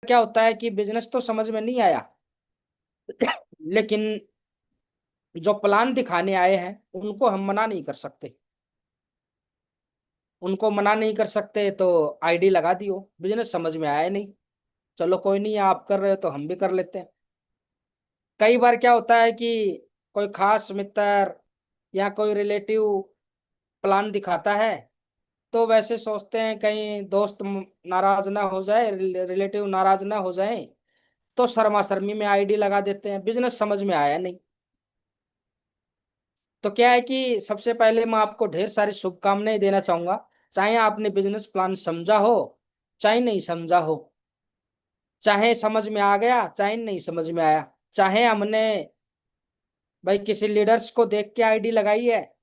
क्या होता है कि बिजनेस तो समझ में नहीं आया, लेकिन जो प्लान दिखाने आए हैं उनको हम मना नहीं कर सकते। उनको मना नहीं कर सकते तो आईडी लगा दियो, बिजनेस समझ में आया नहीं, चलो कोई नहीं, आप कर रहे हो तो हम भी कर लेते हैं। कई बार क्या होता है कि कोई खास मित्र या कोई रिलेटिव प्लान दिखाता है, तो वैसे सोचते हैं कहीं दोस्त नाराज ना हो जाए, रिलेटिव नाराज ना हो जाए, तो शर्मा शर्मी में आईडी लगा देते हैं, बिजनेस समझ में आया नहीं। तो क्या है कि सबसे पहले मैं आपको ढेर सारी शुभकामनाएं देना चाहूंगा, चाहे आपने बिजनेस प्लान समझा हो चाहे नहीं समझा हो, चाहे समझ में आ गया चाहे नहीं समझ में आया, चाहे हमने भाई किसी लीडर्स को देख के आईडी लगाई है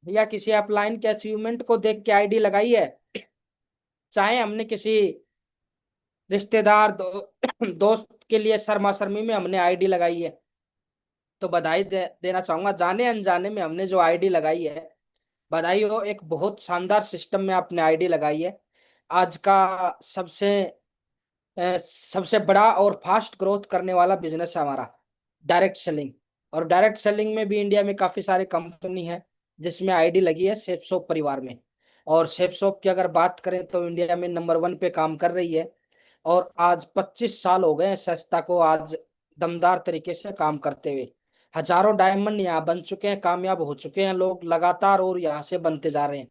या किसी अपलाइन के अचीवमेंट को देख के आईडी लगाई है, चाहे हमने किसी रिश्तेदार दोस्त के लिए शर्मा शर्मी में हमने आईडी लगाई है, तो बधाई देना चाहूंगा, जाने अनजाने में हमने जो आईडी लगाई है, बधाई हो, एक बहुत शानदार सिस्टम में आपने आईडी लगाई है। आज का सबसे बड़ा और फास्ट ग्रोथ करने वाला बिजनेस है हमारा डायरेक्ट सेलिंग। और डायरेक्ट सेलिंग में भी इंडिया में काफी सारे कंपनी है जिसमें आईडी लगी है सेफ शॉप परिवार में। और सेफ शॉप की अगर बात करें तो इंडिया में नंबर 1 पे काम कर रही है। और आज 25 साल हो गए हैं संस्था को आज दमदार तरीके से काम करते हुए। हजारों डायमंड यहाँ बन चुके हैं, कामयाब हो चुके हैं लोग लगातार, और यहाँ से बनते जा रहे हैं।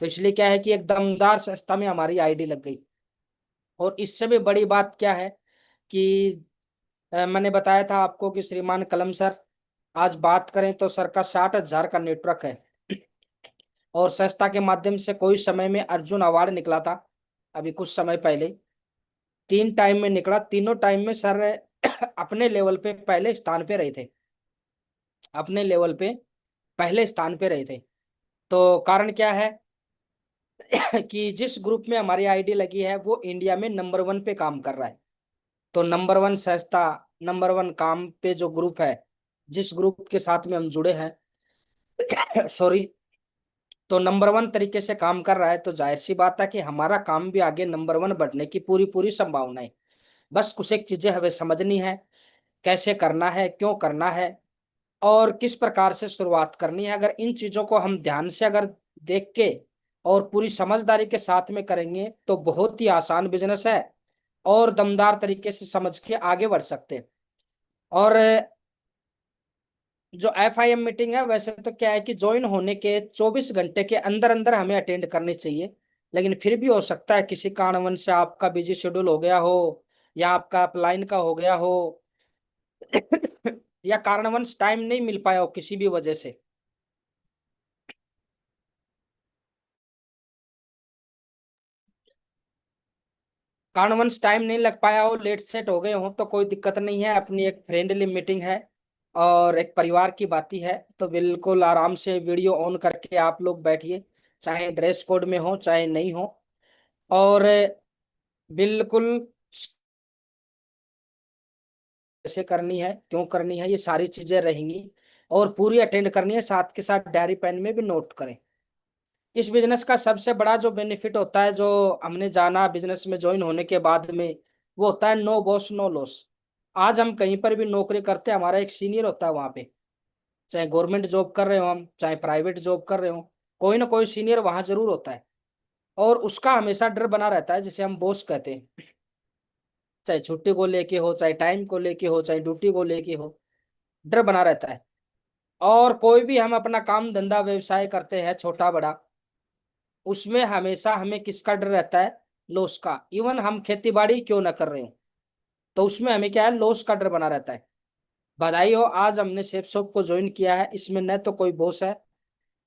तो इसलिए क्या है कि एक दमदार संस्था में हमारी आईडी लग गई। और इससे भी बड़ी बात क्या है कि मैंने बताया था आपको कि श्रीमान कलम सर, आज बात करें तो सर का 60,000 का नेटवर्क है। और संस्था के माध्यम से कोई समय में अर्जुन अवार्ड निकला था, अभी कुछ समय पहले 3 टाइम में निकला, तीनों टाइम में सर अपने लेवल पे पहले स्थान पे रहे थे, अपने लेवल पे पहले स्थान पे रहे थे। तो कारण क्या है कि जिस ग्रुप में हमारी आईडी लगी है वो इंडिया में नंबर 1 पे काम कर रहा है। तो नंबर 1 संस्था, नंबर 1 काम पे जो ग्रुप है, जिस ग्रुप के साथ में हम जुड़े हैं सॉरी, तो नंबर 1 तरीके से काम कर रहा है, तो जाहिर सी बात है कि हमारा काम भी आगे नंबर 1 बढ़ने की पूरी पूरी संभावना है। बस कुछ एक चीजें हमें समझनी है, कैसे करना है, क्यों करना है, और किस प्रकार से शुरुआत करनी है। अगर इन चीजों को हम ध्यान से अगर देख के और पूरी समझदारी के साथ में करेंगे तो बहुत ही आसान बिजनेस है, और दमदार तरीके से समझ के आगे बढ़ सकते हैं। और जो FIM मीटिंग है, वैसे तो क्या है कि ज्वाइन होने के 24 घंटे के अंदर अंदर हमें अटेंड करनी चाहिए, लेकिन फिर भी हो सकता है किसी कारणवश से आपका बिजी शेड्यूल हो गया हो, या आपका अपलाइन का हो गया हो, या कारणवश टाइम नहीं मिल पाया हो किसी भी वजह से। कारणवश टाइम नहीं लग पाया हो, लेट सेट हो गए हो, तो कोई दिक्कत नहीं है, अपनी एक फ्रेंडली मीटिंग है और एक परिवार की बाती है, तो बिल्कुल आराम से वीडियो ऑन करके आप लोग बैठिए, चाहे ड्रेस कोड में हो चाहे नहीं हो। और बिल्कुल कैसे करनी है, क्यों करनी है, ये सारी चीजें रहेंगी, और पूरी अटेंड करनी है, साथ के साथ डायरी पेन में भी नोट करें। इस बिजनेस का सबसे बड़ा जो बेनिफिट होता है, जो हमने जाना बिजनेस में ज्वाइन होने के बाद में, वो होता है नो बॉस नो लॉस। आज हम कहीं पर भी नौकरी करते हैं, हमारा एक सीनियर होता है वहां पे, चाहे गवर्नमेंट जॉब कर रहे हो हम, चाहे प्राइवेट जॉब कर रहे हो, कोई ना कोई सीनियर वहां जरूर होता है। और उसका हमेशा डर बना रहता है, जिसे हम बॉस कहते हैं, चाहे छुट्टी को लेके हो, चाहे टाइम को लेके हो, चाहे ड्यूटी को लेके हो, डर बना रहता है। और कोई भी हम अपना काम धंधा व्यवसाय करते हैं छोटा बड़ा, उसमें हमेशा हमें किसका डर रहता है? लॉस का। इवन हम खेती बाड़ी क्यों ना कर रहे हो, तो उसमें हमें क्या है, लॉस का डर बना रहता है। बधाई हो, आज हमने सेफ शॉप को ज्वाइन किया है, इसमें न तो कोई बॉस है,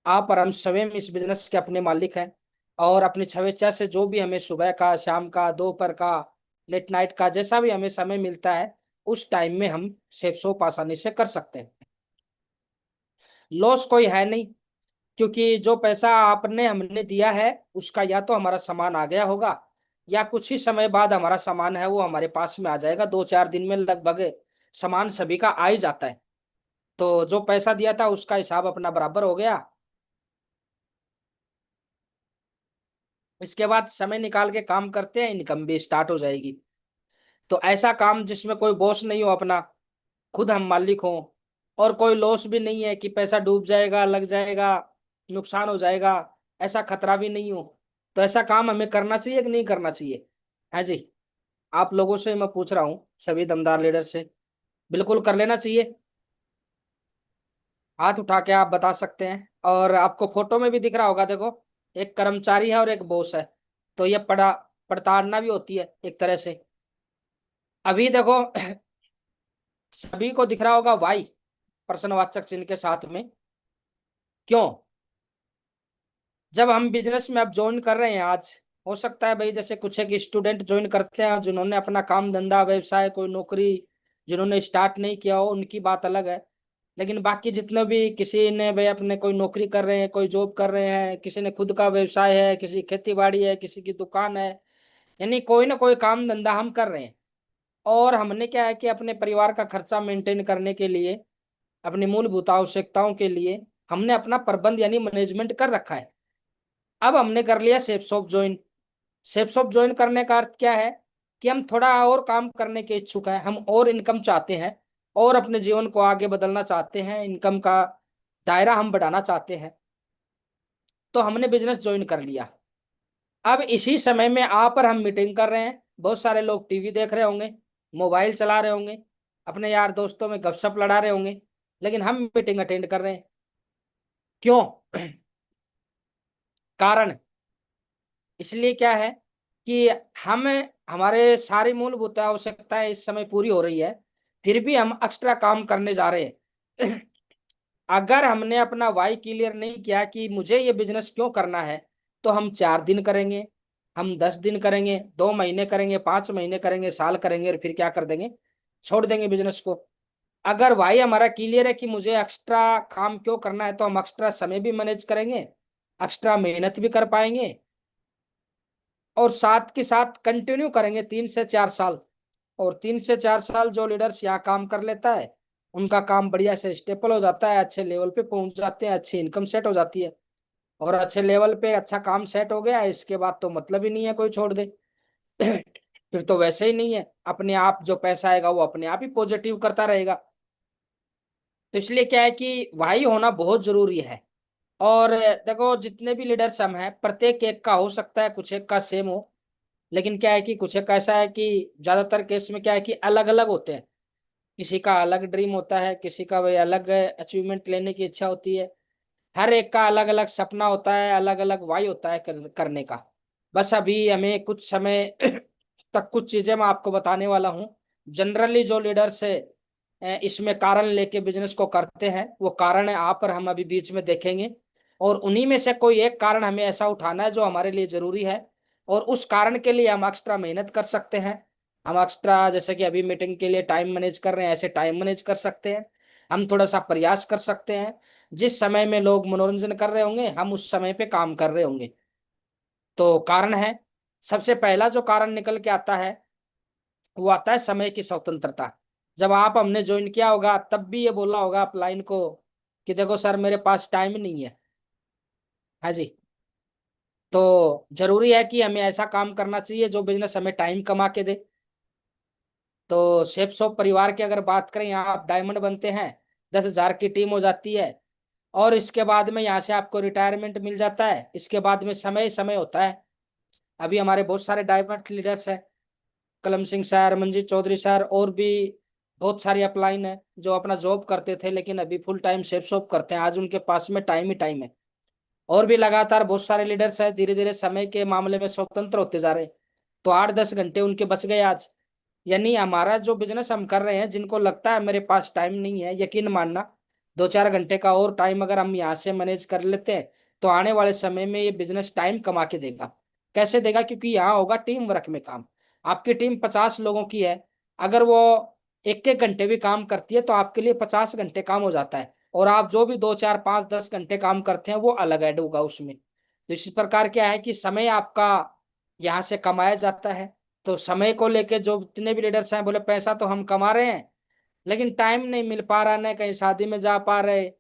आप और हम स्वयं इस बिजनेस के अपने मालिक हैं। और अपनी स्वेच्छा से जो भी हमें सुबह का, शाम का, दोपहर का, लेट नाइट का, जैसा भी हमें समय मिलता है, उस टाइम में हम सेफ शॉप आसानी से कर सकते हैं। लॉस कोई है नहीं, क्योंकि जो पैसा आपने हमने दिया है उसका या तो हमारा सामान आ गया होगा, या कुछ ही समय बाद हमारा सामान है वो हमारे पास में आ जाएगा, 2-4 दिन में लगभग सामान सभी का आ ही जाता है। तो जो पैसा दिया था उसका हिसाब अपना बराबर हो गया। इसके बाद समय निकाल के काम करते हैं, इनकम भी स्टार्ट हो जाएगी। तो ऐसा काम जिसमें कोई बॉस नहीं हो अपना, खुद हम मालिक हों, और कोई लॉस भी नहीं है कि पैसा डूब जाएगा, लग जाएगा, नुकसान हो जाएगा, ऐसा खतरा भी नहीं हो। तो ऐसा काम हमें करना चाहिए कि नहीं करना चाहिए? है जी। आप लोगों से मैं पूछ रहा हूँ, सभी दमदार लीडर से, बिल्कुल कर लेना चाहिए। हाथ उठा के आप बता सकते हैं। और आपको फोटो में भी दिख रहा होगा, देखो, एक कर्मचारी है और एक बॉस है। तो ये पड़ताड़ना भी होती है एक तरह से। अभी देखो, सभी को दिख रहा होगा वाई, प्रश्नवाचक चिन्ह के साथ में। क्यों? जब हम बिजनेस में अब ज्वाइन कर रहे हैं आज, हो सकता है भाई जैसे कुछ एक स्टूडेंट ज्वाइन करते हैं जिन्होंने अपना काम धंधा व्यवसाय कोई नौकरी जिन्होंने स्टार्ट नहीं किया हो, उनकी बात अलग है। लेकिन बाकी जितने भी, किसी ने भाई अपने कोई नौकरी कर रहे हैं, कोई जॉब कर रहे हैं, किसी ने खुद का व्यवसाय है, किसी खेती बाड़ी है, किसी की दुकान है, यानी कोई ना कोई काम धंधा हम कर रहे हैं। और हमने क्या है कि अपने परिवार का खर्चा मेंटेन करने के लिए, अपनी मूलभूत आवश्यकताओं के लिए हमने अपना प्रबंध यानी मैनेजमेंट कर रखा है। अब हमने कर लिया safe shop join. Safe shop join करने का अर्थ क्या है कि हम थोड़ा और काम करने के इच्छुक हैं, हम और इनकम चाहते हैं, और अपने जीवन को आगे बदलना चाहते हैं, इनकम का दायरा हम बढ़ाना चाहते हैं। तो हमने बिजनेस ज्वाइन कर लिया। अब इसी समय में आप और हम मीटिंग कर रहे हैं, बहुत सारे लोग टीवी देख रहे होंगे, मोबाइल चला रहे होंगे, अपने यार दोस्तों में गपशप लड़ा रहे होंगे, लेकिन हम मीटिंग अटेंड कर रहे हैं। क्यों? कारण इसलिए क्या है कि हम हमारे सारी मूलभूत आवश्यकताएं इस समय पूरी हो रही है, फिर भी हम एक्स्ट्रा काम करने जा रहे हैं। अगर हमने अपना वाई क्लियर नहीं किया कि मुझे ये बिजनेस क्यों करना है, तो हम 4 दिन करेंगे, हम 10 दिन करेंगे, 2 महीने करेंगे, 5 महीने करेंगे, साल करेंगे, और फिर क्या कर देंगे? छोड़ देंगे बिजनेस को। अगर वाई हमारा क्लियर है कि मुझे एक्स्ट्रा काम क्यों करना है, तो हम एक्स्ट्रा समय भी मैनेज करेंगे, एक्स्ट्रा मेहनत भी कर पाएंगे, और साथ के साथ कंटिन्यू करेंगे 3 से 4 साल। और 3 से 4 साल जो लीडर्स यहाँ काम कर लेता है, उनका काम बढ़िया से स्टेबल हो जाता है, अच्छे लेवल पे पहुंच जाते हैं, अच्छी इनकम सेट हो जाती है। और अच्छे लेवल पे अच्छा काम सेट हो गया, इसके बाद तो मतलब ही नहीं है कोई छोड़ दे। फिर तो वैसे ही नहीं है, अपने आप जो पैसा आएगा वो अपने आप ही पॉजिटिव करता रहेगा। तो इसलिए क्या है कि वही होना बहुत जरूरी है। और देखो, जितने भी लीडर्स हम हैं, प्रत्येक एक का हो सकता है, कुछ एक का सेम हो, लेकिन क्या है कि कुछ एक ऐसा है कि ज्यादातर केस में क्या है कि अलग अलग होते हैं। किसी का अलग ड्रीम होता है, किसी का वही अलग अचीवमेंट लेने की इच्छा होती है। हर एक का अलग अलग सपना होता है, अलग अलग वाई होता है करने का। बस अभी हमें कुछ समय तक कुछ चीजें मैं आपको बताने वाला हूँ। जनरली जो लीडर्स है इसमें कारण लेके बिजनेस को करते हैं, वो कारण है आप और हम अभी बीच में देखेंगे। और उन्हीं में से कोई एक कारण हमें ऐसा उठाना है जो हमारे लिए जरूरी है, और उस कारण के लिए हम एक्स्ट्रा मेहनत कर सकते हैं। हम एक्स्ट्रा, जैसे कि अभी मीटिंग के लिए टाइम मैनेज कर रहे हैं, ऐसे टाइम मैनेज कर सकते हैं। हम थोड़ा सा प्रयास कर सकते हैं, जिस समय में लोग मनोरंजन कर रहे होंगे हम उस समय पे काम कर रहे होंगे। तो कारण है, सबसे पहला जो कारण निकल के आता है, वो आता है समय की स्वतंत्रता। जब आप हमने ज्वाइन किया होगा तब भी ये बोला होगा अपलाइन को कि देखो सर, मेरे पास टाइम नहीं है। हाँ जी। तो जरूरी है कि हमें ऐसा काम करना चाहिए जो बिजनेस हमें टाइम कमा के दे। तो शेफ शॉप परिवार की अगर बात करें, यहाँ आप डायमंड बनते हैं, 10,000 की टीम हो जाती है, और इसके बाद में यहाँ से आपको रिटायरमेंट मिल जाता है। इसके बाद में समय समय होता है। अभी हमारे बहुत सारे डायमंड लीडर्स हैं, कलम सिंह सर, मंजीत चौधरी सर, और भी बहुत सारी अपलाइन है जो अपना जॉब करते थे लेकिन अभी फुल टाइम शेफ शॉप करते हैं। आज उनके पास में टाइम ही टाइम है। और भी लगातार बहुत सारे लीडर्स हैं, धीरे धीरे समय के मामले में स्वतंत्र होते जा रहे हैं। तो 8-10 घंटे उनके बच गए आज। यानी हमारा जो बिजनेस हम कर रहे हैं, जिनको लगता है मेरे पास टाइम नहीं है, यकीन मानना, 2-4 घंटे का और टाइम अगर हम यहाँ से मैनेज कर लेते हैं, तो आने वाले समय में ये बिजनेस टाइम कमा के देगा। कैसे देगा? क्योंकि यहाँ होगा टीम वर्क में काम। आपकी टीम 50 लोगों की है, अगर वो 1-1 घंटे भी काम करती है तो आपके लिए 50 घंटे काम हो जाता है। और आप जो भी 2-4-5-10 घंटे काम करते हैं वो अलग ऐड होगा उसमें। तो इसी प्रकार क्या है कि समय आपका यहाँ से कमाया जाता है। तो समय को लेके जो जितने भी लीडर्स हैं बोले पैसा तो हम कमा रहे हैं, लेकिन टाइम नहीं मिल पा रहा, न कहीं शादी में जा पा रहे,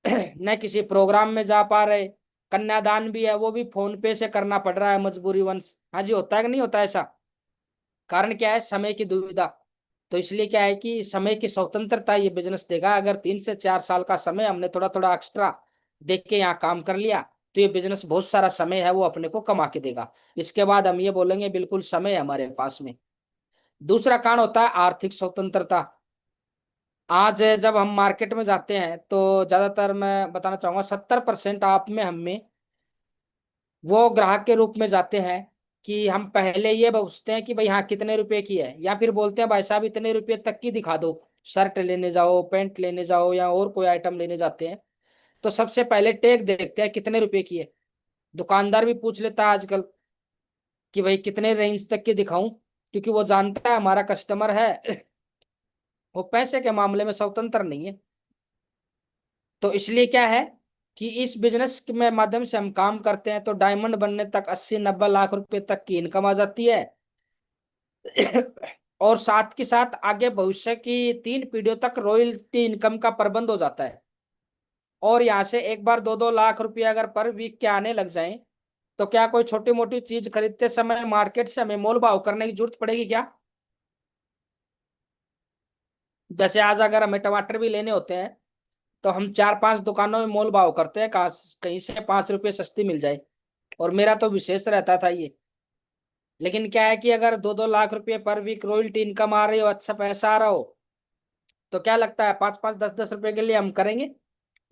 न किसी प्रोग्राम में जा पा रहे। कन्यादान भी है, वो भी फोन पे से करना पड़ रहा है मजबूरी वंश। हाँ जी, होता है कि नहीं होता ऐसा? कारण क्या है? समय की दुविधा। तो इसलिए क्या है कि समय की स्वतंत्रता ये बिजनेस देगा। अगर 3 से 4 साल का समय हमने थोड़ा थोड़ा एक्स्ट्रा देख के यहाँ काम कर लिया, तो ये बिजनेस बहुत सारा समय है वो अपने को कमा के देगा। इसके बाद हम ये बोलेंगे बिल्कुल समय है हमारे पास में। दूसरा कारण होता है आर्थिक स्वतंत्रता। आज जब हम मार्केट में जाते हैं तो ज्यादातर मैं बताना चाहूंगा 70% आप में हम में वो ग्राहक के रूप में जाते हैं कि हम पहले ये पूछते हैं कि भाई हाँ कितने रुपए की है, या फिर बोलते हैं भाई साहब इतने रुपए तक की दिखा दो। शर्ट लेने जाओ, पैंट लेने जाओ, या और कोई आइटम लेने जाते हैं तो सबसे पहले टैग देखते हैं कितने रुपए की है। दुकानदार भी पूछ लेता है आजकल कि भाई कितने रेंज तक की दिखाऊं, क्योंकि वो जानता है हमारा कस्टमर है वो पैसे के मामले में स्वतंत्र नहीं है। तो इसलिए क्या है कि इस बिजनेस के में माध्यम से हम काम करते हैं तो डायमंड बनने तक 80-90 लाख रुपए तक की इनकम आ जाती है। और साथ के साथ आगे भविष्य की 3 पीढ़ियों तक रॉयल्टी इनकम का प्रबंध हो जाता है। और यहाँ से एक बार 2-2 लाख रुपए अगर पर वीक के आने लग जाएं, तो क्या कोई छोटी मोटी चीज खरीदते समय मार्केट से हमें मोल भाव करने की जरूरत पड़ेगी क्या? जैसे आज अगर हमें टमाटर भी लेने होते हैं तो हम 4-5 दुकानों में मोल भाव करते हैं, कहाँ कहीं से 5 रुपए सस्ती मिल जाए। और मेरा तो विशेष रहता था ये। लेकिन क्या है कि अगर 2-2 लाख रुपए पर वीक रॉयल्टी इनकम आ रही हो, अच्छा पैसा आ रहा हो, तो क्या लगता है 5-5 10-10 रुपए के लिए हम करेंगे?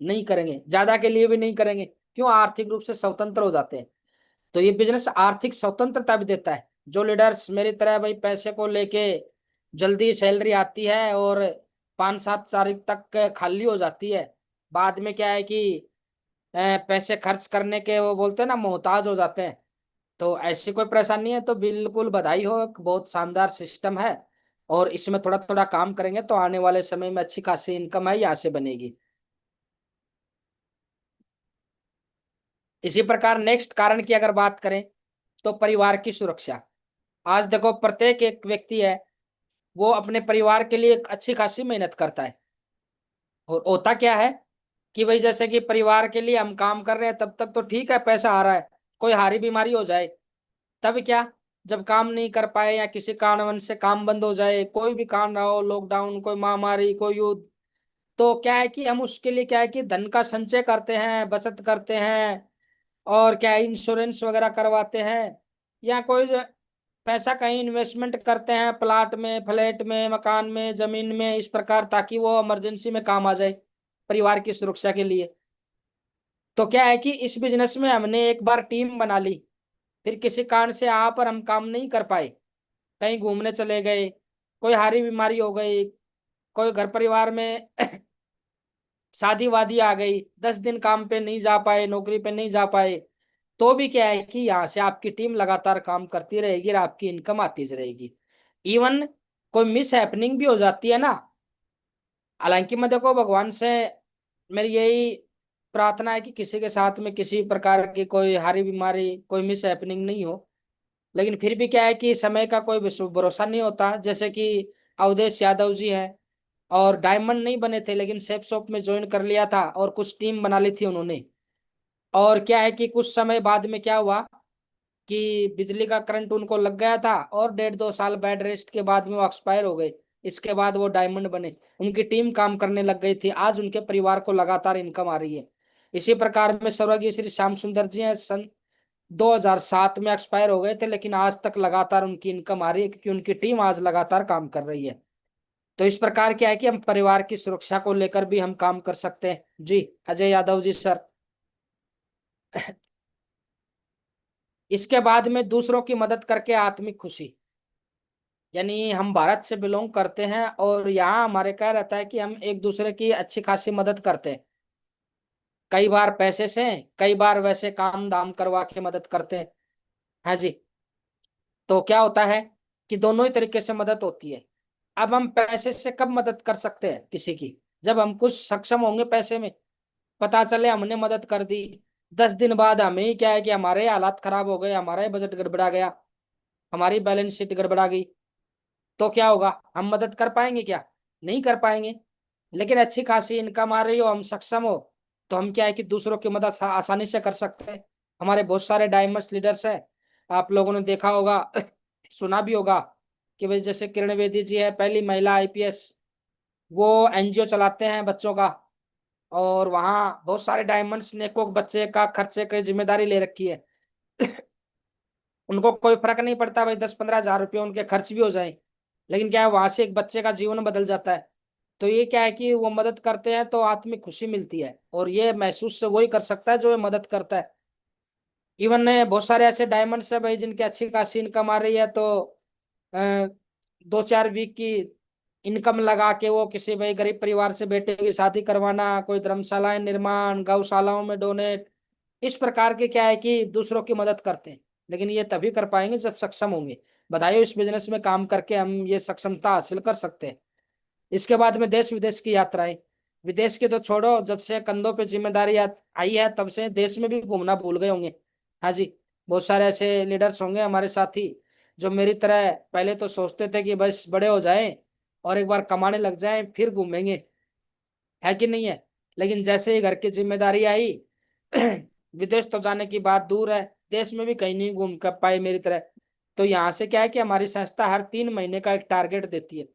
नहीं करेंगे, ज्यादा के लिए भी नहीं करेंगे। क्यों? आर्थिक रूप से स्वतंत्र हो जाते हैं। तो ये बिजनेस आर्थिक स्वतंत्रता भी देता है। जो लीडर्स मेरी तरह भाई पैसे को लेके जल्दी सैलरी आती है और 5-7 तारीख तक खाली हो जाती है, बाद में क्या है कि पैसे खर्च करने के वो बोलते हैं ना मोहताज हो जाते हैं, तो ऐसी कोई परेशानी है तो बिल्कुल बधाई हो, एक बहुत शानदार सिस्टम है। और इसमें थोड़ा थोड़ा काम करेंगे तो आने वाले समय में अच्छी खासी इनकम है यहाँ से बनेगी। इसी प्रकार नेक्स्ट कारण की अगर बात करें तो परिवार की सुरक्षा। आज देखो प्रत्येक एक व्यक्ति है वो अपने परिवार के लिए एक अच्छी खासी मेहनत करता है। और होता क्या है कि भाई जैसे कि परिवार के लिए हम काम कर रहे हैं तब तक तो ठीक है, पैसा आ रहा है। कोई हारी बीमारी हो जाए तब क्या? जब काम नहीं कर पाए या किसी कारणवश से काम बंद हो जाए, कोई भी कारण रहा हो, लॉकडाउन, कोई महामारी, कोई युद्ध, तो क्या है कि हम उसके लिए क्या है कि धन का संचय करते हैं, बचत करते हैं, और क्या है इंश्योरेंस वगैरह करवाते हैं, या कोई जो पैसा कहीं इन्वेस्टमेंट करते हैं, प्लाट में, फ्लैट में, मकान में, जमीन में, इस प्रकार, ताकि वो इमरजेंसी में काम आ जाए परिवार की सुरक्षा के लिए। तो क्या है कि इस बिजनेस में हमने एक बार टीम बना ली, फिर किसी कारण से यहाँ पर हम काम नहीं कर पाए, कहीं घूमने चले गए, कोई हारी बीमारी हो गई, कोई घर परिवार में शादी वादी आ गई, 10 दिन काम पे नहीं जा पाए, नौकरी पे नहीं जा पाए, तो भी क्या है कि यहाँ से आपकी टीम लगातार काम करती रहेगी और आपकी इनकम आती रहेगी। इवन कोई मिस हैपनिंग भी हो जाती है ना, हालांकि मैं देखो भगवान से मेरी यही प्रार्थना है कि किसी के साथ में किसी प्रकार की कोई हारी बीमारी, कोई मिस हैपनिंग नहीं हो। लेकिन फिर भी क्या है कि समय का कोई भरोसा नहीं होता। जैसे कि अवधेश यादव जी हैं, और डायमंड नहीं बने थे लेकिन सेफ शॉप में ज्वाइन कर लिया था और कुछ टीम बना ली थी उन्होंने। और क्या है कि कुछ समय बाद में क्या हुआ कि बिजली का करंट उनको लग गया था और 1.5-2 साल बेड रेस्ट के बाद में वो एक्सपायर हो गए। इसके बाद वो डायमंड बने, उनकी टीम काम करने लग गई थी, आज उनके परिवार को लगातार इनकम आ रही है। इसी प्रकार में स्वर्गीय श्री श्याम सुंदर जी हैं, सन 2007 में एक्सपायर हो गए थे, लेकिन आज तक लगातार उनकी इनकम आ रही है क्योंकि उनकी टीम आज लगातार काम कर रही है। तो इस प्रकार क्या है कि हम परिवार की सुरक्षा को लेकर भी हम काम कर सकते हैं जी। अजय यादव जी सर। इसके बाद में दूसरों की मदद करके आत्मिक खुशी। यानी हम भारत से बिलोंग करते हैं और यहाँ हमारे क्या रहता है कि हम एक दूसरे की अच्छी खासी मदद करते हैं, कई बार पैसे से, कई बार वैसे काम दाम करवा के मदद करते हैं। हाँ जी। तो क्या होता है कि दोनों ही तरीके से मदद होती है। अब हम पैसे से कब मदद कर सकते हैं किसी की? जब हम कुछ सक्षम होंगे पैसे में, पता चले हमने मदद कर दी, 10 दिन बाद हमें ही क्या है कि हमारे हालात खराब हो गए, हमारा ही बजट गड़बड़ा गया, हमारी बैलेंस शीट गड़बड़ा गई, तो क्या होगा? हम मदद कर पाएंगे क्या? नहीं कर पाएंगे। लेकिन अच्छी खासी इनकम आ रही हो, हम सक्षम हो, तो हम क्या है कि दूसरों की मदद आसानी से कर सकते हैं। हमारे बहुत सारे डायमंड्स लीडर्स हैं, आप लोगों ने देखा होगा सुना भी होगा कि भाई जैसे किरण बेदी जी है, पहली महिला आईपीएस, वो एनजीओ चलाते हैं बच्चों का, और वहाँ बहुत सारे डायमंड्स ने को बच्चे का खर्चे की जिम्मेदारी ले रखी है। उनको कोई फर्क नहीं पड़ता भाई 10-15 हजार रुपये उनके खर्च भी हो जाए, लेकिन क्या है वहां से एक बच्चे का जीवन बदल जाता है। तो ये क्या है कि वो मदद करते हैं तो आत्मिक खुशी मिलती है, और ये महसूस से वही कर सकता है जो ये मदद करता है। इवन बहुत सारे ऐसे डायमंड्स है भाई जिनकी अच्छी खासी इनकम आ रही है, तो 2-4 वीक की इनकम लगा के वो किसी भाई गरीब परिवार से बेटे की शादी करवाना, कोई धर्मशालाएं निर्माण, गौशालाओं में डोनेट, इस प्रकार के क्या है कि दूसरों की मदद करते हैं। लेकिन ये तभी कर पाएंगे जब सक्षम होंगे। बधाई, इस बिजनेस में काम करके हम ये सक्षमता हासिल कर सकते हैं। इसके बाद में देश विदेश की यात्राएं, विदेश की तो छोड़ो, जब से कंधों पे जिम्मेदारी आई है तब से देश में भी घूमना भूल गए होंगे। हाँ जी, बहुत सारे ऐसे लीडर्स होंगे हमारे साथी जो मेरी तरह पहले तो सोचते थे कि बस बड़े हो जाएं और एक बार कमाने लग जाएं फिर घूमेंगे, है कि नहीं है। लेकिन जैसे ही घर की जिम्मेदारी आई विदेश तो जाने की बात दूर है, देश में भी कहीं नहीं घूम कर पाए मेरी तरह। तो यहाँ से क्या है कि हमारी संस्था हर 3 महीने का एक टारगेट देती है,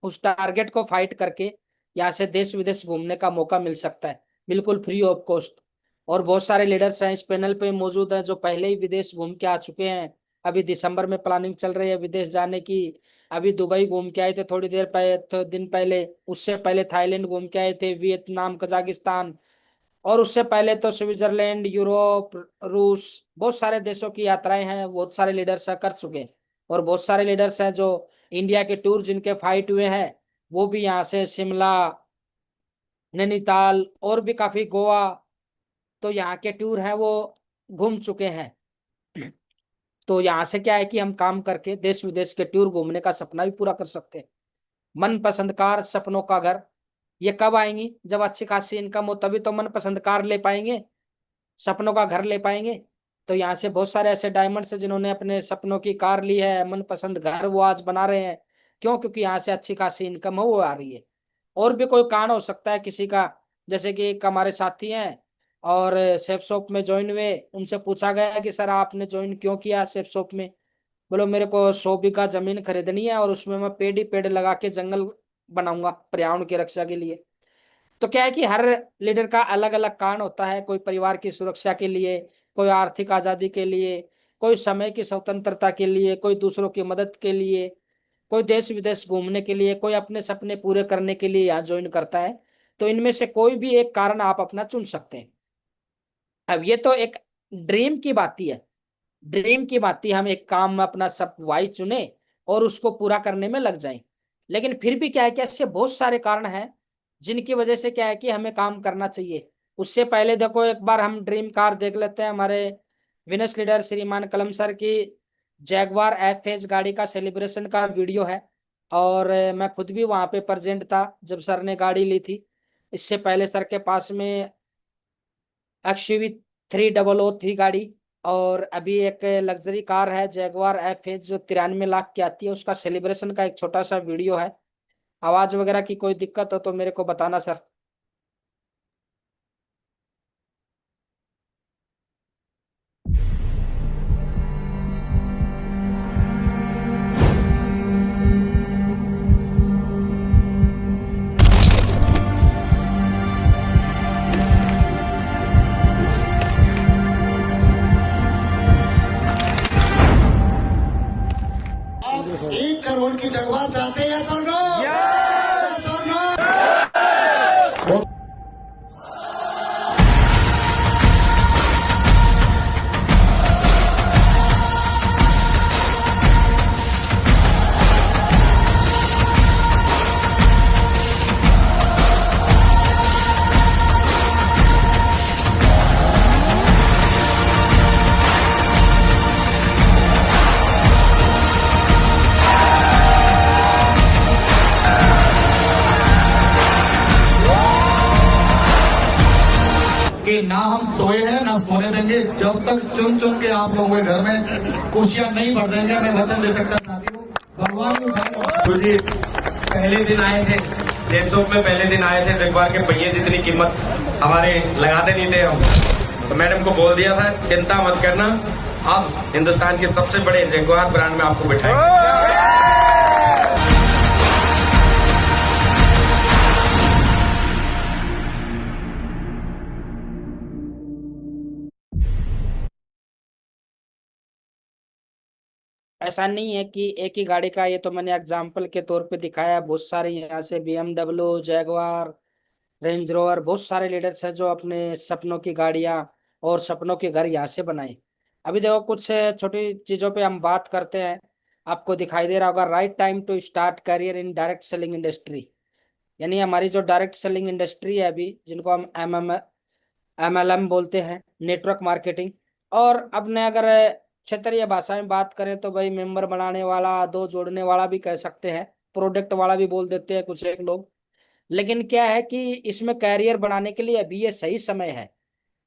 उस टारगेट को फाइट करके यहाँ से देश विदेश घूमने का मौका मिल सकता है, बिल्कुल फ्री ऑफ कॉस्ट। और बहुत सारे लीडर्स हैं इस पैनल पे मौजूद हैं जो पहले ही विदेश घूम के आ चुके हैं। अभी दिसंबर में प्लानिंग चल रही है विदेश जाने की। अभी दुबई घूम के आए थे थोड़ी देर पहले, तो दिन पहले, उससे पहले थाईलैंड घूम के आए थे, वियतनाम, कजाकिस्तान, और उससे पहले तो स्विट्जरलैंड, यूरोप, रूस, बहुत सारे देशों की यात्राएं हैं, बहुत सारे लीडर्स कर चुके हैं। और बहुत सारे लीडर्स हैं जो इंडिया के टूर जिनके फाइट हुए हैं, वो भी यहाँ से शिमला, नैनीताल और भी काफी गोवा, तो यहाँ के टूर हैं वो घूम चुके हैं। तो यहाँ से क्या है कि हम काम करके देश विदेश के टूर घूमने का सपना भी पूरा कर सकते हैं। मन पसंद कार, सपनों का घर, ये कब आएंगी? जब अच्छी खासी इनकम हो तभी तो मन पसंद कार ले पाएंगे, सपनों का घर ले पाएंगे। तो यहाँ से बहुत सारे ऐसे डायमंड्स हैं जिन्होंने अपने सपनों की कार ली है, मनपसंद घर वो आज बना रहे हैं। क्यों? क्योंकि यहाँ से अच्छी खासी इनकम हो वो आ रही है। और भी कोई कारण हो सकता है किसी का, जैसे कि एक हमारे साथी हैं और सेफ शॉप में ज्वाइन हुए, उनसे पूछा गया कि सर आपने ज्वाइन क्यों किया सेफ शॉप में? बोलो मेरे को 100 बीघा जमीन खरीदनी है और उसमें मैं पेड़ ही पेड़ लगा के जंगल बनाऊंगा पर्यावरण की रक्षा के लिए। तो क्या है कि हर लीडर का अलग अलग कारण होता है, कोई परिवार की सुरक्षा के लिए, कोई आर्थिक आजादी के लिए, कोई समय की स्वतंत्रता के लिए, कोई दूसरों की मदद के लिए, कोई देश विदेश घूमने के लिए, कोई अपने सपने पूरे करने के लिए यहाँ ज्वाइन करता है। तो इनमें से कोई भी एक कारण आप अपना चुन सकते हैं। अब ये तो एक ड्रीम की बात ही है, ड्रीम की बात ही, हम एक काम में अपना सब वाई चुने और उसको पूरा करने में लग जाएं। लेकिन फिर भी क्या है कि ऐसे बहुत सारे कारण हैं जिनकी वजह से क्या है कि हमें काम करना चाहिए। उससे पहले देखो एक बार हम ड्रीम कार देख लेते हैं। हमारे विनेश लीडर श्रीमान कलम सर की जैगवार एफ गाड़ी का सेलिब्रेशन का वीडियो है, और मैं खुद भी वहां पे प्रेजेंट था जब सर ने गाड़ी ली थी। इससे पहले सर के पास में XUV 300 थी गाड़ी, और अभी एक लग्जरी कार है जैगवार एफ जो 93 लाख की आती है, उसका सेलिब्रेशन का एक छोटा सा वीडियो है। आवाज वगैरह की कोई दिक्कत हो तो मेरे को बताना सर। आप 1 करोड़ की जगवा चाहते हैं तो नो? कि ना हम सोए हैं ना सोने देंगे जब तक चुन चुन के आप लोगों के घर में खुशियां नहीं भर देंगे। मैं वचन दे सकता साथियों, भगवान ने उठाए। तो जी पहले दिन आए थे सेफ शॉप में, पहले दिन आए थे, जगवार के पहिए जितनी कीमत हमारे लगाते नहीं थे हम। तो मैडम को बोल दिया था चिंता मत करना, अब हिंदुस्तान के सबसे बड़े जगवार ब्रांड में आपको बिठाएंगे। ऐसा नहीं है कि एक ही गाड़ी का, ये तो मैंने एग्जाम्पल के तौर पे दिखाया। बहुत सारे यहाँ से BMW, जैगवार, रेंज रोवर, बहुत सारे लीडर्स हैं जो अपने सपनों की गाड़ियां और सपनों के घर यहाँ से बनाए। अभी देखो कुछ छोटी चीजों पे हम बात करते हैं। आपको दिखाई दे रहा होगा, right time to start career in direct selling industry. यानी हमारी जो डायरेक्ट सेलिंग इंडस्ट्री है अभी, जिनको हम MLM बोलते हैं, नेटवर्क मार्केटिंग। और अपने अगर क्षेत्रीय भाषा में बात करें तो भाई मेंबर बनाने वाला, दो जोड़ने वाला भी कह सकते हैं, प्रोडक्ट वाला भी बोल देते हैं कुछ एक लोग। लेकिन क्या है कि इसमें कैरियर बनाने के लिए अभी ये सही समय है,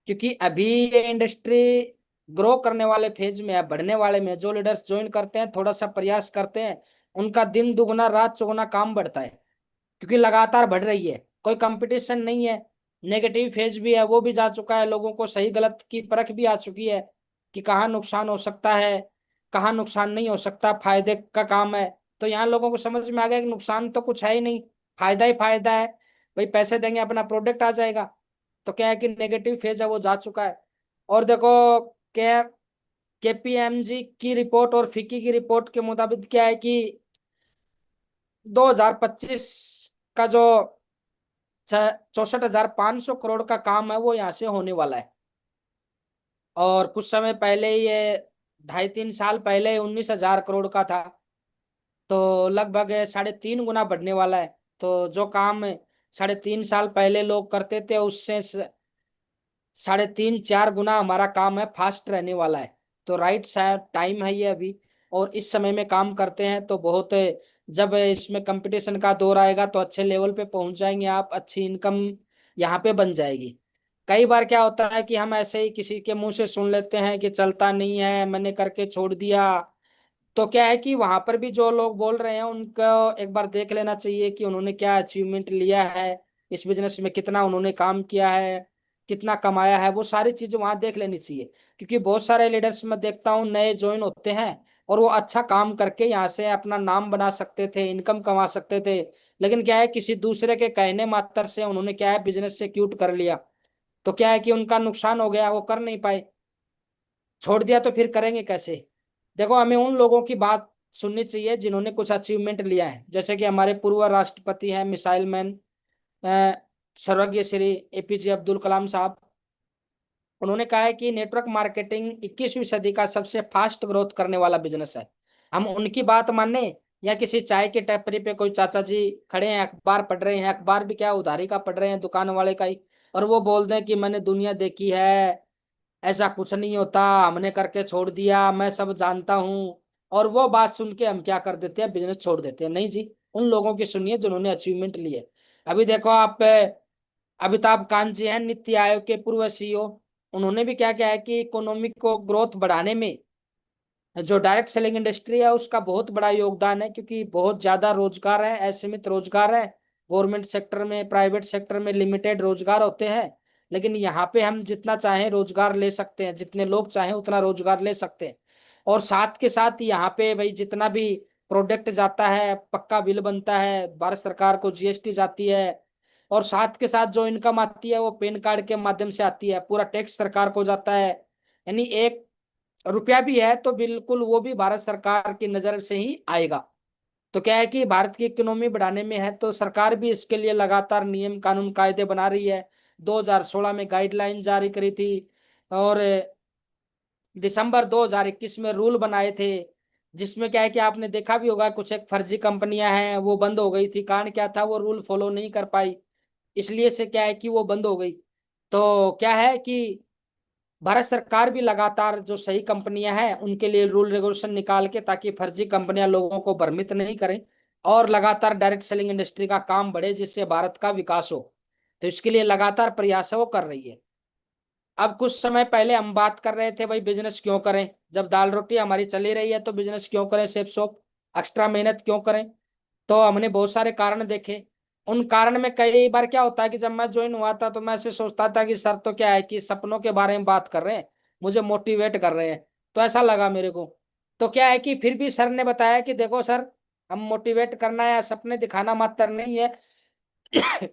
क्योंकि अभी ये इंडस्ट्री ग्रो करने वाले फेज में है, बढ़ने वाले में। जो लीडर्स ज्वाइन करते हैं, थोड़ा सा प्रयास करते हैं, उनका दिन दुगना रात चौगुना काम बढ़ता है, क्योंकि लगातार बढ़ रही है, कोई कंपटीशन नहीं है। नेगेटिव फेज भी है, वो भी जा चुका है, लोगों को सही गलत की परख भी आ चुकी है कि कहाँ नुकसान हो सकता है, कहाँ नुकसान नहीं हो सकता, फायदे का काम है। तो यहाँ लोगों को समझ में आ गया कि नुकसान तो कुछ है ही नहीं, फायदा ही फायदा है। भाई पैसे देंगे, अपना प्रोडक्ट आ जाएगा। तो क्या है कि नेगेटिव फेज है वो जा चुका है। और देखो, क्या KPMG की रिपोर्ट और फिक्की की रिपोर्ट के मुताबिक क्या है कि 2025 का जो 64,500 करोड़ का काम है वो यहाँ से होने वाला है। और कुछ समय पहले ये 2.5-3 साल पहले 19,000 करोड़ का था। तो लगभग 3.5 गुना बढ़ने वाला है। तो जो काम 3.5 साल पहले लोग करते थे, उससे 3.5-4 गुना हमारा काम है फास्ट रहने वाला है। तो राइट टाइम है ये अभी। और इस समय में काम करते हैं तो बहुत, जब इसमें कंपटीशन का दौर आएगा तो अच्छे लेवल पे पहुंच जाएंगे आप, अच्छी इनकम यहाँ पे बन जाएगी। कई बार क्या होता है कि हम ऐसे ही किसी के मुंह से सुन लेते हैं कि चलता नहीं है, मैंने करके छोड़ दिया। तो क्या है कि वहां पर भी जो लोग बोल रहे हैं उनको एक बार देख लेना चाहिए कि उन्होंने क्या अचीवमेंट लिया है, इस बिजनेस में कितना उन्होंने काम किया है, कितना कमाया है, वो सारी चीजें वहां देख लेनी चाहिए। क्योंकि बहुत सारे लीडर्स में देखता हूँ नए ज्वाइन होते हैं और वो अच्छा काम करके यहाँ से अपना नाम बना सकते थे, इनकम कमा सकते थे। लेकिन क्या है, किसी दूसरे के कहने मात्र से उन्होंने क्या है बिजनेस से क्यूट कर लिया। तो क्या है कि उनका नुकसान हो गया, वो कर नहीं पाए, छोड़ दिया, तो फिर करेंगे कैसे। देखो, हमें उन लोगों की बात सुननी चाहिए जिन्होंने कुछ अचीवमेंट लिया है। जैसे कि हमारे पूर्व राष्ट्रपति हैं, मिसाइल मैन, स्वर्गीय श्री APJ अब्दुल कलाम साहब। उन्होंने कहा है कि नेटवर्क मार्केटिंग 21वीं सदी का सबसे फास्ट ग्रोथ करने वाला बिजनेस है। हम उनकी बात माने या किसी चाय की टपरी पे कोई चाचा जी खड़े हैं, अखबार पढ़ रहे हैं, अखबार भी क्या उधारी का पढ़ रहे हैं, दुकान वाले का ही, और वो बोल दें कि मैंने दुनिया देखी है, ऐसा कुछ नहीं होता, हमने करके छोड़ दिया, मैं सब जानता हूँ। और वो बात सुन के हम क्या कर देते हैं, बिजनेस छोड़ देते हैं। नहीं जी, उन लोगों की सुनिए जिन्होंने अचीवमेंट लिए। अभी देखो आप, अमिताभ कांत जी हैं, नीति आयोग के पूर्व CEO। उन्होंने भी क्या क्या है कि इकोनॉमिक को ग्रोथ बढ़ाने में जो डायरेक्ट सेलिंग इंडस्ट्री है उसका बहुत बड़ा योगदान है, क्योंकि बहुत ज्यादा रोजगार है, असीमित रोजगार है। गवर्नमेंट सेक्टर में, प्राइवेट सेक्टर में लिमिटेड रोजगार होते हैं। लेकिन यहाँ पे हम जितना चाहें रोजगार ले सकते हैं, जितने लोग चाहें उतना रोजगार ले सकते हैं। और साथ के साथ यहाँ पे भाई जितना भी प्रोडक्ट जाता है, पक्का बिल बनता है, भारत सरकार को GST जाती है। और साथ के साथ जो इनकम आती है वो पैन कार्ड के माध्यम से आती है, पूरा टैक्स सरकार को जाता है। यानी 1 रुपया भी है तो बिल्कुल वो भी भारत सरकार की नजर से ही आएगा। तो क्या है कि भारत की इकोनॉमी बढ़ाने में है तो सरकार भी इसके लिए लगातार नियम कानून कायदे बना रही है। 2016 में गाइडलाइन जारी करी थी, और दिसंबर 2021 में रूल बनाए थे, जिसमें क्या है कि आपने देखा भी होगा कुछ एक फर्जी कंपनियां हैं वो बंद हो गई थी। कारण क्या था, वो रूल फॉलो नहीं कर पाई, इसलिए से क्या है कि वो बंद हो गई। तो क्या है कि भारत सरकार भी लगातार जो सही कंपनियां हैं उनके लिए रूल रेगुलेशन निकाल के, ताकि फर्जी कंपनियां लोगों को भ्रमित नहीं करें और लगातार डायरेक्ट सेलिंग इंडस्ट्री का काम बढ़े, जिससे भारत का विकास हो। तो इसके लिए लगातार प्रयास है वो कर रही है। अब कुछ समय पहले हम बात कर रहे थे भाई बिजनेस क्यों करें, जब दाल रोटी हमारी चली रही है तो बिजनेस क्यों करें, सेफ शॉप, एक्स्ट्रा मेहनत क्यों करें। तो हमने बहुत सारे कारण देखे। उन कारण में कई बार क्या होता है कि जब मैं ज्वाइन हुआ था तो मैं ऐसे सोचता था कि सर तो क्या है कि सपनों के बारे में बात कर रहे हैं, मुझे मोटिवेट कर रहे हैं, तो ऐसा लगा मेरे को। तो क्या है कि फिर भी सर ने बताया कि देखो सर, हम मोटिवेट करना है, सपने दिखाना मात्र नहीं है।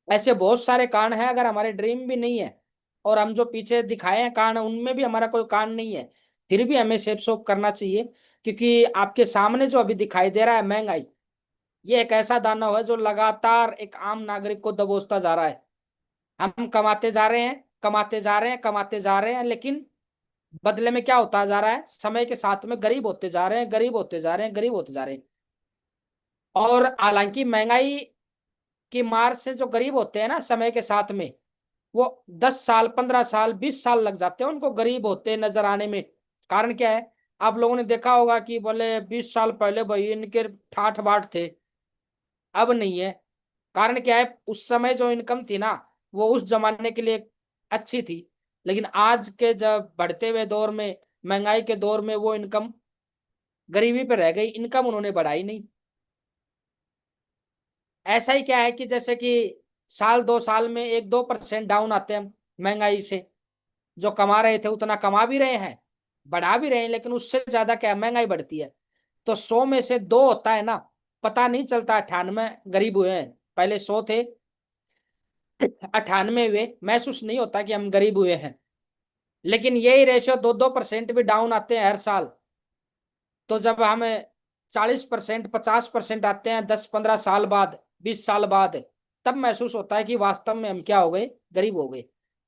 ऐसे बहुत सारे कारण हैं, अगर हमारे ड्रीम भी नहीं है और हम जो पीछे दिखाए हैं कारण, उनमें भी हमारा कोई कारण नहीं है, फिर भी हमें सेफ शॉप करना चाहिए, क्योंकि आपके सामने जो अभी दिखाई दे रहा है महंगाई, ये एक ऐसा दानव है जो लगातार एक आम नागरिक को दबोचता जा रहा है। हम कमाते जा रहे हैं, कमाते जा रहे हैं, कमाते जा रहे हैं, लेकिन बदले में क्या होता जा रहा है, समय के साथ में गरीब होते जा रहे हैं, गरीब होते जा रहे हैं, गरीब होते जा रहे हैं। और हालांकि महंगाई की मार से जो गरीब होते हैं ना, समय के साथ में वो 10 साल, 15 साल, 20 साल लग जाते हैं उनको गरीब होते नजर आने में। कारण क्या है? आप लोगों ने देखा होगा कि बोले 20 साल पहले भाई इनके ठाठ बाट थे, अब नहीं है। कारण क्या है? उस समय जो इनकम थी ना, वो उस जमाने के लिए अच्छी थी, लेकिन आज के जब बढ़ते हुए दौर में, महंगाई के दौर में, वो इनकम गरीबी पे रह गई, इनकम उन्होंने बढ़ाई नहीं। ऐसा ही क्या है कि जैसे कि साल 2 साल में 1-2% डाउन आते हैं महंगाई से। जो कमा रहे थे उतना कमा भी रहे हैं, बढ़ा भी रहे हैं, लेकिन उससे ज्यादा क्या है, महंगाई बढ़ती है। तो 100 में से 2 होता है ना, पता नहीं चलता 98 गरीब हुए हैं, पहले 100 थे, 98 हुए, महसूस नहीं होता कि हम गरीब हुए हैं। लेकिन यही रेशियो 2-2% भी डाउन आते हैं हर साल। तो जब हमें 40%, 50% आते हैं 10-15 साल बाद, 20 साल बाद, तब महसूस होता है कि वास्तव में हम क्या हो गए, गरीब हो गए।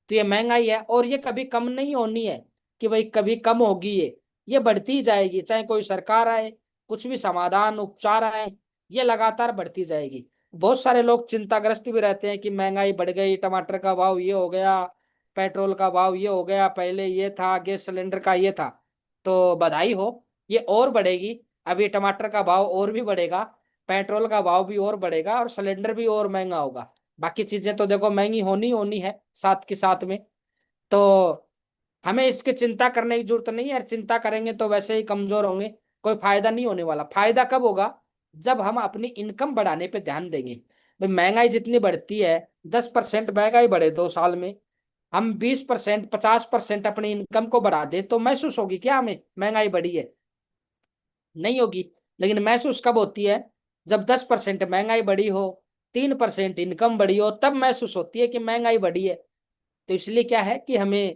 तो ये महंगाई है, और ये कभी कम नहीं होनी है कि भाई कभी कम होगी। ये बढ़ती ही जाएगी, चाहे कोई सरकार आए, कुछ भी समाधान उपचार आए, ये लगातार बढ़ती जाएगी। बहुत सारे लोग चिंताग्रस्त भी रहते हैं कि महंगाई बढ़ गई, टमाटर का भाव ये हो गया, पेट्रोल का भाव ये हो गया, पहले ये था, गैस सिलेंडर का ये था। तो बधाई हो, ये और बढ़ेगी। अभी टमाटर का भाव और भी बढ़ेगा, पेट्रोल का भाव भी और बढ़ेगा, और सिलेंडर भी और महंगा होगा। बाकी चीजें तो देखो महंगी होनी होनी है साथ के साथ में। तो हमें इसकी चिंता करने की जरूरत नहीं है, और चिंता करेंगे तो वैसे ही कमजोर होंगे, कोई फायदा नहीं होने वाला। फायदा कब होगा? जब हम अपनी इनकम बढ़ाने पे ध्यान देंगे। भाई महंगाई जितनी बढ़ती है, 10% महंगाई बढ़े 2 साल में, हम 20%, 50% अपनी इनकम को बढ़ा दे, तो महसूस होगी क्या हमें महंगाई बढ़ी है? नहीं होगी। लेकिन महसूस कब होती है? जब 10% महंगाई बढ़ी हो, 3% इनकम बढ़ी हो, तब महसूस होती है कि महंगाई बढ़ी है। तो इसलिए क्या है कि हमें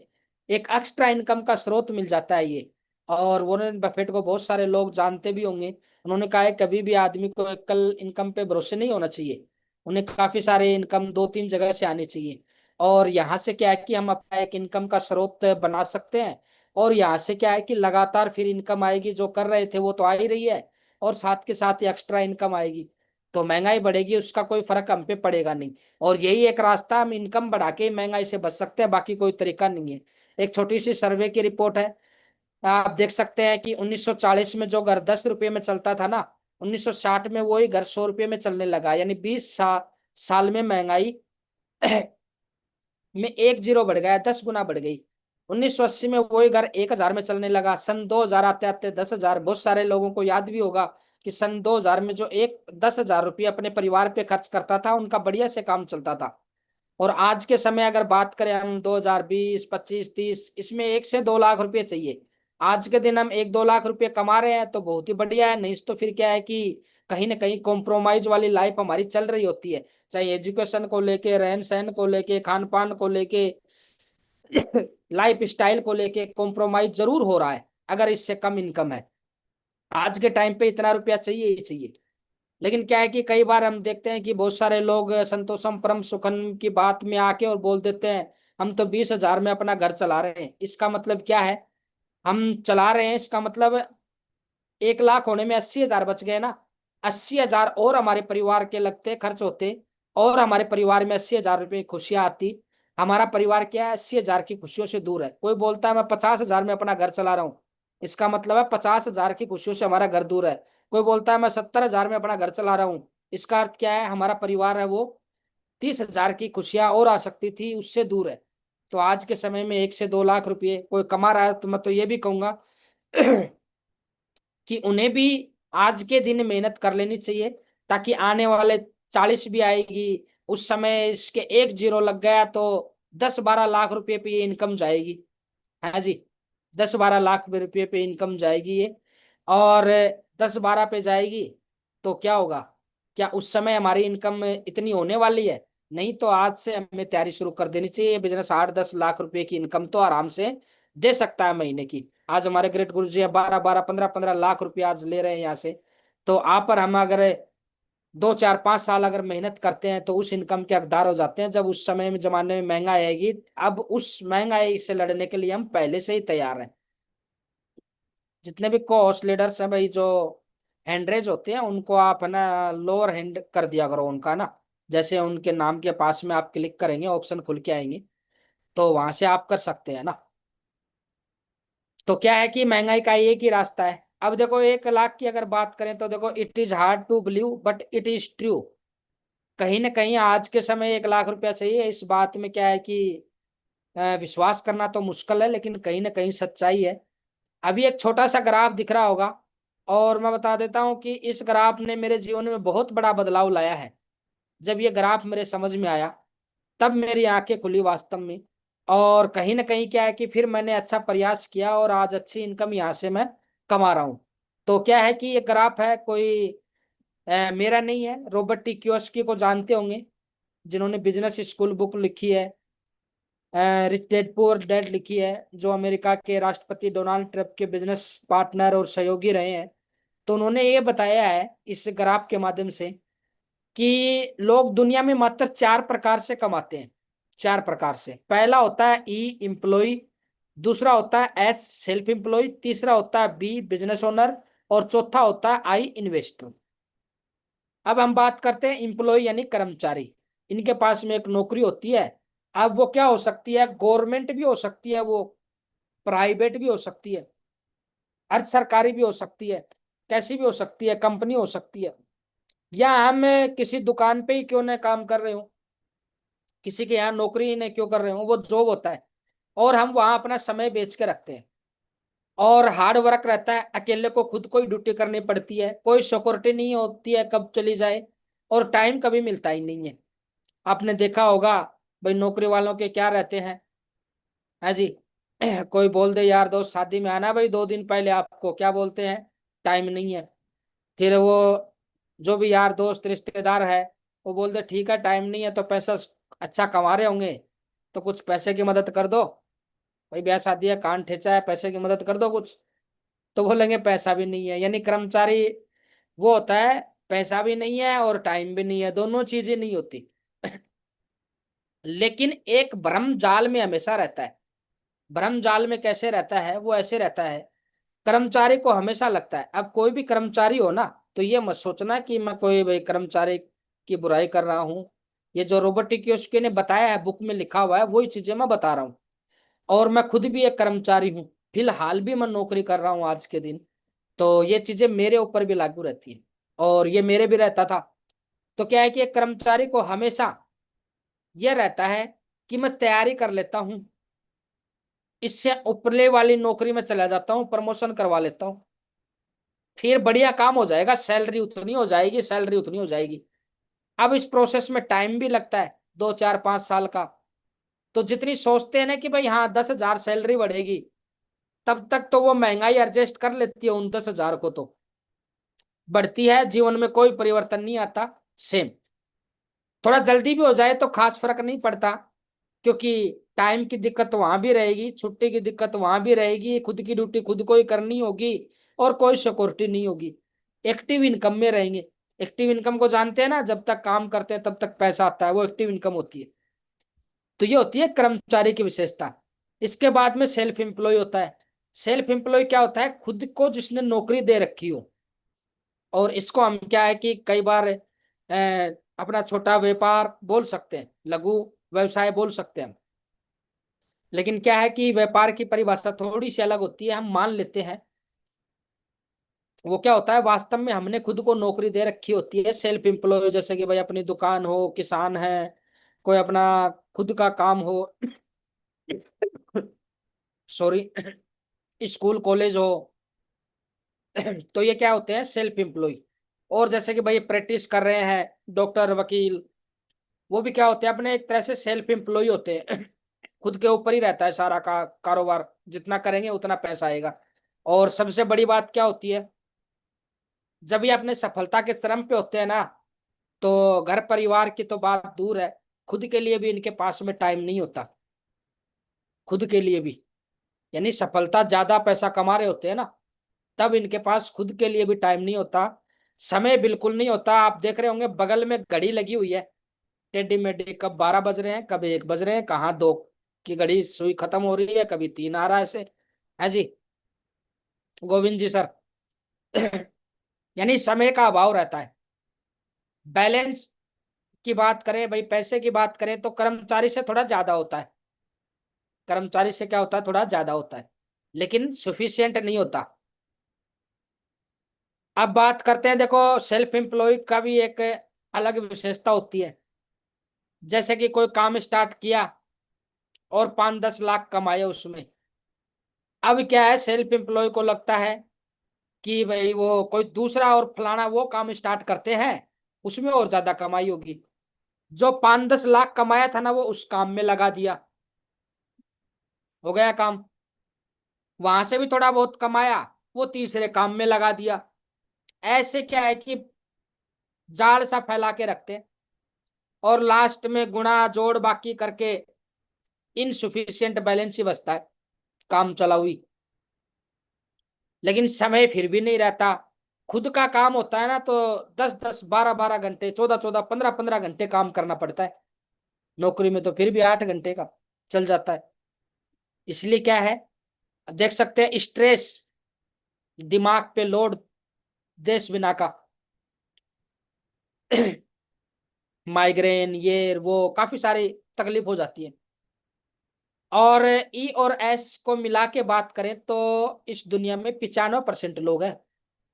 एक एक्स्ट्रा इनकम का स्रोत मिल जाता है ये। और वॉरेन बफेट को बहुत सारे लोग जानते भी होंगे। उन्होंने कहा है कभी भी आदमी को एकल इनकम पे भरोसे नहीं होना चाहिए, उन्हें काफी सारे इनकम 2-3 जगह से आनी चाहिए। और यहाँ से क्या है कि हम अपना एक इनकम का स्रोत बना सकते हैं। और यहाँ से क्या है कि लगातार फिर इनकम आएगी, जो कर रहे थे वो तो आ ही रही है, और साथ के साथ ही एक्स्ट्रा इनकम आएगी। तो महंगाई बढ़ेगी, उसका कोई फर्क हम पे पड़ेगा नहीं। और यही एक रास्ता, हम इनकम बढ़ा के महंगाई से बच सकते हैं, बाकी कोई तरीका नहीं है। एक छोटी सी सर्वे की रिपोर्ट है, आप देख सकते हैं कि 1940 में जो घर 10 रुपये में चलता था ना, 1960 में वही घर 100 रुपये में चलने लगा। यानी 20 साल में महंगाई में 1 जीरो बढ़ गया, 10 गुना बढ़ गई। 1980 में वही घर 1,000 में चलने लगा। सन 2000 आते आते 10,000। बहुत सारे लोगों को याद भी होगा कि सन 2000 में जो एक 10,000 रुपये अपने परिवार पे खर्च करता था, उनका बढ़िया से काम चलता था। और आज के समय अगर बात करें हम 2020, 25, 30, इसमें 1 से 2 लाख रुपए चाहिए। आज के दिन हम 1-2 लाख रुपए कमा रहे हैं तो बहुत ही बढ़िया है, नहीं तो फिर क्या है कि कहीं ना कहीं कॉम्प्रोमाइज वाली लाइफ हमारी चल रही होती है। चाहे एजुकेशन को लेके, रहन सहन को लेके, खान पान को लेके, लाइफ स्टाइल को लेके कॉम्प्रोमाइज जरूर हो रहा है, अगर इससे कम इनकम है। आज के टाइम पे इतना रुपया चाहिए ही चाहिए। लेकिन क्या है कि कई बार हम देखते हैं कि बहुत सारे लोग संतोषम परम सुखम की बात में आके और बोल देते हैं हम तो 20,000 में अपना घर चला रहे हैं। इसका मतलब क्या है? हम चला रहे हैं, इसका मतलब 1 लाख होने में 80,000 बच गए ना। 80,000 और हमारे परिवार के लगते, खर्च होते, और हमारे परिवार में 80,000 रुपये खुशियां आती। हमारा परिवार क्या है, 80,000 की खुशियों से दूर है। कोई बोलता है मैं 50,000 में अपना घर चला रहा हूँ, इसका मतलब है 50,000 की खुशियों से हमारा घर दूर है। कोई बोलता है मैं 70,000 में अपना घर चला रहा हूँ, इसका अर्थ क्या है, हमारा परिवार है वो 30,000 की खुशियां और आ सकती थी, उससे दूर है। तो आज के समय में 1 से 2 लाख रुपये कोई कमा रहा है, तो मैं तो ये भी कहूंगा कि उन्हें भी आज के दिन मेहनत कर लेनी चाहिए, ताकि आने वाले 40 भी आएगी, उस समय इसके 1 जीरो लग गया तो 10-12 लाख रुपए पे ये इनकम जाएगी। हाँ जी, 10-12 लाख रुपए पे इनकम जाएगी ये। और 10-12 पे जाएगी तो क्या होगा? क्या उस समय हमारी इनकम इतनी होने वाली है? नहीं। तो आज से हमें तैयारी शुरू कर देनी चाहिए। बिजनेस 8-10 लाख रुपए की इनकम तो आराम से दे सकता है महीने की। आज हमारे ग्रेट गुरु जी 12-12 15-15 लाख रुपया आज ले रहे हैं यहाँ से। तो आप पर हम अगर 2 4 5 साल अगर मेहनत करते हैं तो उस इनकम के हकदार हो जाते हैं। जब उस समय में जमाने में महंगाई आएगी, अब उस महंगाई से लड़ने के लिए हम पहले से ही तैयार हैं। जितने भी कोर्स लीडर्स हैं भाई, जो हैंडरेज होते हैं उनको आप है ना लोअर हैंड कर दिया करो उनका ना। जैसे उनके नाम के पास में आप क्लिक करेंगे, ऑप्शन खुल के आएंगे, तो वहां से आप कर सकते हैं ना। तो क्या है कि महंगाई का एक ही रास्ता है। अब देखो 1 लाख की अगर बात करें तो देखो, it is hard to believe but it is true. कहीं ना कहीं आज के समय 1 लाख रुपया चाहिए, इस बात में क्या है कि विश्वास करना तो मुश्किल है, लेकिन कहीं ना कहीं सच्चाई है। अभी एक छोटा सा ग्राफ दिख रहा होगा, और मैं बता देता हूं कि इस ग्राफ ने मेरे जीवन में बहुत बड़ा बदलाव लाया है। जब ये ग्राफ मेरे समझ में आया, तब मेरी आंखें खुली वास्तव में। और कहीं ना कहीं क्या है कि फिर मैंने अच्छा प्रयास किया और आज अच्छी इनकम यहाँ से मैं कमा रहा हूँ। तो क्या है कि ये ग्राफ है, कोई मेरा नहीं है, रॉबर्ट टी कियोसाकी को जानते होंगे, जिन्होंने बिजनेस स्कूल बुक लिखी है, रिच डैड पुअर डैड लिखी है, जो अमेरिका के राष्ट्रपति डोनाल्ड ट्रंप के बिजनेस पार्टनर और सहयोगी रहे हैं। तो उन्होंने ये बताया है इस ग्राफ के माध्यम से कि लोग दुनिया में मात्र 4 प्रकार से कमाते हैं। 4 प्रकार से, पहला होता है ई एम्प्लॉय, दूसरा होता है एस सेल्फ एम्प्लॉय, तीसरा होता है बी बिजनेस ओनर, और चौथा होता है आई इन्वेस्टर। अब हम बात करते हैं एम्प्लॉय यानी कर्मचारी। इनके पास में एक नौकरी होती है। अब वो क्या हो सकती है, गवर्नमेंट भी हो सकती है, वो प्राइवेट भी हो सकती है, अर्ध सरकारी भी हो सकती है, कैसी भी हो सकती है, कंपनी हो सकती है, या हम किसी दुकान पे ही क्यों ना काम कर रहे हो, किसी के यहाँ नौकरी ही नहीं क्यों कर रहे हो, वो जॉब होता है। और हम वहां अपना समय बेच के रखते हैं, और हार्ड वर्क रहता है, अकेले को खुद को ही ड्यूटी करनी पड़ती है, कोई सिक्योरिटी नहीं होती है कब चली जाए, और टाइम कभी मिलता ही नहीं है। आपने देखा होगा भाई, नौकरी वालों के क्या रहते हैं, है जी। कोई बोल दे यार दोस्त शादी में आना भाई, 2 दिन पहले आपको क्या बोलते हैं, टाइम नहीं है। फिर वो जो भी यार दोस्त रिश्तेदार है, वो बोल दे ठीक है टाइम नहीं है, तो पैसा अच्छा कमा रहे होंगे तो कुछ पैसे की मदद कर दो भाई, ब्याह शादी है कान ठेचा है, पैसे की मदद कर दो कुछ। तो बोलेंगे पैसा भी नहीं है। यानी कर्मचारी वो होता है, पैसा भी नहीं है और टाइम भी नहीं है, दोनों चीजें नहीं होती। लेकिन एक भ्रम जाल में हमेशा रहता है। भ्रम जाल में कैसे रहता है, वो ऐसे रहता है, कर्मचारी को हमेशा लगता है, अब कोई भी कर्मचारी हो ना, तो ये मत सोचना कि मैं कोई भाई कर्मचारी की बुराई कर रहा हूं। ये जो रॉबर्ट कियोसाकी ने बताया है, बुक में लिखा हुआ है, वही चीजें मैं बता रहा हूँ। और मैं खुद भी एक कर्मचारी हूँ, फिलहाल भी मैं नौकरी कर रहा हूँ आज के दिन। तो ये चीजें मेरे ऊपर भी लागू रहती है, और ये मेरे भी रहता था। तो क्या है कि एक कर्मचारी को हमेशा यह रहता है कि मैं तैयारी कर लेता हूँ, इससे ऊपरले वाली नौकरी में चला जाता हूँ, प्रमोशन करवा लेता हूँ, फिर बढ़िया काम हो जाएगा, सैलरी उतनी हो जाएगी, सैलरी उतनी हो जाएगी। अब इस प्रोसेस में टाइम भी लगता है, 2 4 5 साल का। तो जितनी सोचते हैं ना कि भाई हाँ 10,000 सैलरी बढ़ेगी, तब तक तो वो महंगाई एडजस्ट कर लेती है, उन 10,000 को तो बढ़ती है, जीवन में कोई परिवर्तन नहीं आता, सेम। थोड़ा जल्दी भी हो जाए तो खास फर्क नहीं पड़ता, क्योंकि टाइम की दिक्कत वहां भी रहेगी, छुट्टी की दिक्कत वहां भी रहेगी, खुद की ड्यूटी खुद को ही करनी होगी, और कोई सिक्योरिटी नहीं होगी। एक्टिव इनकम में रहेंगे। एक्टिव इनकम को जानते हैं ना, जब तक काम करते हैं तब तक पैसा आता है, वो एक्टिव इनकम होती है। तो ये होती है कर्मचारी की विशेषता। इसके बाद में सेल्फ एम्प्लॉय होता है। सेल्फ एम्प्लॉय क्या होता है, खुद को जिसने नौकरी दे रखी हो, और इसको हम क्या है कि कई बार अपना छोटा व्यापार बोल सकते हैं, लघु व्यवसाय बोल सकते हैं। लेकिन क्या है कि व्यापार की परिभाषा थोड़ी सी अलग होती है, हम मान लेते हैं। वो क्या होता है, वास्तव में हमने खुद को नौकरी दे रखी होती है, सेल्फ एम्प्लॉय, जैसे कि भाई अपनी दुकान हो, किसान है, कोई अपना खुद का काम हो, सॉरी, स्कूल कॉलेज हो। तो ये क्या होते हैं, सेल्फ एम्प्लॉय। और जैसे कि भाई प्रैक्टिस कर रहे हैं डॉक्टर वकील, वो भी क्या होते हैं, अपने एक तरह से सेल्फ एम्प्लॉय होते हैं। खुद के ऊपर ही रहता है सारा का कारोबार, जितना करेंगे उतना पैसा आएगा। और सबसे बड़ी बात क्या होती है, जब ये अपने सफलता के चरम पे होते हैं ना, तो घर परिवार की तो बात दूर है, खुद के लिए भी इनके पास में टाइम नहीं होता, खुद के लिए भी। यानी सफलता, ज्यादा पैसा कमा रहे होते हैं ना, तब इनके पास खुद के लिए भी टाइम नहीं होता, समय बिल्कुल नहीं होता। आप देख रहे होंगे बगल में घड़ी लगी हुई है, टेढ़ी मेढ़ी, कब 12 बज रहे हैं, कब 1 बज रहे हैं, कहाँ 2 की घड़ी सुई खत्म हो रही है, कभी 3 आ रहा है ऐसे, है जी गोविंद जी सर। यानी समय का अभाव रहता है। बैलेंस की बात करें भाई, पैसे की बात करें तो कर्मचारी से थोड़ा ज्यादा होता है, कर्मचारी से क्या होता है, थोड़ा ज्यादा होता है, लेकिन सफिशियंट नहीं होता। अब बात करते हैं, देखो सेल्फ एम्प्लॉय का भी एक अलग विशेषता होती है। जैसे कि कोई काम स्टार्ट किया और 5-10 लाख कमाए उसमें। अब क्या है, सेल्फ एम्प्लॉय को लगता है कि भाई वो कोई दूसरा और फलाना वो काम स्टार्ट करते हैं, उसमें और ज्यादा कमाई होगी। जो 5-10 लाख कमाया था ना, वो उस काम में लगा दिया, हो गया काम। वहां से भी थोड़ा बहुत कमाया, वो तीसरे काम में लगा दिया। ऐसे क्या है कि जाल सा फैला के रखते हैं, और लास्ट में गुणा जोड़ बाकी करके इनसुफिशियंट बैलेंस ही बचता है, काम चला हुई। लेकिन समय फिर भी नहीं रहता। खुद का काम होता है ना, तो 10-10, 12-12 घंटे, 14-14, 15-15 घंटे काम करना पड़ता है। नौकरी में तो फिर भी 8 घंटे का चल जाता है। इसलिए क्या है, देख सकते हैं स्ट्रेस, दिमाग पे लोड, देश बिना का। माइग्रेन, ये वो काफी सारी तकलीफ हो जाती है। और ई और एस को मिला के बात करें तो इस दुनिया में 95% लोग हैं,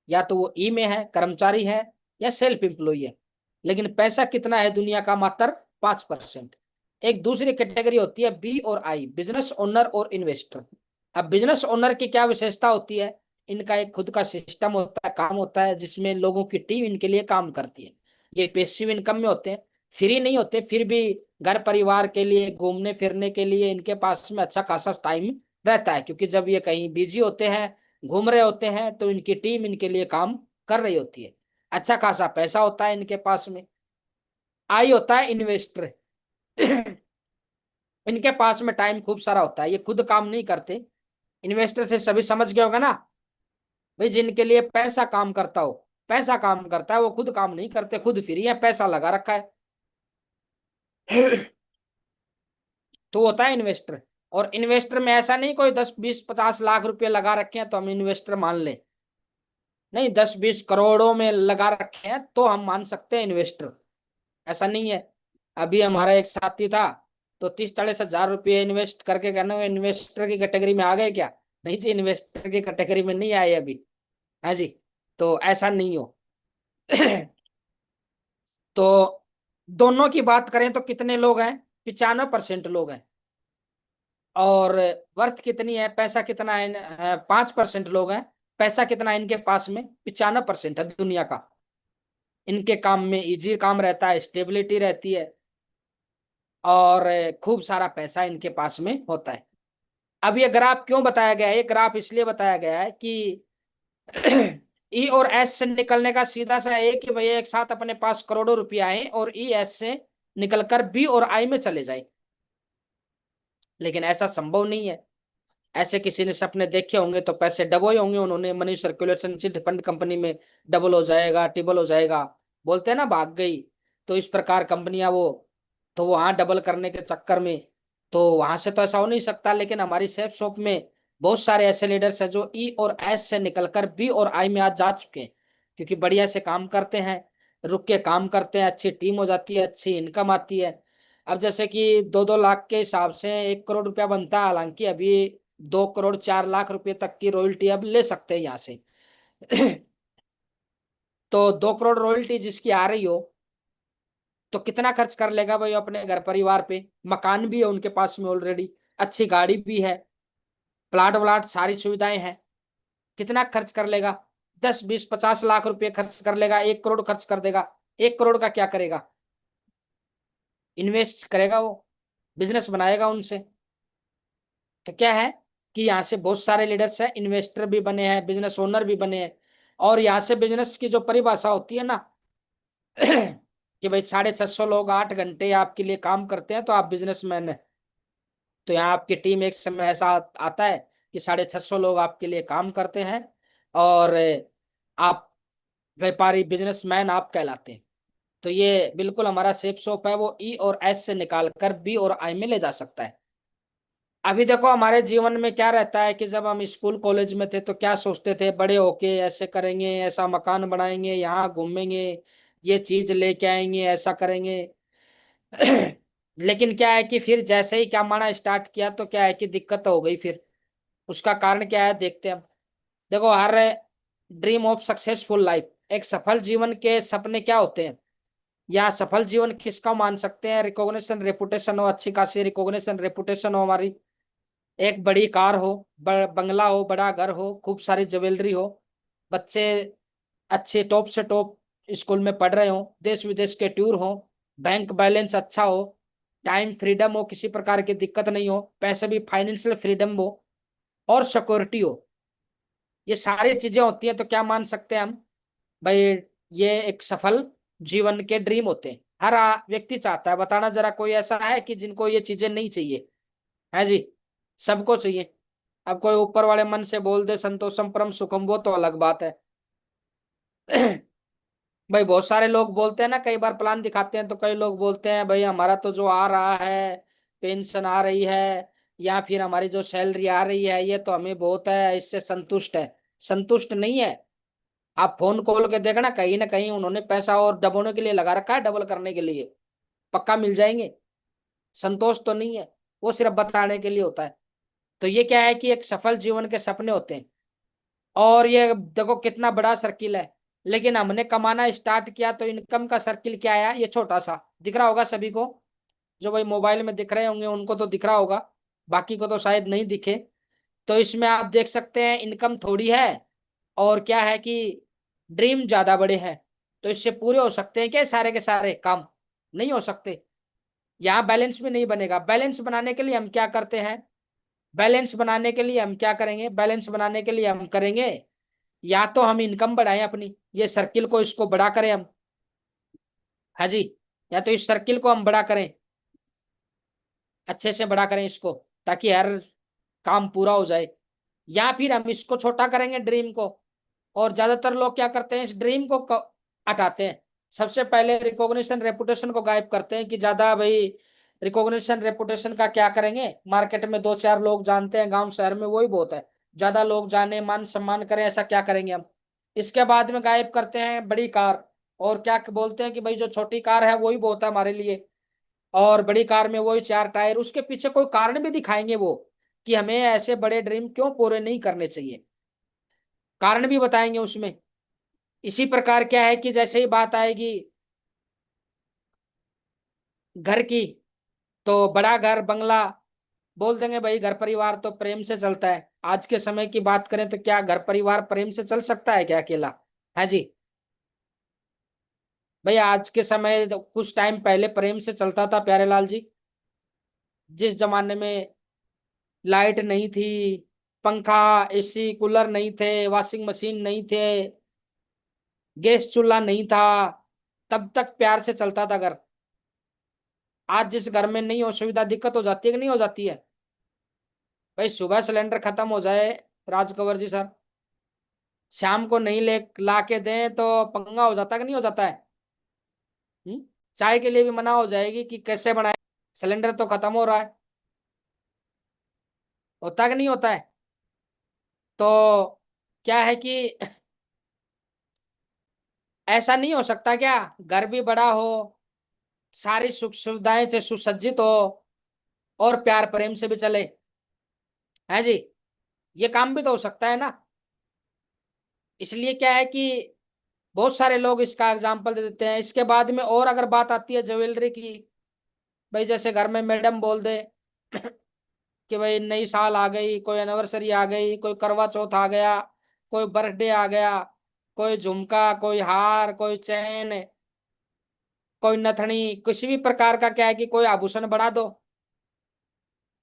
या तो वो ई में है, कर्मचारी है, या सेल्फ एम्प्लॉय है। लेकिन पैसा कितना है दुनिया का, मात्र 5%। एक दूसरी कैटेगरी होती है बी और आई, बिजनेस ओनर और इन्वेस्टर। अब बिजनेस ओनर की क्या विशेषता होती है, इनका एक खुद का सिस्टम होता है, काम होता है, जिसमें लोगों की टीम इनके लिए काम करती है। ये पैसिव इनकम में होते हैं, फ्री नहीं होते, फिर भी घर परिवार के लिए, घूमने फिरने के लिए इनके पास में अच्छा खासा टाइम रहता है, क्योंकि जब ये कहीं बिजी होते हैं, घूम रहे होते हैं, तो इनकी टीम इनके लिए काम कर रही होती है। अच्छा खासा पैसा होता है इनके पास में। आई होता है इन्वेस्टर। इनके पास में टाइम खूब सारा होता है, ये खुद काम नहीं करते। इन्वेस्टर से सभी समझ गए होगा ना भाई, जिनके लिए पैसा काम करता हो, पैसा काम करता है, वो खुद काम नहीं करते, खुद फ्री है, पैसा लगा रखा है। तो होता है इन्वेस्टर। और इन्वेस्टर में ऐसा नहीं कोई 10-20-50 लाख रुपए लगा रखे हैं तो हम इन्वेस्टर मान ले, नहीं, 10-20 करोड़ों में लगा रखे हैं तो हम मान सकते हैं इन्वेस्टर, ऐसा नहीं है। अभी हमारा एक साथी था, तो 30-40 हजार रुपये इन्वेस्ट करके, कहना इन्वेस्टर की कैटेगरी में आ गए क्या? नहीं जी, इन्वेस्टर की कैटेगरी में नहीं आए अभी, है जी। तो ऐसा नहीं हो। तो दोनों की बात करें तो कितने लोग हैं, 95% लोग हैं। और वर्थ कितनी है, पैसा कितना है, 5% लोग हैं। पैसा कितना है इनके पास में, 95% है दुनिया का। इनके काम में इजी काम रहता है, स्टेबिलिटी रहती है, और खूब सारा पैसा इनके पास में होता है। अब ये ग्राफ क्यों बताया गया है, ये ग्राफ इसलिए बताया गया है कि ई और एस से निकलने का सीधा सा है कि भैया एक साथ अपने पास करोड़ों रुपया आए और ई एस से निकलकर बी और आई में चले जाए। लेकिन ऐसा संभव नहीं है। ऐसे किसी ने सपने देखे होंगे तो पैसे डबोए होंगे उन्होंने, money circulation chit fund company में डबल हो जाएगा, ट्रिपल हो जाएगा, बोलते हैं ना, भाग गई। तो इस प्रकार कंपनियां वो, तो वहां डबल करने के चक्कर में, तो वहां से तो ऐसा हो नहीं सकता। लेकिन हमारी सेफ शॉप में बहुत सारे ऐसे लीडर्स हैं जो ई और एस से निकलकर बी और आई में आज जा चुके हैं, क्योंकि बढ़िया से काम करते हैं, रुक के काम करते हैं, अच्छी टीम हो जाती है, अच्छी इनकम आती है। अब जैसे कि 2-2 लाख के हिसाब से 1 करोड़ रुपया बनता है, हालांकि अभी 2 करोड़ 4 लाख रुपए तक की रॉयल्टी अब ले सकते हैं यहाँ से। तो 2 करोड़ रॉयल्टी जिसकी आ रही हो, तो कितना खर्च कर लेगा भाई अपने घर परिवार पे? मकान भी है उनके पास में ऑलरेडी, अच्छी गाड़ी भी है, प्लाट व्लाट सारी सुविधाएं हैं। कितना खर्च कर लेगा? 10-20-50 लाख रुपए खर्च कर लेगा, 1 करोड़ खर्च कर देगा। 1 करोड़ का क्या करेगा? इन्वेस्ट करेगा वो, बिजनेस बनाएगा उनसे। तो क्या है कि यहाँ से बहुत सारे लीडर्स हैं, इन्वेस्टर भी बने हैं, बिजनेस ओनर भी बने हैं। और यहाँ से बिजनेस की जो परिभाषा होती है ना, कि भाई 650 लोग 8 घंटे आपके लिए काम करते हैं तो आप बिजनेसमैन है। तो यहाँ आपकी टीम एक समय ऐसा आता है कि 650 लोग आपके लिए काम करते हैं और आप व्यापारी बिजनेसमैन आप कहलाते हैं। तो ये बिल्कुल हमारा सेफ शॉप है, वो ई और एस से निकाल कर बी और आई में ले जा सकता है। अभी देखो हमारे जीवन में क्या रहता है कि जब हम स्कूल कॉलेज में थे तो क्या सोचते थे, बड़े होके ऐसे करेंगे, ऐसा मकान बनाएंगे, यहाँ घूमेंगे, ये चीज लेके आएंगे, ऐसा करेंगे। लेकिन क्या है कि फिर जैसे ही कमाना स्टार्ट किया तो क्या है कि दिक्कत हो गई फिर। उसका कारण क्या है देखते हैं हम। देखो her dream of successful life, एक सफल जीवन के सपने क्या होते हैं, या सफल जीवन किसका मान सकते हैं, रिकॉग्निशन रेपुटेशन हो, अच्छी खासी रिकॉग्निशन रेपुटेशन हो हमारी, एक बड़ी कार हो, बंगला हो, बड़ा घर हो, खूब सारी ज्वेलरी हो, बच्चे अच्छे टॉप से टॉप स्कूल में पढ़ रहे हो, देश विदेश के टूर हो, बैंक बैलेंस अच्छा हो, टाइम फ्रीडम हो, किसी प्रकार की दिक्कत नहीं हो, पैसे भी फाइनेंशियल फ्रीडम हो, और सिक्योरिटी हो। ये सारी चीजें होती हैं तो क्या मान सकते हैं हम भाई, ये एक सफल जीवन के ड्रीम होते हैं। हर व्यक्ति चाहता है, बताना जरा कोई ऐसा है कि जिनको ये चीजें नहीं चाहिए? है जी, सबको चाहिए। अब कोई ऊपर वाले मन से बोल दे संतोषम परम सुखम, वो तो अलग बात है। भाई बहुत सारे लोग बोलते हैं ना, कई बार प्लान दिखाते हैं तो कई लोग बोलते हैं भाई हमारा तो जो आ रहा है, पेंशन आ रही है, या फिर हमारी जो सैलरी आ रही है, ये तो हमें बहुत है, इससे संतुष्ट है। संतुष्ट नहीं है। आप फोन खोल के देखना, कहीं ना कहीं उन्होंने पैसा और डबोने के लिए लगा रखा है, डबल करने के लिए। पक्का मिल जाएंगे। संतोष तो नहीं है, वो सिर्फ बताने के लिए होता है। तो ये क्या है कि एक सफल जीवन के सपने होते हैं। और ये देखो कितना बड़ा सर्किल है, लेकिन हमने कमाना स्टार्ट किया तो इनकम का सर्किल क्या आया, ये छोटा सा दिख रहा होगा सभी को। जो भाई मोबाइल में दिख रहे होंगे उनको तो दिख रहा होगा, बाकी को तो शायद नहीं दिखे। तो इसमें आप देख सकते हैं इनकम थोड़ी है, और क्या है कि ड्रीम ज्यादा बड़े हैं। तो इससे पूरे हो सकते हैं क्या सारे के सारे काम? नहीं हो सकते। यहाँ बैलेंस भी नहीं बनेगा। बैलेंस बनाने के लिए हम क्या करते हैं, बैलेंस बनाने के लिए हम क्या करेंगे, बैलेंस बनाने के लिए हम करेंगे, या तो हम इनकम बढ़ाएं अपनी, ये सर्किल को इसको बड़ा करें हम। हाँ जी, या तो इस सर्किल को हम बड़ा करें, अच्छे से बड़ा करें इसको, ताकि हर काम पूरा हो जाए। या फिर हम इसको छोटा करेंगे ड्रीम को। और ज्यादातर लोग क्या करते हैं, इस ड्रीम को हटाते हैं। सबसे पहले रिकॉग्निशन रेपुटेशन को गायब करते हैं कि ज्यादा भाई रिकॉग्निशन रेपुटेशन का क्या करेंगे, मार्केट में दो चार लोग जानते हैं, गांव शहर में वही बहुत है। ज्यादा लोग जाने, मान सम्मान करें, ऐसा क्या करेंगे हम? इसके बाद में गायब करते हैं बड़ी कार, और क्या बोलते हैं कि भाई जो छोटी कार है वही बहुत है हमारे लिए, और बड़ी कार में वही चार टायर। उसके पीछे कोई कारण भी दिखाएंगे वो, कि हमें ऐसे बड़े ड्रीम क्यों पूरे नहीं करने चाहिए, कारण भी बताएंगे उसमें। इसी प्रकार क्या है कि जैसे ही बात आएगी घर की, तो बड़ा घर बंगला, बोल देंगे भाई घर परिवार तो प्रेम से चलता है। आज के समय की बात करें तो क्या घर परिवार प्रेम से चल सकता है क्या अकेला? है जी। भाई आज के समय तो कुछ टाइम पहले प्रेम से चलता था प्यारेलाल जी। जिस जमाने में लाइट नहीं थी, पंखा, एसी कूलर नहीं थे, वॉशिंग मशीन नहीं थे, गैस चूल्हा नहीं था, तब तक प्यार से चलता था घर। आज जिस घर में नहीं हो सुविधा, दिक्कत हो जाती है कि नहीं हो जाती है? भाई सुबह सिलेंडर खत्म हो जाए राज कंवर जी सर, शाम को नहीं ले ला के दें तो पंगा हो जाता है कि नहीं हो जाता है? हम्म? चाय के लिए भी मना हो जाएगी कि कैसे बनाए, सिलेंडर तो खत्म हो रहा है। होता है कि नहीं होता है? तो क्या है कि ऐसा नहीं हो सकता क्या, घर भी बड़ा हो, सारी सुख सुविधाएं से सुसज्जित हो, और प्यार प्रेम से भी चले? है जी, ये काम भी तो हो सकता है ना। इसलिए क्या है कि बहुत सारे लोग इसका एग्जाम्पल दे देते हैं। इसके बाद में और अगर बात आती है ज्वेलरी की, भाई जैसे घर में मैडम बोल दे कि भाई नई साल आ गई, कोई एनिवर्सरी आ गई, कोई करवा चौथ आ गया, कोई बर्थडे आ गया, कोई झुमका, कोई हार, कोई चैन, कोई नथनी, किसी भी प्रकार का क्या है कि कोई आभूषण बढ़ा दो।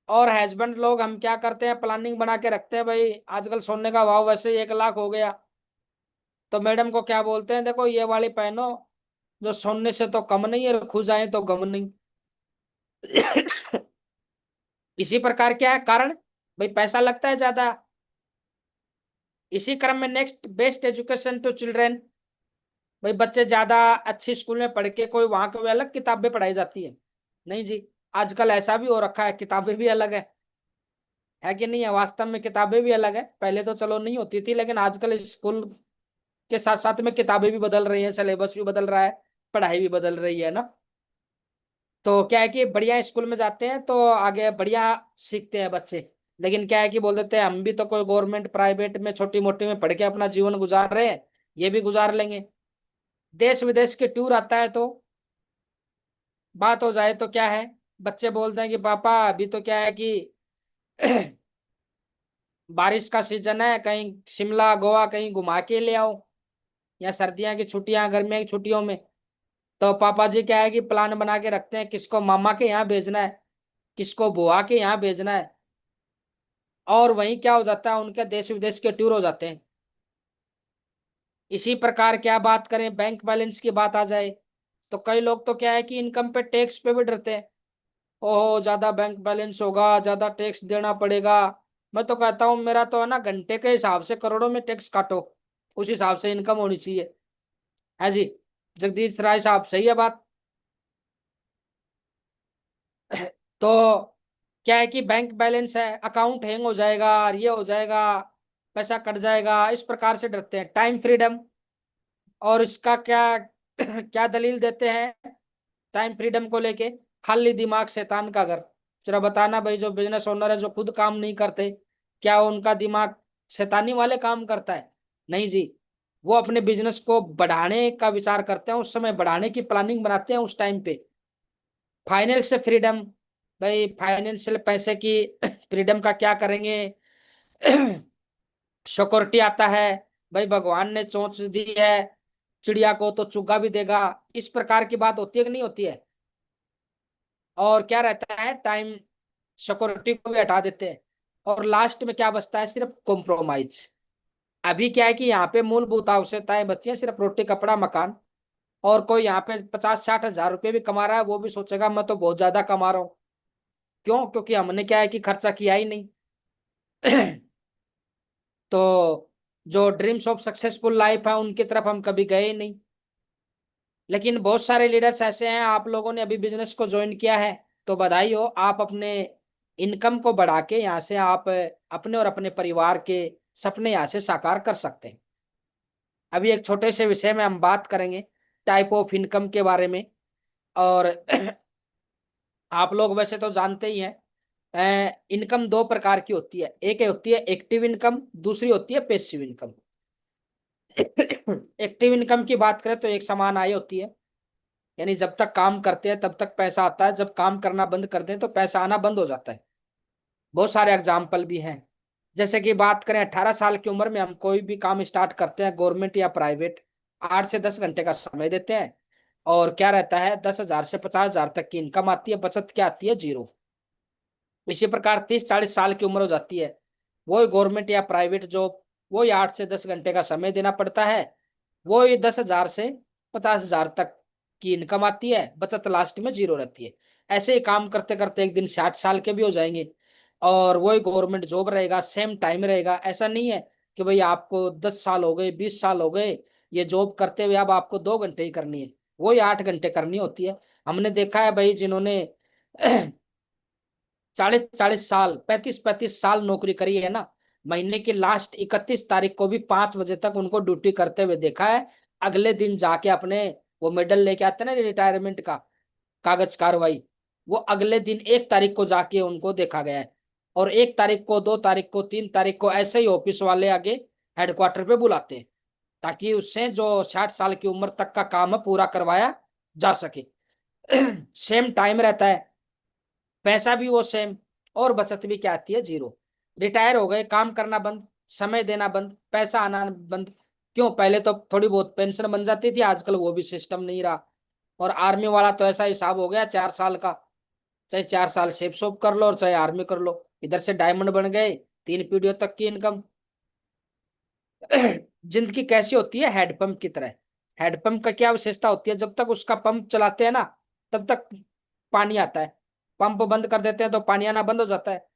और हस्बैंड लोग हम क्या करते हैं, प्लानिंग बना के रखते हैं, भाई आजकल सोने का भाव वैसे ही 1 लाख हो गया, तो मैडम को क्या बोलते हैं, देखो ये वाली पहनो, जो सोने से तो कम नहीं है, खो जाए तो गम नहीं। इसी प्रकार क्या है कारण, भाई पैसा लगता है ज्यादा। इसी क्रम में next, best education to children. भाई बच्चे ज्यादा अच्छी स्कूल में पढ़ के कोई वहां कोई अलग किताबें पढ़ाई जाती है? नहीं जी। आजकल ऐसा भी हो रखा है, किताबें भी अलग है कि नहीं है? वास्तव में किताबें भी अलग है, पहले तो चलो नहीं होती थी, लेकिन आजकल स्कूल के साथ साथ में किताबें भी बदल रही हैं, सिलेबस भी बदल रहा है, पढ़ाई भी बदल रही है ना। तो क्या है कि बढ़िया स्कूल में जाते हैं तो आगे बढ़िया सीखते हैं बच्चे। लेकिन क्या है कि बोल देते हैं हम भी तो कोई गवर्नमेंट प्राइवेट में छोटी मोटी में पढ़ के अपना जीवन गुजार रहे हैं, ये भी गुजार लेंगे। देश विदेश के टूर आता है तो बात हो जाए तो क्या है, बच्चे बोलते हैं कि पापा अभी तो क्या है कि बारिश का सीजन है, कहीं शिमला गोवा कहीं घुमा के ले आओ, या सर्दियां की छुट्टियां गर्मियों की छुट्टियों में। तो पापा जी क्या है कि प्लान बना के रखते हैं, किसको मामा के यहाँ भेजना है, किसको बुआ के यहाँ भेजना है। और वहीं क्या हो जाता है, उनके देश विदेश के टूर हो जाते हैं। इसी प्रकार क्या बात करें, बैंक बैलेंस की बात आ जाए तो कई लोग तो क्या है कि इनकम पे टैक्स पे भी डरते हैं। ओहो ज्यादा बैंक बैलेंस होगा, ज्यादा टैक्स देना पड़ेगा। मैं तो कहता हूँ मेरा तो है ना, घंटे के हिसाब से करोड़ों में टैक्स काटो, उस हिसाब से इनकम होनी चाहिए। है जी, जगदीश राय साहब, सही है बात। तो क्या है कि बैंक बैलेंस है, अकाउंट हैंग हो जाएगा और ये हो जाएगा, पैसा कट जाएगा, इस प्रकार से डरते हैं। टाइम फ्रीडम, और इसका क्या क्या दलील देते हैं टाइम फ्रीडम को लेके? खाली दिमाग शैतान का घर। जरा बताना भाई, जो बिजनेस ओनर है जो खुद काम नहीं करते, क्या उनका दिमाग शैतानी वाले काम करता है? नहीं जी। वो अपने बिजनेस को बढ़ाने का विचार करते हैं, उस समय बढ़ाने की प्लानिंग बनाते हैं उस टाइम पे। फाइनेंस फ्रीडम, भाई फाइनेंशियल पैसे की फ्रीडम का क्या करेंगे? सिक्योरिटी आता है, भाई भगवान ने चोंच दी है चिड़िया को तो चुगा भी देगा, इस प्रकार की बात होती है कि नहीं होती है? और क्या रहता है, टाइम सिक्योरिटी को भी हटा देते हैं। और लास्ट में क्या बचता है, सिर्फ कॉम्प्रोमाइज। अभी क्या है कि यहाँ पे मूलभूत आवश्यकताएं बची हैं, सिर्फ रोटी कपड़ा मकान। और कोई यहाँ पे 50-60 हज़ार रुपये भी कमा रहा है, वो भी सोचेगा मैं तो बहुत ज्यादा कमा रहा हूँ। क्यों? क्योंकि हमने क्या है कि खर्चा किया ही नहीं। तो जो ड्रीम्स ऑफ सक्सेसफुल लाइफ है उनकी तरफ हम कभी गए ही नहीं। लेकिन बहुत सारे लीडर्स ऐसे हैं, आप लोगों ने अभी बिजनेस को ज्वाइन किया है तो बधाई हो, आप अपने इनकम को बढ़ा के यहाँ से आप अपने और अपने परिवार के सपने यहाँ से साकार कर सकते हैं। अभी एक छोटे से विषय में हम बात करेंगे, टाइप ऑफ इनकम के बारे में। और आप लोग वैसे तो जानते ही हैं, इनकम दो प्रकार की होती है, एक होती है एक्टिव इनकम, दूसरी होती है पैसिव इनकम। एक्टिव इनकम की बात करें तो एक समान आय होती है, यानी जब तक काम करते हैं तब तक पैसा आता है, जब काम करना बंद कर दें तो पैसा आना बंद हो जाता है। बहुत सारे एग्जाम्पल भी हैं। जैसे कि बात करें 18 साल की उम्र में हम कोई भी काम स्टार्ट करते हैं, गवर्नमेंट या प्राइवेट, 8 से 10 घंटे का समय देते हैं। और क्या रहता है, 10 हज़ार से 50 हज़ार तक की इनकम आती है, बचत क्या आती है, जीरो। इसी प्रकार 30-40 साल की उम्र हो जाती है, वही गवर्नमेंट या प्राइवेट जॉब, वही 8 से 10 घंटे का समय देना पड़ता है, वही 10 हज़ार से 50 हज़ार तक की इनकम आती है, बचत लास्ट में जीरो रहती है। ऐसे ही काम करते करते एक दिन 60 साल के भी हो जाएंगे, और वही गवर्नमेंट जॉब रहेगा, सेम टाइम रहेगा। ऐसा नहीं है कि भाई आपको 10 साल हो गए, 20 साल हो गए ये जॉब करते हुए, अब आपको 2 घंटे ही करनी है, वही 8 घंटे करनी होती है। हमने देखा है भाई, जिन्होंने 40-40 साल, 35-35 साल नौकरी करी है ना, महीने की लास्ट 31 तारीख को भी 5 बजे तक उनको ड्यूटी करते हुए देखा है। अगले दिन जाके अपने वो मेडल लेके आते हैं ना रिटायरमेंट का, कागज कार्रवाई, वो अगले दिन 1 तारीख को जाके उनको देखा गया है। और 1 तारीख को, 2 तारीख को, 3 तारीख को ऐसे ही ऑफिस वाले आगे हेडक्वार्टर पे बुलाते हैं, ताकि उससे जो 60 साल की उम्र तक का काम है पूरा करवाया जा सके। सेम टाइम रहता है, पैसा भी वो सेम, और बचत भी क्या आती है, जीरो। रिटायर हो गए, काम करना बंद, समय देना बंद, पैसा आना बंद। क्यों? पहले तो थोड़ी बहुत पेंशन बन जाती थी, आजकल वो भी सिस्टम नहीं रहा। और आर्मी वाला तो ऐसा हिसाब हो गया 4 साल का, चाहे 4 साल सेप सोप कर लो और चाहे आर्मी कर लो, इधर से डायमंड बन गए, 3 पीढ़ियों तक की इनकम। जिंदगी कैसी होती है, हैंडपंप की तरह। हैंडपंप का क्या विशेषता होती है, जब तक उसका पंप चलाते हैं ना तब तक पानी आता है, पंप बंद कर देते हैं तो पानी आना बंद हो जाता है।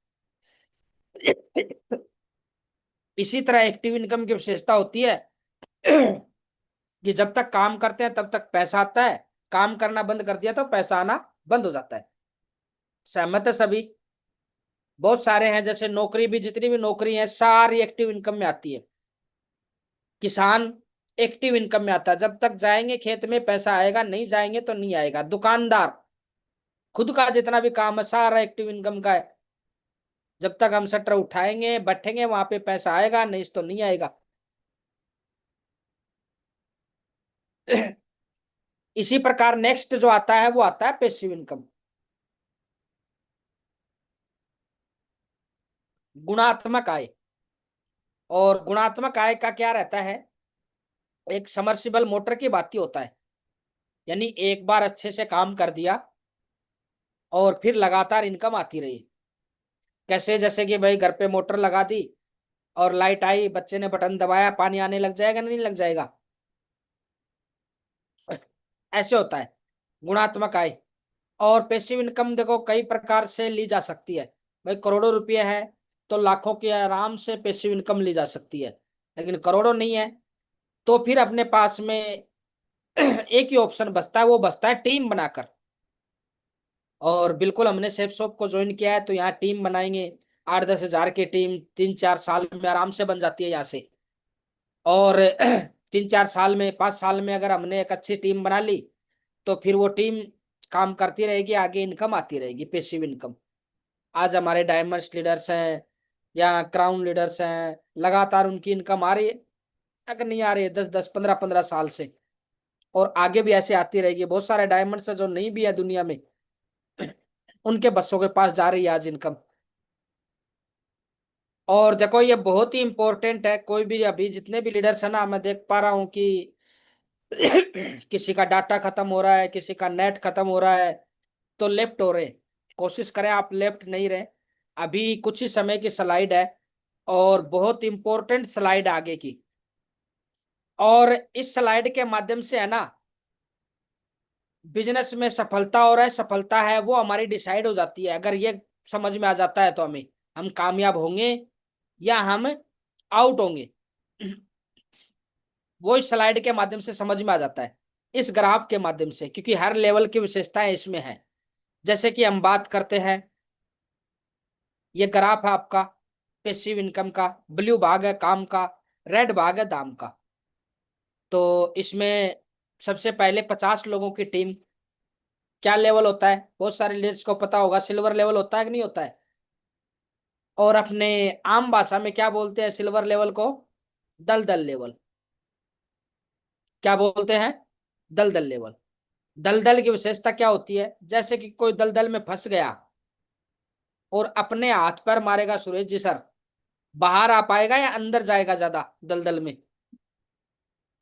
इसी तरह एक्टिव इनकम की विशेषता होती है कि जब तक काम करते हैं तब तक पैसा आता है, काम करना बंद कर दिया तो पैसा आना बंद हो जाता है। सहमत है सभी? बहुत सारे हैं, जैसे नौकरी भी, जितनी भी नौकरी है सारी एक्टिव इनकम में आती है। किसान एक्टिव इनकम में आता है, जब तक जाएंगे खेत में पैसा आएगा, नहीं जाएंगे तो नहीं आएगा। दुकानदार, खुद का जितना भी काम है सारा एक्टिव इनकम का है। जब तक हम शटर उठाएंगे बैठेंगे वहां पे पैसा आएगा, नहीं तो नहीं आएगा। इसी प्रकार नेक्स्ट जो आता है वो आता है पैसिव इनकम। गुणात्मक आय। और गुणात्मक आय का क्या रहता है? एक समर्सिबल मोटर की बात ही होता है, यानी एक बार अच्छे से काम कर दिया और फिर लगातार इनकम आती रही। कैसे? जैसे कि भाई घर पे मोटर लगा दी और लाइट आई, बच्चे ने बटन दबाया, पानी आने लग जाएगा नहीं लग जाएगा? ऐसे होता है गुणात्मक आय। और पैसिव इनकम देखो कई प्रकार से ली जा सकती है। भाई करोड़ों रुपए है तो लाखों की आराम से पैसिव इनकम ली जा सकती है। लेकिन करोड़ों नहीं है तो फिर अपने पास में एक ही ऑप्शन बचता है, वो बचता है टीम बनाकर। और बिल्कुल हमने सेफ शॉप को ज्वाइन किया है तो यहाँ टीम बनाएंगे। 8-10 हजार की टीम 3-4 साल में आराम से बन जाती है यहाँ से। और 3-4 साल में, 5 साल में अगर हमने एक अच्छी टीम बना ली तो फिर वो टीम काम करती रहेगी, आगे इनकम आती रहेगी, पैसिव इनकम। आज हमारे डायमंड्स लीडर्स हैं या क्राउन लीडर्स हैं, लगातार उनकी इनकम आ रही है। अगर नहीं आ रही है 10-10, 15-15 साल से, और आगे भी ऐसे आती रहेगी। बहुत सारे डायमंड्स हैं जो नहीं भी है दुनिया में, उनके बच्चों के पास जा रही है आज इनकम। और देखो ये बहुत ही इंपॉर्टेंट है। कोई भी अभी जितने भी लीडर्स है ना, मैं देख पा रहा हूँ कि किसी का डाटा खत्म हो रहा है, किसी का नेट खत्म हो रहा है तो लेफ्ट हो रहे। कोशिश करें आप लेफ्ट नहीं रहे। अभी कुछ ही समय की स्लाइड है और बहुत इंपॉर्टेंट स्लाइड आगे की। और इस स्लाइड के माध्यम से है ना, बिजनेस में सफलता और असफलता है वो हमारी डिसाइड हो जाती है। अगर ये समझ में आ जाता है तो हम कामयाब होंगे या हम आउट होंगे। वो इस स्लाइड के माध्यम से समझ में आ जाता है, इस ग्राफ के माध्यम से, क्योंकि हर लेवल की विशेषताएं इसमें है। जैसे कि हम बात करते हैं, ये ग्राफ है आपका पैसिव इनकम का। ब्लू भाग है काम का, रेड भाग है दाम का। तो इसमें सबसे पहले 50 लोगों की टीम, क्या लेवल होता है? बहुत सारे लीडर्स को पता होगा, सिल्वर लेवल होता है कि नहीं होता है? और अपने आम भाषा में क्या बोलते हैं सिल्वर लेवल को? दलदल लेवल। क्या बोलते हैं? दलदल लेवल। दलदल की विशेषता क्या होती है? जैसे कि कोई दलदल में फंस गया और अपने हाथ पैर मारेगा सुरेश जी सर, बाहर आ पाएगा या अंदर जाएगा? ज्यादा दलदल में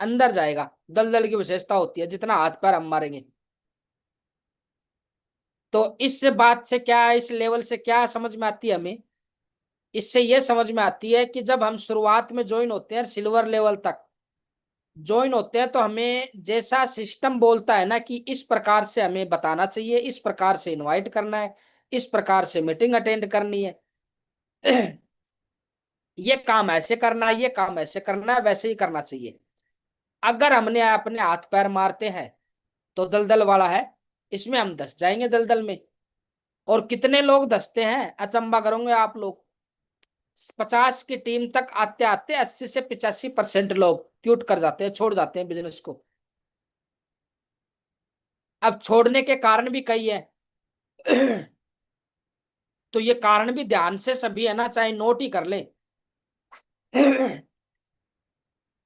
अंदर जाएगा। दलदल की विशेषता होती है जितना हाथ पैर हम मारेंगे। तो इस बात से क्या, इस लेवल से क्या समझ में आती है हमें? इससे यह समझ में आती है कि जब हम शुरुआत में ज्वाइन होते हैं, सिल्वर लेवल तक ज्वाइन होते हैं, तो हमें जैसा सिस्टम बोलता है ना कि इस प्रकार से हमें बताना चाहिए, इस प्रकार से इनवाइट करना है, इस प्रकार से मीटिंग अटेंड करनी है, ये काम ऐसे करना है, ये काम ऐसे करना है, वैसे ही करना चाहिए। अगर हमने अपने हाथ पैर मारते हैं तो दलदल वाला है, इसमें हम धस जाएंगे दलदल में। और कितने लोग धसते हैं अचंबा करोगे आप लोग। 50 की टीम तक आते आते 80 से 85% लोग क्यूट कर जाते हैं, छोड़ जाते हैं बिजनेस को। अब छोड़ने के कारण भी कई है। तो ये कारण भी ध्यान से सभी है ना, चाहे नोट ही कर ले।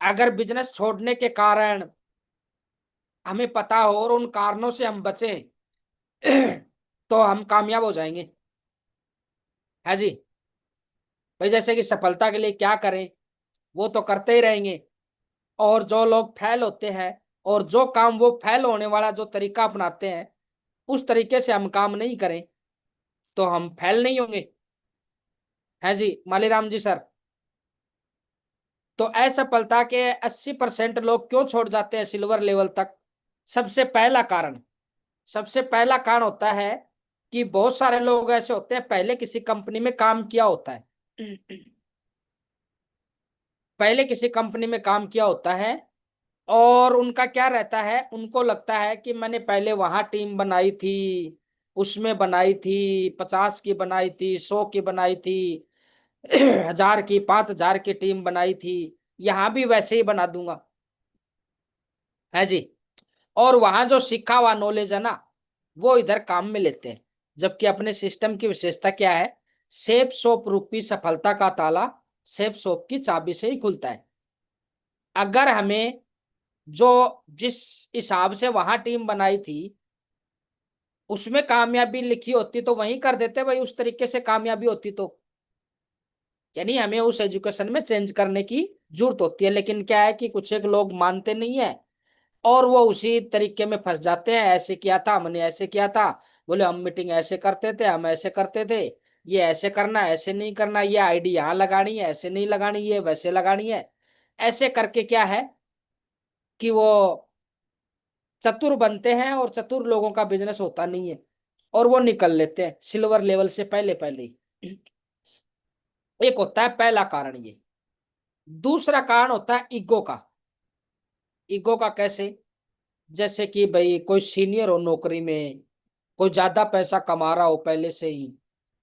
अगर बिजनेस छोड़ने के कारण हमें पता हो और उन कारणों से हम बचे तो हम कामयाब हो जाएंगे, है जी। भाई जैसे कि सफलता के लिए क्या करें, वो तो करते ही रहेंगे। और जो लोग फेल होते हैं और जो काम वो फेल होने वाला जो तरीका अपनाते हैं, उस तरीके से हम काम नहीं करें तो हम फेल नहीं होंगे, है जी मालीराम जी सर। तो असफलता के 80% लोग क्यों छोड़ जाते हैं सिल्वर लेवल तक? सबसे पहला कारण, सबसे पहला कारण होता है कि बहुत सारे लोग ऐसे होते हैं पहले किसी कंपनी में काम किया होता है, पहले किसी कंपनी में काम किया होता है, और उनका क्या रहता है, उनको लगता है कि मैंने पहले वहां टीम बनाई थी, उसमें बनाई थी, 50 की बनाई थी, 100 की बनाई थी, 1000 की, 5000 की टीम बनाई थी, यहां भी वैसे ही बना दूंगा, है जी। और वहां जो सीखा हुआ नॉलेज है ना, वो इधर काम में लेते हैं। जबकि अपने सिस्टम की विशेषता क्या है, सेफ सोप रूपी सफलता का ताला सेफ सोप की चाबी से ही खुलता है। अगर हमें जो जिस हिसाब से वहां टीम बनाई थी उसमें कामयाबी लिखी होती तो वहीं कर देते भाई, उस तरीके से कामयाबी होती तो। यानी हमें उस एजुकेशन में चेंज करने की जरूरत होती है, लेकिन क्या है कि कुछ एक लोग मानते नहीं है, और वो उसी तरीके में फंस जाते हैं। ऐसे किया था, हमने ऐसे किया था, बोले हम मीटिंग ऐसे करते थे, हम ऐसे करते थे, ये ऐसे करना, ऐसे नहीं करना, ये आईडी यहाँ लगानी है, ऐसे नहीं लगानी, ये वैसे लगानी है। ऐसे करके क्या है कि वो चतुर बनते हैं, और चतुर लोगों का बिजनेस होता नहीं है, और वो निकल लेते हैं सिल्वर लेवल से पहले पहले ही। एक होता है पहला कारण ये। दूसरा कारण होता है ईगो का। ईगो का कैसे, जैसे कि भाई कोई सीनियर हो नौकरी में, कोई ज्यादा पैसा कमा रहा हो पहले से ही,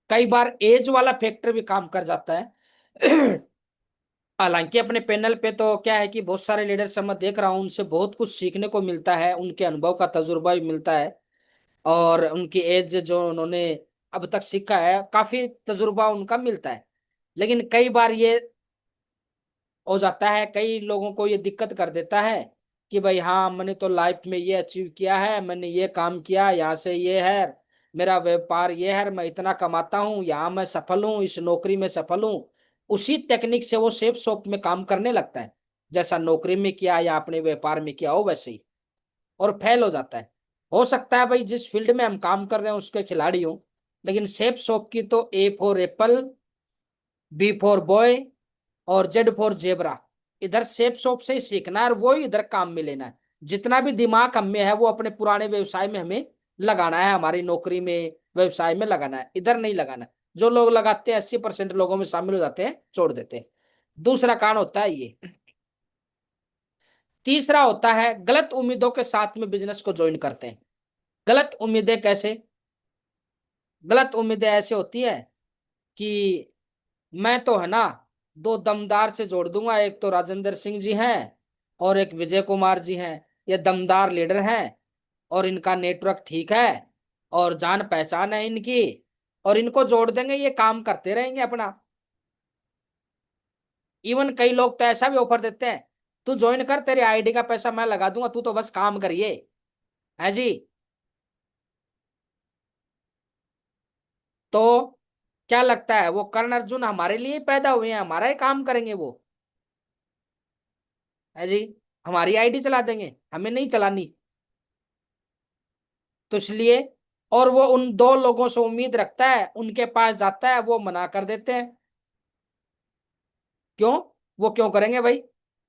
कई बार एज वाला फैक्टर भी काम कर जाता है। हालांकि अपने पैनल पे तो क्या है कि बहुत सारे लीडर से मैं देख रहा हूँ, उनसे बहुत कुछ सीखने को मिलता है, उनके अनुभव का तजुर्बा भी मिलता है, और उनकी एज जो उन्होंने अब तक सीखा है, काफी तजुर्बा उनका मिलता है। लेकिन कई बार ये हो जाता है, कई लोगों को ये दिक्कत कर देता है कि भाई हाँ, मैंने तो लाइफ में ये अचीव किया है, मैंने ये काम किया, यहाँ से ये है, मेरा व्यापार ये है, मैं इतना कमाता हूँ, यहाँ मैं सफल हूँ, इस नौकरी में सफल हूँ। उसी टेक्निक से वो सेफ शॉप में काम करने लगता है, जैसा नौकरी में किया या अपने व्यापार में किया हो वैसे ही, और फेल हो जाता है। हो सकता है भाई जिस फील्ड में हम काम कर रहे हैं उसके खिलाड़ी हो, लेकिन सेफ शॉप की तो A for apple, B for boy, और जेड फॉर जेबरा, इधर सेफ शॉप से ही सीखना है, और वो ही इधर काम में लेना है। जितना भी दिमाग हम में है वो अपने पुराने व्यवसाय में हमें लगाना है, हमारी नौकरी में, व्यवसाय में लगाना है, इधर नहीं लगाना है। जो लोग लगाते हैं 80% लोगों में शामिल हो जाते हैं, छोड़ देते हैं। दूसरा कारण होता है ये। तीसरा होता है गलत उम्मीदों के साथ में बिजनेस को ज्वाइन करते हैं। गलत उम्मीदें कैसे, गलत उम्मीदें ऐसे होती है कि मैं तो है ना, दो दमदार से जोड़ दूंगा, एक तो राजेंद्र सिंह जी हैं और एक विजय कुमार जी हैं, ये दमदार लीडर हैं, और इनका नेटवर्क ठीक है, और जान पहचान है इनकी, और इनको जोड़ देंगे, ये काम करते रहेंगे अपना। इवन कई लोग तो ऐसा भी ऑफर देते हैं, तू ज्वाइन कर, तेरी आईडी का पैसा मैं लगा दूंगा, तू तो बस काम करिए, है जी। तो क्या लगता है, वो कर्ण अर्जुन हमारे लिए पैदा हुए हैं, हमारा ही काम करेंगे वो, है जी। हमारी आईडी चला देंगे, हमें नहीं चलानी। तो इसलिए, और वो उन दो लोगों से उम्मीद रखता है, उनके पास जाता है, वो मना कर देते हैं। क्यों, वो क्यों करेंगे भाई,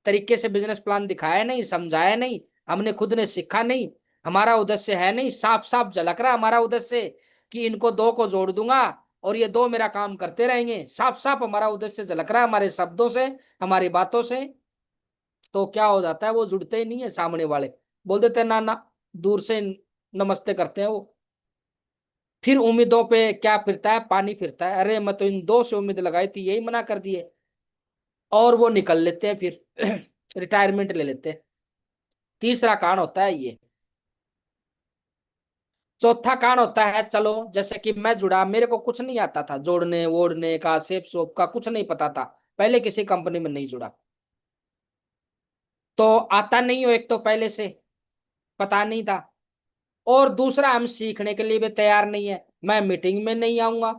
तरीके से बिजनेस प्लान दिखाया नहीं, समझाया नहीं, हमने खुद ने सीखा नहीं, हमारा उद्देश्य है नहीं, साफ साफ झलक रहा है हमारा उद्देश्य कि इनको दो को जोड़ दूंगा और ये दो मेरा काम करते रहेंगे, साफ साफ हमारा उद्देश्य झलक रहा है हमारे शब्दों से, हमारी बातों से। तो क्या हो जाता है, वो जुड़ते ही नहीं है सामने वाले, बोल देते हैं ना ना, दूर से नमस्ते करते हैं वो। फिर उम्मीदों पे क्या फिरता है, पानी फिरता है, अरे मैं तो इन दो से उम्मीद लगाई थी, यही मना कर दिए, और वो निकल लेते हैं फिर, रिटायरमेंट ले लेते हैं। तीसरा कारण होता है ये। चौथा कारण होता है, चलो जैसे कि मैं जुड़ा, मेरे को कुछ नहीं आता था, जोड़ने वोड़ने का, सेप सोप का कुछ नहीं पता था, पहले किसी कंपनी में नहीं जुड़ा, तो आता नहीं हो, एक तो पहले से पता नहीं था, और दूसरा हम सीखने के लिए भी तैयार नहीं है, मैं मीटिंग में नहीं आऊंगा,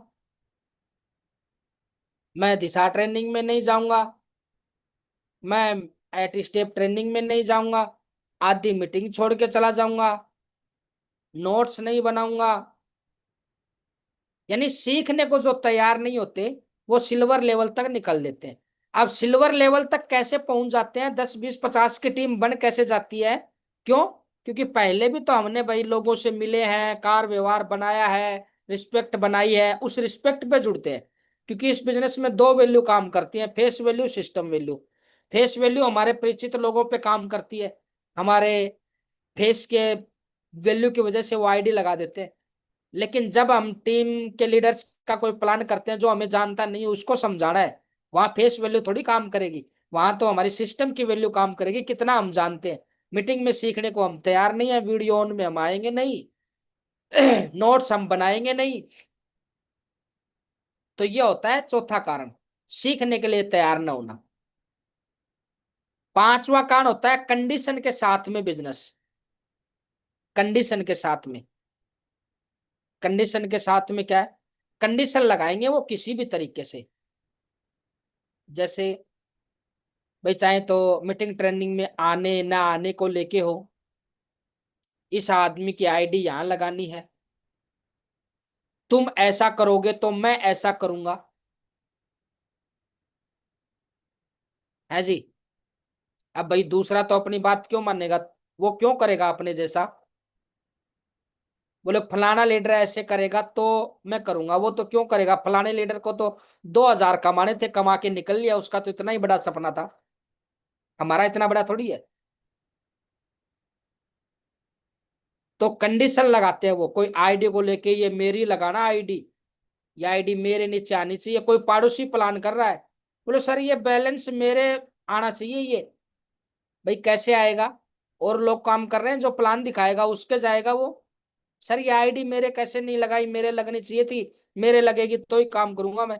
मैं दिशा ट्रेनिंग में नहीं जाऊंगा, मैं एट स्टेप ट्रेनिंग में नहीं जाऊंगा, आधी मीटिंग छोड़ के चला जाऊंगा, नोट्स नहीं बनाऊंगा। यानी सीखने को जो तैयार नहीं होते, वो सिल्वर लेवल तक निकल लेते हैं। अब सिल्वर लेवल तक कैसे पहुंच जाते हैं, 10 20 50 की टीम बन कैसे जाती है, क्यों, क्योंकि पहले भी तो हमने भाई लोगों से मिले हैं, कार व्यवहार बनाया है, रिस्पेक्ट बनाई है, उस रिस्पेक्ट पे जुड़ते हैं। क्योंकि इस बिजनेस में दो वैल्यू काम करती है, face value, system value. Face value हमारे परिचित लोगों पे काम करती है, हमारे फेस के वैल्यू की वजह से वो आईडी लगा देते हैं। लेकिन जब हम टीम के लीडर्स का कोई प्लान करते हैं जो हमें जानता नहीं है, उसको समझाना है, वहां फेस वैल्यू थोड़ी काम करेगी, वहां तो हमारी सिस्टम की वैल्यू काम करेगी, कितना हम जानते हैं। मीटिंग में सीखने को हम तैयार नहीं है, वीडियो ऑन में हम आएंगे नहीं, नोट्स हम बनाएंगे नहीं। तो ये होता है चौथा कारण, सीखने के लिए तैयार ना होना। पांचवा कारण होता है कंडीशन के साथ में बिजनेस। कंडीशन के साथ में, कंडीशन के साथ में क्या है, कंडीशन लगाएंगे वो किसी भी तरीके से। जैसे भाई चाहे तो मीटिंग ट्रेनिंग में आने ना आने को लेके हो, इस आदमी की आईडी यहां लगानी है, तुम ऐसा करोगे तो मैं ऐसा करूंगा, है जी। अब भाई दूसरा तो अपनी बात क्यों मानेगा, वो क्यों करेगा अपने जैसा। बोले फलाना लीडर ऐसे करेगा तो मैं करूंगा, वो तो क्यों करेगा, फलाने लीडर को तो 2,000 कमाने थे, कमा के निकल लिया, उसका तो इतना ही बड़ा सपना था, हमारा इतना बड़ा थोड़ी है। तो कंडीशन लगाते हैं वो, कोई आईडी को लेके, ये मेरी लगाना आईडी, ये आईडी मेरे नीचे आनी चाहिए। कोई पड़ोसी प्लान कर रहा है, बोले सर ये बैलेंस मेरे आना चाहिए, ये भाई कैसे आएगा, और लोग काम कर रहे हैं, जो प्लान दिखाएगा उसके जाएगा वो। सर ये आईडी मेरे कैसे नहीं लगाई, मेरे लगनी चाहिए थी, मेरे लगेगी तो ही काम करूंगा मैं।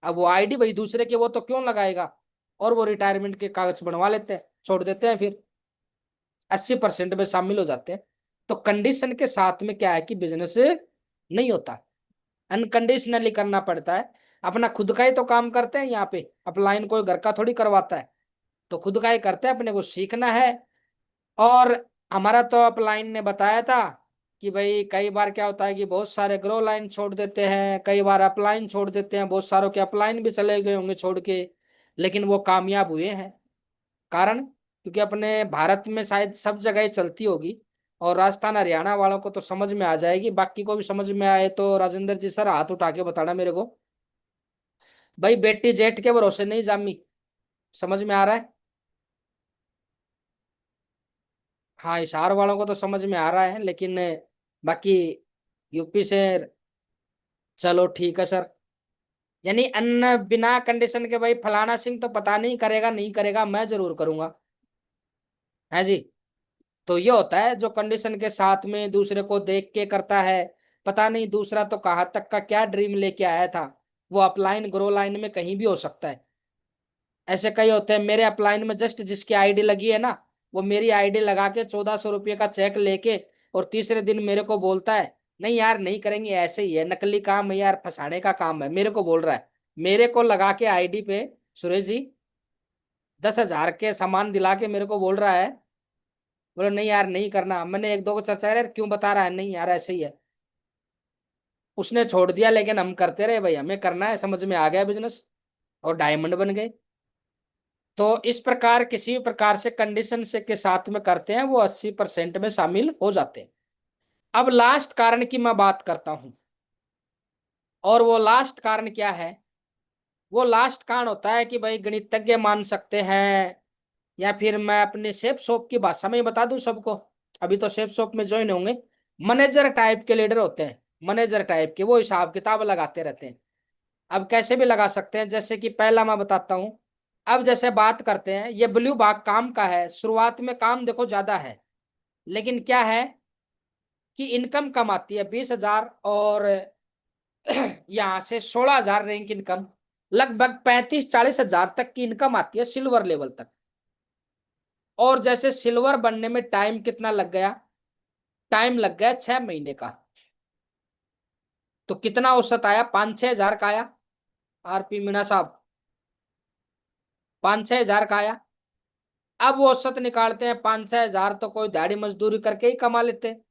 अब वो आईडी भाई दूसरे के, वो तो क्यों लगाएगा, और वो रिटायरमेंट के कागज बनवा लेते हैं, छोड़ देते हैं, फिर 80% में शामिल हो जाते हैं। तो कंडीशन के साथ में क्या है कि बिजनेस नहीं होता, अनकंडीशनली करना पड़ता है। अपना खुद का ही तो काम करते हैं यहाँ पे, अपलाइन कोई घर का थोड़ी करवाता है, तो खुद का ही करते हैं, अपने को सीखना है। और हमारा तो अपलाइन ने बताया था कि भाई कई बार क्या होता है कि बहुत सारे ग्रो लाइन छोड़ देते हैं, कई बार अपलाइन छोड़ देते हैं, बहुत सारों के अपलाइन भी चले गए होंगे छोड़ के, लेकिन वो कामयाब हुए हैं। कारण, क्योंकि अपने भारत में शायद सब जगह ही चलती होगी, और राजस्थान हरियाणा वालों को तो समझ में आ जाएगी, बाकी को भी समझ में आए तो राजेंद्र जी सर हाथ उठा के बताना मेरे को। भाई बेटी जेठ के भरोसे नहीं जामी, समझ में आ रहा है। हाँ हिसार वालों को तो समझ में आ रहा है, लेकिन बाकी यूपी से, चलो ठीक है सर। यानी अन्य बिना कंडीशन के, भाई फलाना सिंह तो पता नहीं करेगा नहीं करेगा, मैं जरूर करूंगा, है जी। तो ये होता है जो कंडीशन के साथ में दूसरे को देख के करता है। पता नहीं दूसरा तो कहाँ तक का क्या ड्रीम लेके आया था, वो अपलाइन ग्रो लाइन में कहीं भी हो सकता है। ऐसे कई होते हैं, मेरे अपलाइन में जस्ट जिसकी आईडी लगी है ना, वो मेरी आईडी लगा के 1,400 रुपये का चेक लेके, और तीसरे दिन मेरे को बोलता है नहीं यार नहीं करेंगे, ऐसे ही है, नकली काम है यार, फंसाने का काम है, मेरे को बोल रहा है। मेरे को लगा के आईडी पे सुरेश जी 10,000 के सामान दिला के मेरे को बोल रहा है, बोलो नहीं यार नहीं करना। मैंने एक दो को चर्चा यार क्यों बता रहा है, नहीं यार ऐसे ही है। उसने छोड़ दिया, लेकिन हम करते रहे, भाई हमें करना है, समझ में आ गया बिजनेस, और डायमंड बन गए। तो इस प्रकार किसी भी प्रकार से कंडीशन से के साथ में करते हैं, वो 80% में शामिल हो जाते हैं। अब लास्ट कारण की मैं बात करता हूं, और वो लास्ट कारण क्या है, वो लास्ट कारण होता है कि भाई गणितज्ञ मान सकते हैं, या फिर मैं अपने शेफ शॉप की भाषा में ही बता दूं सबको, अभी तो शेफ शॉप में ज्वाइन होंगे, मैनेजर टाइप के लीडर होते हैं, मैनेजर टाइप के, वो हिसाब किताब लगाते रहते हैं। अब कैसे भी लगा सकते हैं, जैसे कि पहला मैं बताता हूं। अब जैसे बात करते हैं, ये ब्लू भाग काम का है, शुरुआत में काम देखो ज्यादा है, लेकिन क्या है कि इनकम कम आती है 20,000, और यहाँ से 16,000 रैंक इनकम, लगभग 35-40 हजार तक की इनकम आती है सिल्वर लेवल तक। और जैसे सिल्वर बनने में टाइम कितना लग गया, टाइम लग गया 6 महीने का। तो कितना औसत आया, 5-6 हजार का आया, आरपी मीणा साहब 5-6 हजार का आया। अब वो औसत निकालते हैं, 5-6 हजार तो कोई दिहाड़ी मजदूरी करके ही कमा लेते हैं।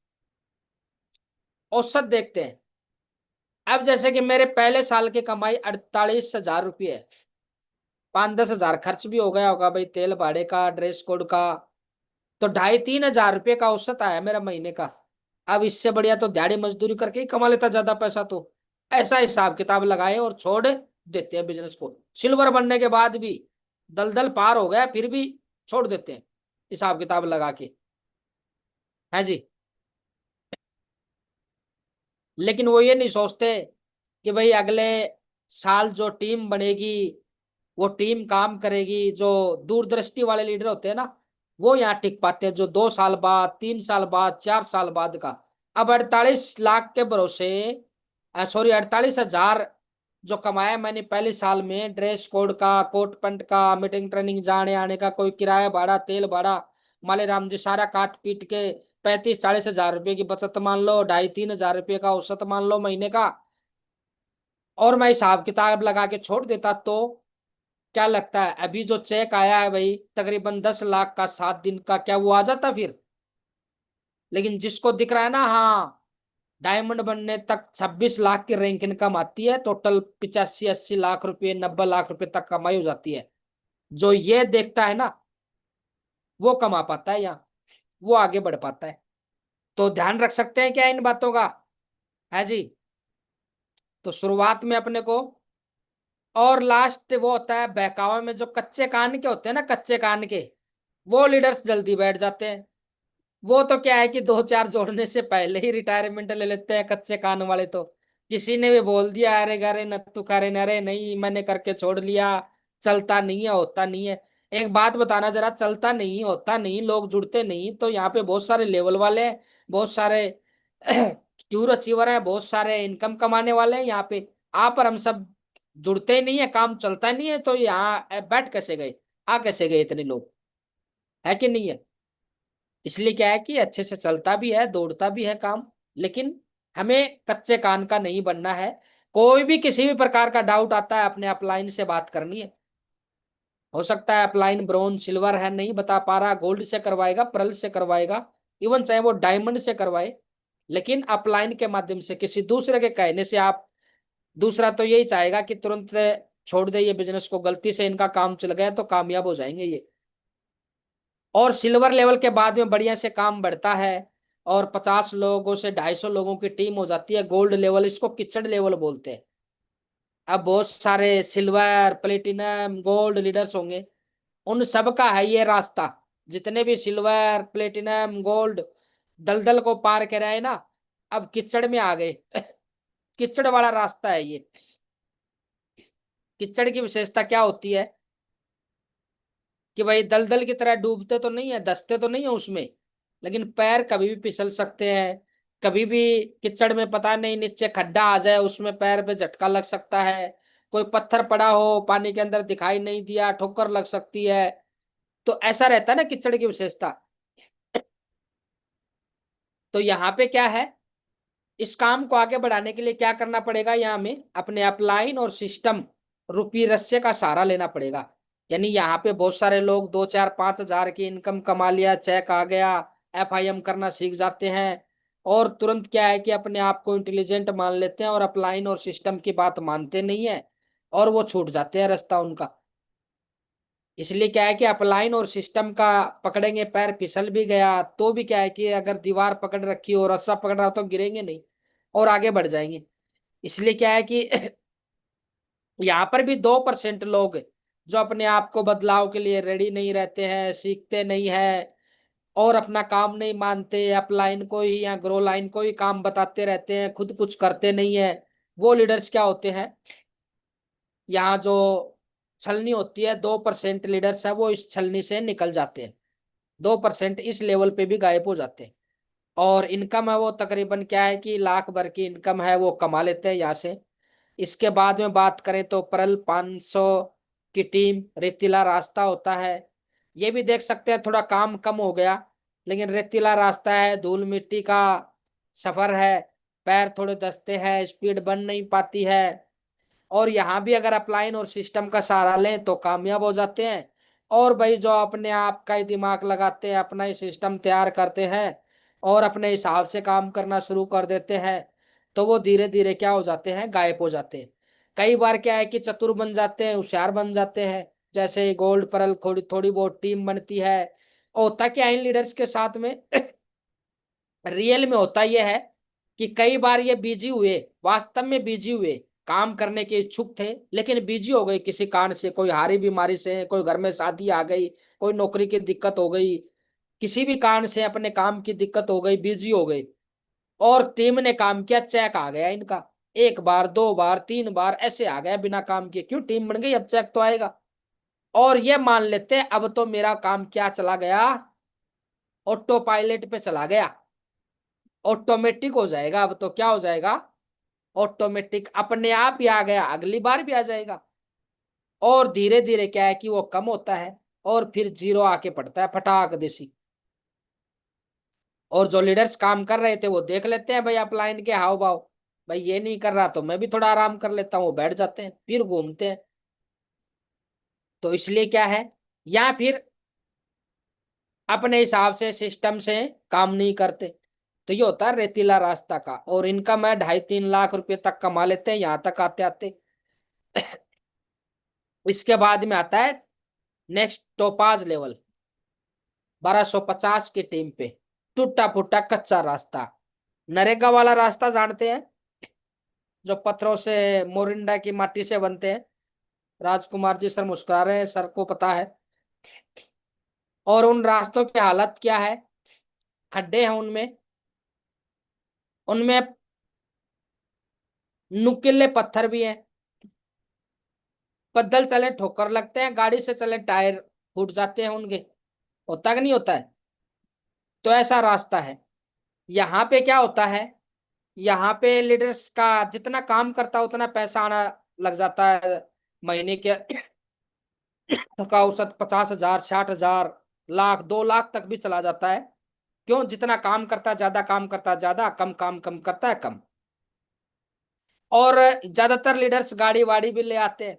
औसत देखते हैं। अब जैसे कि मेरे पहले साल की कमाई 48,000 रुपये है, 5-10 हजार खर्च भी हो गया होगा भाई, तेल भाड़े का, ड्रेस कोड का, तो 2,500-3 हजार रुपये का औसत आया मेरा महीने का। अब इससे बढ़िया तो दिहाड़ी मजदूरी करके ही कमा लेता ज्यादा पैसा तो। ऐसा हिसाब किताब लगाए और छोड़ देते हैं बिजनेस को। सिल्वर बनने के बाद भी दलदल पार हो गया फिर भी छोड़ देते हैं हिसाब किताब लगा के, है जी। लेकिन वो ये नहीं सोचते कि भाई अगले साल जो टीम बनेगी वो टीम काम करेगी। जो दूरदृष्टि वाले लीडर होते हैं ना, वो यहाँ टिक पाते हैं, जो 2 साल बाद, 3 साल बाद, 4 साल बाद का। अब 48 लाख के भरोसे, सॉरी 48 हजार जो कमाया मैंने पहले साल में, ड्रेस कोड का, कोट पैंट का, मीटिंग ट्रेनिंग जाने आने का, कोई किराया भाड़ा, तेल भाड़ा, माले राम जी सारा काट पीट के 35-40 हजार रुपए की बचत मान लो, 2,500-3,000 रुपये का औसत मान लो महीने का, और मैं हिसाब किताब लगा के छोड़ देता, तो क्या लगता है अभी जो चेक आया है भाई तकरीबन 10 लाख का 7 दिन का, क्या वो आ जाता फिर? लेकिन जिसको दिख रहा है ना, हाँ, डायमंड बनने तक 26 लाख की रैंक इनकम आती है, टोटल 85-80 लाख रुपए, 90 लाख रुपए तक कमाई हो जाती है, जो ये देखता है ना वो कमा पाता है यहाँ, वो आगे बढ़ पाता है। तो ध्यान रख सकते हैं क्या इन बातों का, है जी। तो शुरुआत में अपने को, और लास्ट वो होता है बहकावे में, जो कच्चे कान के होते हैं ना, कच्चे कान के, वो लीडर्स जल्दी बैठ जाते हैं। वो तो क्या है कि 2-4 जोड़ने से पहले ही रिटायरमेंट ले लेते हैं कच्चे कान वाले तो। किसी ने भी बोल दिया अरे गरे नत्तू करे नरे नहीं, मैंने करके छोड़ लिया, चलता नहीं है, होता नहीं है। एक बात बताना जरा, चलता नहीं, होता नहीं, लोग जुड़ते नहीं, तो यहाँ पे बहुत सारे लेवल वाले हैं, बहुत सारे क्यूर अचीवर हैं, बहुत सारे इनकम कमाने वाले हैं यहाँ पे। आप और हम सब जुड़ते ही नहीं है, काम चलता नहीं है, तो यहाँ बैठ कैसे गए, आ कैसे गए इतने लोग, है कि नहीं है? इसलिए क्या है कि अच्छे से चलता भी है, दौड़ता भी है काम, लेकिन हमें कच्चे कान का नहीं बनना है। कोई भी किसी भी प्रकार का डाउट आता है, अपने अपलाइन से बात करनी है। हो सकता है अपलाइन ब्रोंज सिल्वर है, नहीं बता पा रहा, गोल्ड से करवाएगा, पर्ल से करवाएगा, इवन चाहे वो डायमंड से करवाए, लेकिन अपलाइन के माध्यम से, किसी दूसरे के कहने से आप, दूसरा तो यही चाहेगा कि तुरंत छोड़ दे ये बिजनेस को, गलती से इनका काम चल गया तो कामयाब हो जाएंगे ये। और सिल्वर लेवल के बाद में बढ़िया से काम बढ़ता है, और 50 लोगों से 250 लोगों की टीम हो जाती है। गोल्ड लेवल, इसको किचड़ लेवल बोलते हैं। अब बहुत सारे सिल्वर, प्लेटिनम, गोल्ड लीडर्स होंगे, उन सब का है ये रास्ता। जितने भी सिल्वर, प्लेटिनम, गोल्ड दलदल को पार कर आए ना, अब किचड़ में आ गए। किचड़ वाला रास्ता है ये। किचड़ की विशेषता क्या होती है कि भाई दलदल की तरह डूबते तो नहीं है, धंसते तो नहीं है उसमें, लेकिन पैर कभी भी फिसल सकते हैं। कभी भी कीचड़ में पता नहीं नीचे खड्डा आ जाए, उसमें पैर पे झटका लग सकता है। कोई पत्थर पड़ा हो पानी के अंदर दिखाई नहीं दिया, ठोकर लग सकती है। तो ऐसा रहता है ना कीचड़ की विशेषता। तो यहाँ पे क्या है, इस काम को आगे बढ़ाने के लिए क्या करना पड़ेगा, यहाँ में अपने अपलाइन और सिस्टम रूपी रस्से का सहारा लेना पड़ेगा। यानी यहाँ पे बहुत सारे लोग 2-4-5 हजार की इनकम कमा लिया, चेक आ गया, एफआईएम करना सीख जाते हैं, और तुरंत क्या है कि अपने आप को इंटेलिजेंट मान लेते हैं और अपलाइन और सिस्टम की बात मानते नहीं है, और वो छूट जाते हैं रास्ता उनका। इसलिए क्या है कि अपलाइन और सिस्टम का पकड़ेंगे, पैर फिसल भी गया तो भी क्या है कि अगर दीवार पकड़ रखी हो, रस्सा पकड़ रहा हो, तो गिरेंगे नहीं और आगे बढ़ जाएंगे। इसलिए क्या है कि यहाँ पर भी 2% लोग जो अपने आप को बदलाव के लिए रेडी नहीं रहते हैं, सीखते नहीं है, और अपना काम नहीं मानते, अपलाइन को ही या ग्रो लाइन को ही काम बताते रहते हैं, खुद कुछ करते नहीं है। वो लीडर्स क्या होते हैं, यहाँ जो छलनी होती है, 2% लीडर्स है वो इस छलनी से निकल जाते हैं। 2% इस लेवल पे भी गायब हो जाते हैं। और इनकम है वो तकरीबन क्या है कि लाख भर की इनकम है वो कमा लेते हैं यहाँ से। इसके बाद में बात करें तो परल 500 की टीम, रेतीला रास्ता होता है। ये भी देख सकते हैं थोड़ा काम कम हो गया, लेकिन रेतीला रास्ता है, धूल मिट्टी का सफर है, पैर थोड़े दसते हैं, स्पीड बन नहीं पाती है। और यहाँ भी अगर अपलाइन और सिस्टम का सहारा लें तो कामयाब हो जाते हैं। और भाई जो अपने आप का ही दिमाग लगाते हैं, अपना ही सिस्टम तैयार करते हैं और अपने हिसाब से काम करना शुरू कर देते हैं, तो वो धीरे धीरे क्या हो जाते हैं, गायब हो जाते हैं। कई बार क्या है कि चतुर बन जाते हैं, होशियार बन जाते हैं, जैसे गोल्ड परल थोड़ी थोड़ी बहुत टीम बनती है। और होता क्या है इन लीडर्स के साथ में, रियल में होता यह है कि कई बार ये बिजी हुए, वास्तव में बिजी हुए, काम करने के इच्छुक थे लेकिन बिजी हो गई किसी कारण से, कोई हारी बीमारी से, कोई घर में शादी आ गई, कोई नौकरी की दिक्कत हो गई, किसी भी कारण से अपने काम की दिक्कत हो गई, बिजी हो गई, और टीम ने काम किया, चेक आ गया इनका, एक बार, दो बार, तीन बार ऐसे आ गया बिना काम किए, क्यों, टीम बन गई, अब चेक तो आएगा। और ये मान लेते हैं अब तो मेरा काम क्या चला गया, ऑटो पायलट पे चला गया, ऑटोमेटिक हो जाएगा, अब तो क्या हो जाएगा, ऑटोमेटिक अपने आप ही आ गया, अगली बार भी आ जाएगा। और धीरे धीरे क्या है कि वो कम होता है और फिर जीरो आके पड़ता है फटाक देसी। और जो लीडर्स काम कर रहे थे वो देख लेते हैं भाई अपलाइन के हाव भाव, भाई ये नहीं कर रहा तो मैं भी थोड़ा आराम कर लेता हूँ, वो बैठ जाते हैं फिर घूमते हैं। तो इसलिए क्या है, या फिर अपने हिसाब से सिस्टम से काम नहीं करते। तो ये होता है रेतीला रास्ता का, और इनका मैं 2.5-3 लाख रुपए तक कमा लेते हैं यहाँ तक आते आते। इसके बाद में आता है नेक्स्ट टोपाज लेवल, 1250 की टीम पे, टूटा फूटा कच्चा रास्ता, नरेगा वाला रास्ता जानते हैं, जो पत्थरों से, मोरिंडा की माटी से बनते हैं। राजकुमार जी सर मुस्कुरा रहे हैं, सर को पता है। और उन रास्तों की हालत क्या है, खड्डे हैं उनमें, उनमें नुकीले पत्थर भी हैं, पैदल चले ठोकर लगते हैं, गाड़ी से चले टायर फूट जाते हैं उनके, होता कि नहीं होता है। तो ऐसा रास्ता है। यहाँ पे क्या होता है, यहाँ पे लीडर्स का जितना काम करता है उतना पैसा आना लग जाता है, महीने के का औसत 50,000, 60,000, लाख, 2 लाख तक भी चला जाता है। क्यों, जितना काम करता है ज्यादा, काम करता है ज्यादा, कम काम कम करता है कम। और ज्यादातर लीडर्स गाड़ी वाड़ी भी ले आते हैं,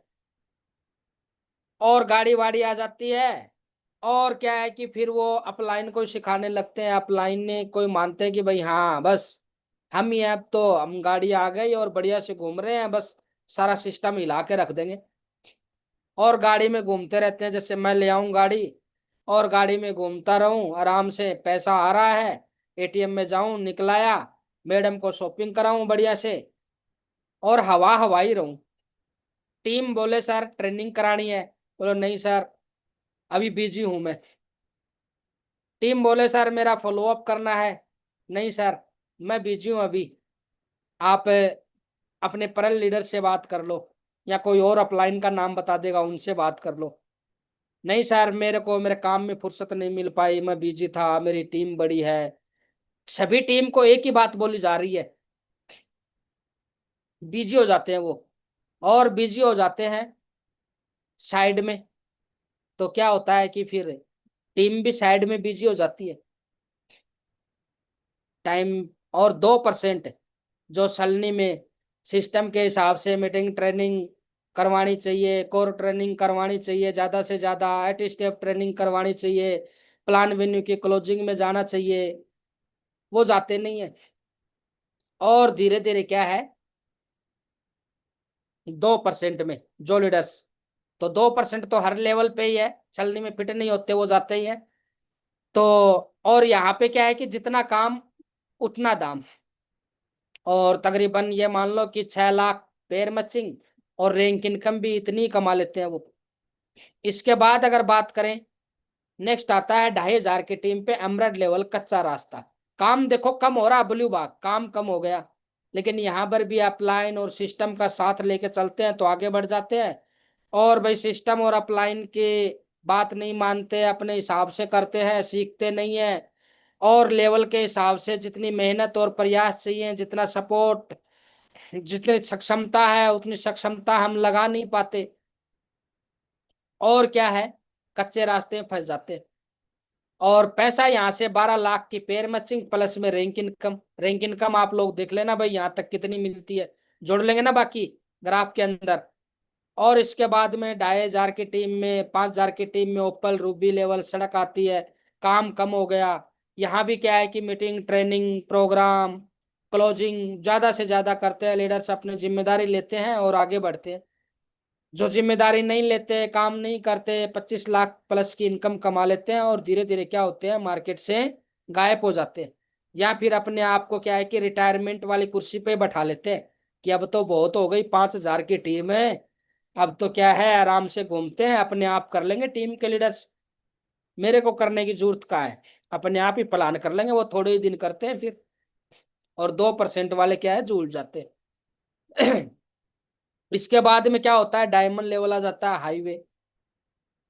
और गाड़ी वाड़ी आ जाती है। और क्या है कि फिर वो अपलाइन को सिखाने लगते हैं, अपलाइन ने कोई मानते हैं कि भाई हाँ बस हम ही हैं, अब तो हम गाड़ी आ गई और बढ़िया से घूम रहे हैं, बस सारा सिस्टम हिला के रख देंगे। और गाड़ी में घूमते रहते हैं, जैसे मैं ले आऊं गाड़ी और गाड़ी में घूमता रहूं, आराम से पैसा आ रहा है, एटीएम में जाऊं निकलाया, मैडम को शॉपिंग कराऊं बढ़िया से, और हवा हवाई रहूं। टीम बोले सर ट्रेनिंग करानी है, बोलो नहीं सर अभी बिजी हूं मैं। टीम बोले सर मेरा फॉलोअप करना है, नहीं सर मैं बिजी हूं अभी, आप अपने परल लीडर से बात कर लो, या कोई और अपलाइन का नाम बता देगा उनसे बात कर लो। नहीं सर मेरे को मेरे काम में फुर्सत नहीं मिल पाई, मैं बिजी था, मेरी टीम बड़ी है। सभी टीम को एक ही बात बोली जा रही है, बिजी हो जाते हैं वो, और बिजी हो जाते हैं साइड में। तो क्या होता है कि फिर टीम भी साइड में बिजी हो जाती है टाइम। और 2% जो सलनी में सिस्टम के हिसाब से मीटिंग ट्रेनिंग करवानी चाहिए, कोर ट्रेनिंग करवानी चाहिए, ज्यादा से ज्यादा एट स्टेप ट्रेनिंग करवानी चाहिए, प्लान वेन्यू की क्लोजिंग में जाना चाहिए, वो जाते नहीं है। और धीरे धीरे क्या है, 2% में जो लीडर्स, तो 2% तो हर लेवल पे ही है, छलनी में फिट नहीं होते, वो जाते ही है। तो और यहाँ पे क्या है कि जितना काम उतना दाम, और तकरीबन ये मान लो कि 6 लाख पेयर मैचिंग, और रैंक इनकम भी इतनी कमा लेते हैं वो। इसके बाद अगर बात करें, नेक्स्ट आता है 2,500 की टीम पे एमरेड लेवल कच्चा रास्ता। काम देखो कम हो रहा, ब्लू बाग काम कम हो गया, लेकिन यहाँ पर भी अपलाइन और सिस्टम का साथ लेके चलते हैं तो आगे बढ़ जाते हैं। और भाई सिस्टम और अपलाइन की बात नहीं मानते, अपने हिसाब से करते हैं, सीखते नहीं है। और लेवल के हिसाब से जितनी मेहनत और प्रयास चाहिए, जितना सपोर्ट, जितनी सक्षमता है उतनी सक्षमता हम लगा नहीं पाते। और क्या है, कच्चे रास्ते में फंस जाते हैं। और पैसा यहाँ से 12 लाख की पेयर मैचिंग प्लस में रैंक इनकम, रैंक इनकम आप लोग देख लेना भाई यहाँ तक कितनी मिलती है, जोड़ लेंगे ना बाकी ग्राफ के अंदर। और इसके बाद में 2,500 की टीम में, 5,000 की टीम में ओपल रूबी लेवल सड़क आती है, काम कम हो गया। यहाँ भी क्या है कि मीटिंग ट्रेनिंग प्रोग्राम क्लोजिंग ज्यादा से ज्यादा करते हैं, लीडर्स अपनी जिम्मेदारी लेते हैं और आगे बढ़ते हैं। जो जिम्मेदारी नहीं लेते, काम नहीं करते, 25 लाख प्लस की इनकम कमा लेते हैं और धीरे धीरे क्या होते हैं, मार्केट से गायब हो जाते हैं। या फिर अपने आप को क्या है कि रिटायरमेंट वाली कुर्सी पे बैठा लेते हैं कि अब तो बहुत हो गई, 5,000 की टीम है, अब तो क्या है आराम से घूमते हैं, अपने आप कर लेंगे टीम के लीडर्स, मेरे को करने की जरूरत का है, अपने आप ही प्लान कर लेंगे। वो थोड़े ही दिन करते हैं फिर, और 2% वाले क्या है झूल जाते हैं। इसके बाद में क्या होता है, डायमंड लेवल आ जाता है, हाईवे,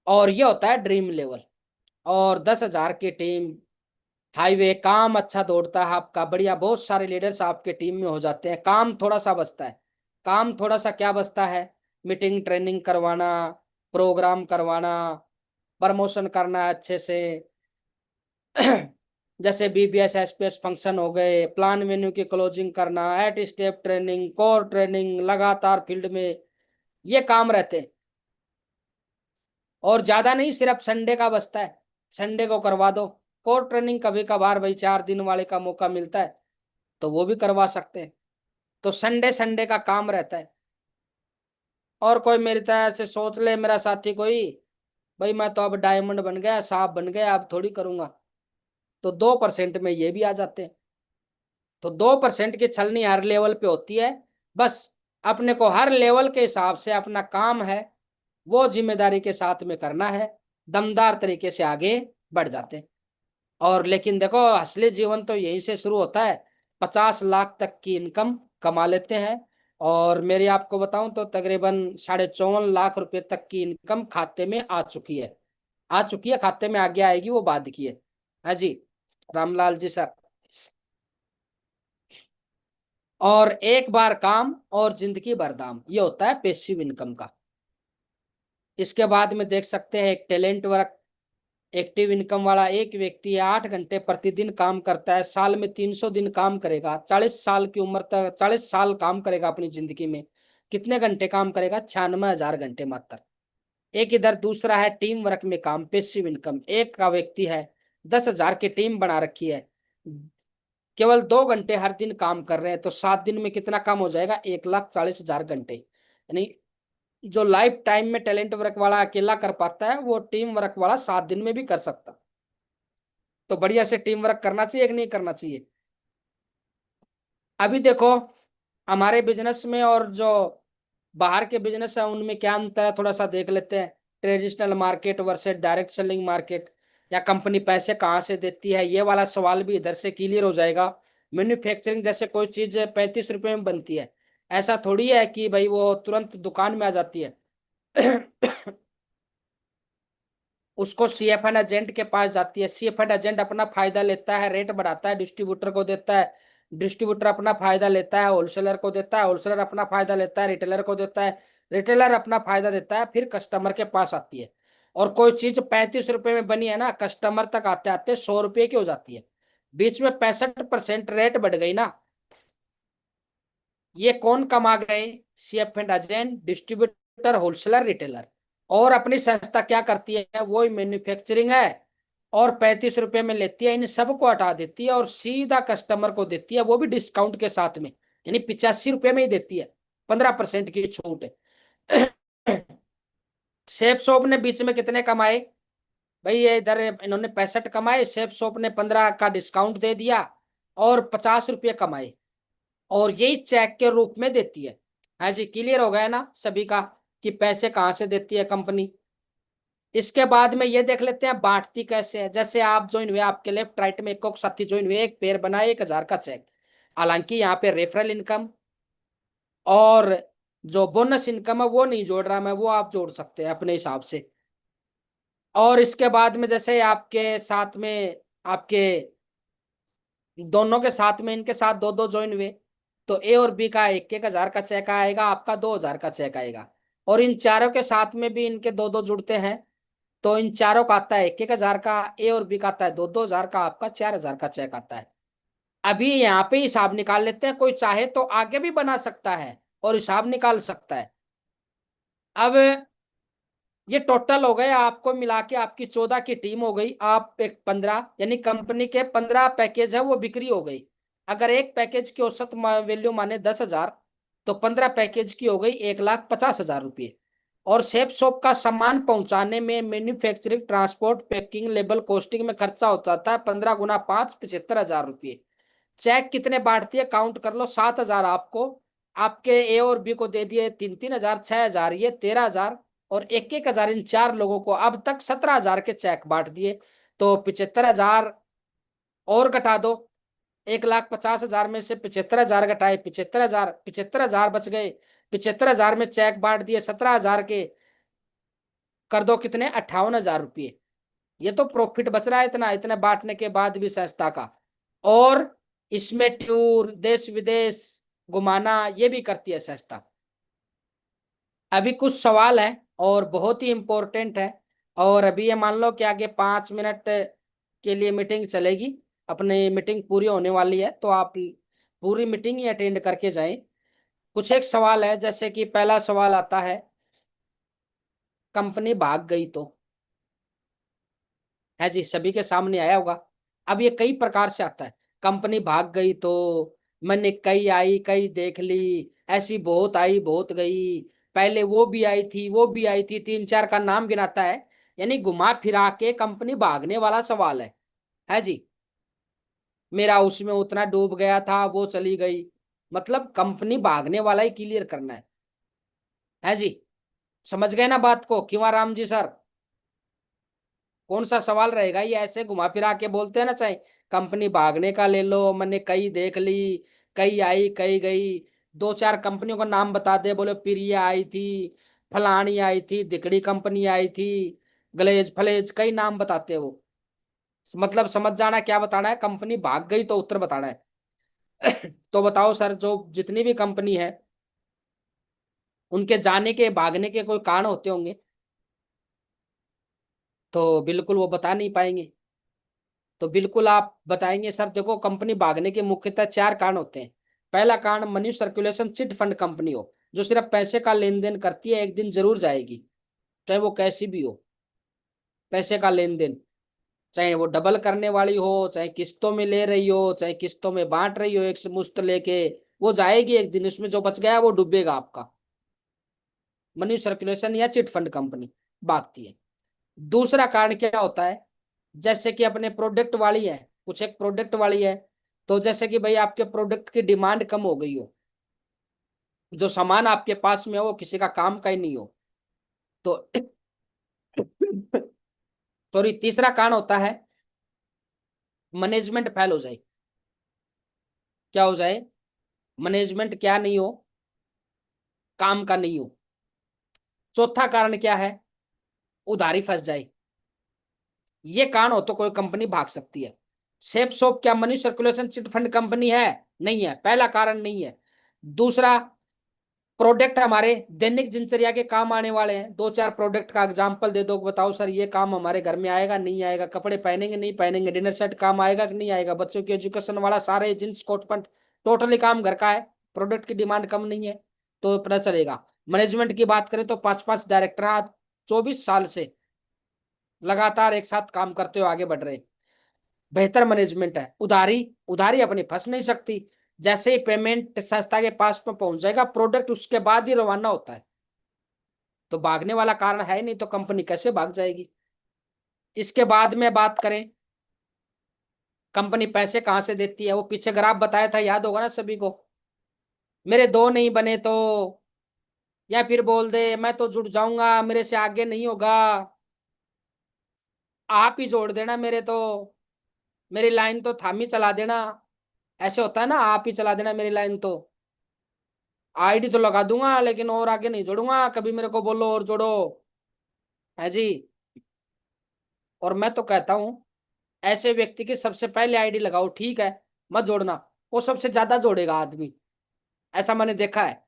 और ये होता है ड्रीम लेवल। और 10,000 की टीम, हाईवे, काम अच्छा दौड़ता है आपका बढ़िया, बहुत सारे लीडर्स आपके टीम में हो जाते हैं, काम थोड़ा सा बचता है। काम थोड़ा सा क्या बचता है, मीटिंग ट्रेनिंग करवाना, प्रोग्राम करवाना, प्रमोशन करना अच्छे से। जैसे बीबीएस एसपीएस फंक्शन हो गए, प्लान मेन्यू की क्लोजिंग करना, eight step training, core training, लगातार फील्ड में, ये काम रहते हैं। और ज्यादा नहीं, सिर्फ संडे का बचता है, संडे को करवा दो। कोर ट्रेनिंग कभी कभार भाई 4 दिन वाले का मौका मिलता है तो वो भी करवा सकते हैं। तो संडे संडे का काम रहता है। और कोई मेरी तरह से सोच ले मेरा साथी कोई, भाई मैं तो अब डायमंड बन गया, सांप बन गया, अब थोड़ी करूंगा, तो 2% में ये भी आ जाते हैं। तो 2% की छलनी हर लेवल पे होती है। बस अपने को हर लेवल के हिसाब से अपना काम है वो जिम्मेदारी के साथ में करना है, दमदार तरीके से आगे बढ़ जाते हैं। और लेकिन देखो असली जीवन तो यहीं से शुरू होता है। 50 लाख तक की इनकम कमा लेते हैं। और मेरी आपको बताऊं तो तकरीबन 54.5 लाख रुपए तक की इनकम खाते में आ चुकी है, आ चुकी है, खाते में आगे आएगी, वो बाद की है। हाँ जी, रामलाल जी सर। और एक बार काम और जिंदगी भर दाम, ये होता है पैसिव इनकम का। इसके बाद में देख सकते हैं एक टैलेंट वर्क। एक्टिव इनकम वाला एक व्यक्ति है, 8 घंटे प्रतिदिन काम करता है, साल में 300 दिन काम करेगा, 40 साल की उम्र तक 40 साल काम करेगा अपनी जिंदगी में। कितने घंटे काम करेगा, 96,000 घंटे मात्र। एक इधर दूसरा है टीम वर्क में काम, पैसिव इनकम। एक का व्यक्ति है, 10,000 की टीम बना रखी है, केवल 2 घंटे हर दिन काम कर रहे हैं, तो 7 दिन में कितना काम हो जाएगा, 1,40,000 घंटे। यानी जो लाइफ टाइम में टैलेंट वर्क वाला अकेला कर पाता है, वो टीम वर्क वाला 7 दिन में भी कर सकता। तो बढ़िया से टीम वर्क करना चाहिए कि नहीं करना चाहिए। अभी देखो हमारे बिजनेस में और जो बाहर के बिजनेस है उनमें क्या अंतर है, थोड़ा सा देख लेते हैं। Traditional market versus direct selling market, या कंपनी पैसे कहाँ से देती है, ये वाला सवाल भी इधर से क्लियर हो जाएगा। मैन्युफैक्चरिंग जैसे कोई चीज 35 रुपए में बनती है, ऐसा थोड़ी है कि भाई वो तुरंत दुकान में आ जाती है। उसको सीएफएन एजेंट के पास जाती है, सीएफएन एजेंट अपना फायदा लेता है, रेट बढ़ाता है, डिस्ट्रीब्यूटर को देता है, डिस्ट्रीब्यूटर अपना फायदा लेता है, होलसेलर को देता है, होलसेलर अपना फायदा लेता है, रिटेलर को देता है, रिटेलर अपना फायदा देता है, फिर कस्टमर के पास आती है। और कोई चीज 35 रुपए में बनी है ना, कस्टमर तक आते आते 100 रुपए की हो जाती है, बीच में 65% रेट बढ़ गई ना। ये कौन कमा गए, सीएफएन एजेंट, डिस्ट्रीब्यूटर, होलसेलर, रिटेलर। और अपनी संस्था क्या करती है, वही मैन्युफैक्चरिंग है, और 35 रुपए में लेती है, इन सबको हटा देती है और सीधा कस्टमर को देती है, वो भी डिस्काउंट के साथ में, यानी 85 रुपए में ही देती है, 15% की छूट है। सेफ शॉप ने बीच में कितने कमाए, भाई ये इधर इन्होंने 65 कमाए, सेफ शॉप ने 15 का डिस्काउंट दे दिया और 50 रुपये कमाए, और यही चेक के रूप में देती है। हाँ जी, क्लियर हो गया ना सभी का कि पैसे कहाँ से देती है कंपनी। इसके बाद में ये देख लेते हैं बांटती कैसे है। जैसे आप ज्वाइन हुए, आपके लेफ्ट राइट में एक साथी ज्वाइन हुए, एक पेयर बनाए, 1,000 का चेक। हालांकि यहाँ पे रेफरल इनकम और जो बोनस इनकम है वो नहीं जोड़ रहा मैं, वो आप जोड़ सकते हैं अपने हिसाब से। और इसके बाद में जैसे आपके साथ में, आपके दोनों के साथ में इनके साथ दो दो ज्वाइन हुए, तो ए और बी का 1,000 का चेक आएगा, आपका 2,000 का चेक आएगा। और इन चारों के साथ में भी इनके दो दो जुड़ते हैं, तो इन चारों का आता है 1,000 का, ए और बी का आता है 2,000 का, आपका 4,000 का चेक आता है। अभी यहाँ पे हिसाब निकाल लेते हैं, कोई चाहे तो आगे भी बना सकता है और हिसाब निकाल सकता है। अब ये टोटल हो गए आपको मिला के, आपकी 14 की टीम हो गई, आप एक 15, यानी कंपनी के 15 पैकेज है वो बिक्री हो गई। अगर एक पैकेज की औसत वैल्यू माने 10,000, तो 15 पैकेज की हो गई 1,50,000 रुपये। और सेफ शॉप का सामान पहुंचाने में manufacturing, transport, packing, label, costing में खर्चा हो जाता है 15 गुना 5, 75,000 रुपये। चेक कितने बांट दिए काउंट कर लो, 7,000 आपको, आपके ए और बी को दे दिए 3-3 हजार, 6,000, ये 13,000, और 1-1 हजार इन 4 लोगों को, अब तक 17,000 के चेक बांट दिए। तो 75,000 और घटा दो, 1,50,000 में से 75,000 घटाए, 75,000, 75,000 बच गए। 75,000 में चेक बांट दिए 17,000 के, कर दो कितने, 58,000 रुपये। ये तो प्रॉफिट बच रहा है इतना, इतने बांटने के बाद भी संस्था का। और इसमें टूर देश विदेश घुमाना ये भी करती है संस्था। अभी कुछ सवाल है और बहुत ही इंपॉर्टेंट है, और अभी ये मान लो कि आगे 5 मिनट के लिए मीटिंग चलेगी, अपनी मीटिंग पूरी होने वाली है, तो आप पूरी मीटिंग ही अटेंड करके जाएं। कुछ एक सवाल है, जैसे कि पहला सवाल आता है, कंपनी भाग गई तो, है जी, सभी के सामने आया होगा। अब ये कई प्रकार से आता है, कंपनी भाग गई तो, मैंने कई आई कई देख ली, ऐसी बहुत आई बहुत गई, पहले वो भी आई थी वो भी आई थी, 3-4 का नाम गिनाता है। यानी घुमा फिरा के कंपनी भागने वाला सवाल है जी। मेरा उसमें उतना डूब गया था वो चली गई, मतलब कंपनी भागने वाला ही क्लियर करना है जी। समझ गए ना बात को, क्यों राम जी सर? कौन सा सवाल रहेगा ये, ऐसे घुमा फिरा के बोलते हैं ना, चाहे कंपनी भागने का ले लो, मैंने कई देख ली, कई आई कई गई, 2-4 कंपनियों का नाम बता दे, बोले प्रिया आई थी, फलानी आई थी, दिकड़ी कंपनी आई थी, ग्लेज फलेज, कई नाम बताते हैं वो। मतलब समझ जाना क्या बताना है, कंपनी भाग गई तो उत्तर बताना है। तो बताओ सर, जो जितनी भी कंपनी है उनके जाने के भागने के कोई कारण होते होंगे, तो बिल्कुल वो बता नहीं पाएंगे। तो बिल्कुल आप बताएंगे सर, देखो कंपनी भागने के मुख्यतः 4 कारण होते हैं। पहला कारण, money circulation, chit fund company हो, जो सिर्फ पैसे का लेन देन करती है, एक दिन जरूर जाएगी, चाहे वो कैसी भी हो। पैसे का लेन देन, चाहे वो डबल करने वाली हो, चाहे किस्तों में ले रही हो, चाहे किस्तों में बांट रही हो एक से मुश्त लेके, वो जाएगी एक दिन, उसमें जो बच गया वो डूबेगा आपका। मनी सर्कुलेशन या चिट फंड कंपनी भागती है। दूसरा कारण क्या होता है, जैसे कि अपने प्रोडक्ट वाली है, कुछ एक प्रोडक्ट वाली है, तो जैसे कि भाई आपके प्रोडक्ट की डिमांड कम हो गई हो, जो सामान आपके पास में हो वो किसी का काम का ही नहीं हो, तो सॉरी, तीसरा कारण होता है मैनेजमेंट फेल हो जाए। क्या हो जाए? मैनेजमेंट क्या नहीं हो, काम का नहीं हो। चौथा कारण क्या है, उधारी फंस जाए। ये कारण हो तो कोई कंपनी भाग सकती है। सेफ सोप क्या money circulation chit fund company है? नहीं है, पहला कारण नहीं है। दूसरा, प्रोडक्ट हमारे दैनिक दिनचर्या के काम आने वाले हैं, 2-4 प्रोडक्ट का एग्जांपल दे दो, बताओ सर ये काम हमारे घर में आएगा नहीं आएगा, कपड़े पहनेंगे नहीं पहनेंगे, डिनर सेट काम आएगा कि नहीं आएगा, बच्चों की एजुकेशन वाला सारे जींस कोट पैंट, टोटली काम घर का है, प्रोडक्ट की डिमांड कम नहीं है, तो पता चलेगा। मैनेजमेंट की बात करें तो 5-5 डायरेक्टर आज 24 साल से लगातार एक साथ काम करते हुए आगे बढ़ रहे, बेहतर मैनेजमेंट है। उधारी, उधारी अपनी फंस नहीं सकती, जैसे ही पेमेंट संस्था के पास में पहुंच जाएगा, प्रोडक्ट उसके बाद ही रवाना होता है, तो भागने वाला कारण है नहीं, तो कंपनी कैसे भाग जाएगी? इसके बाद में बात करें, कंपनी पैसे कहां से देती है, वो पीछे ग्राफ बताया था, याद होगा ना सभी को। मेरे दो नहीं बने तो, या फिर बोल दे मैं तो जुड़ जाऊंगा, मेरे से आगे नहीं होगा, आप ही जोड़ देना मेरे तो, मेरी लाइन तो थामी चला देना, ऐसे होता है ना, आप ही चला देना मेरी लाइन तो, आईडी तो लगा दूंगा लेकिन और आगे नहीं जोड़ूंगा, कभी मेरे को बोलो और जोड़ो, है जी। और मैं तो कहता हूं, ऐसे व्यक्ति की सबसे पहले आईडी लगाओ, ठीक है, मत जोड़ना, वो सबसे ज्यादा जोड़ेगा आदमी, ऐसा मैंने देखा है।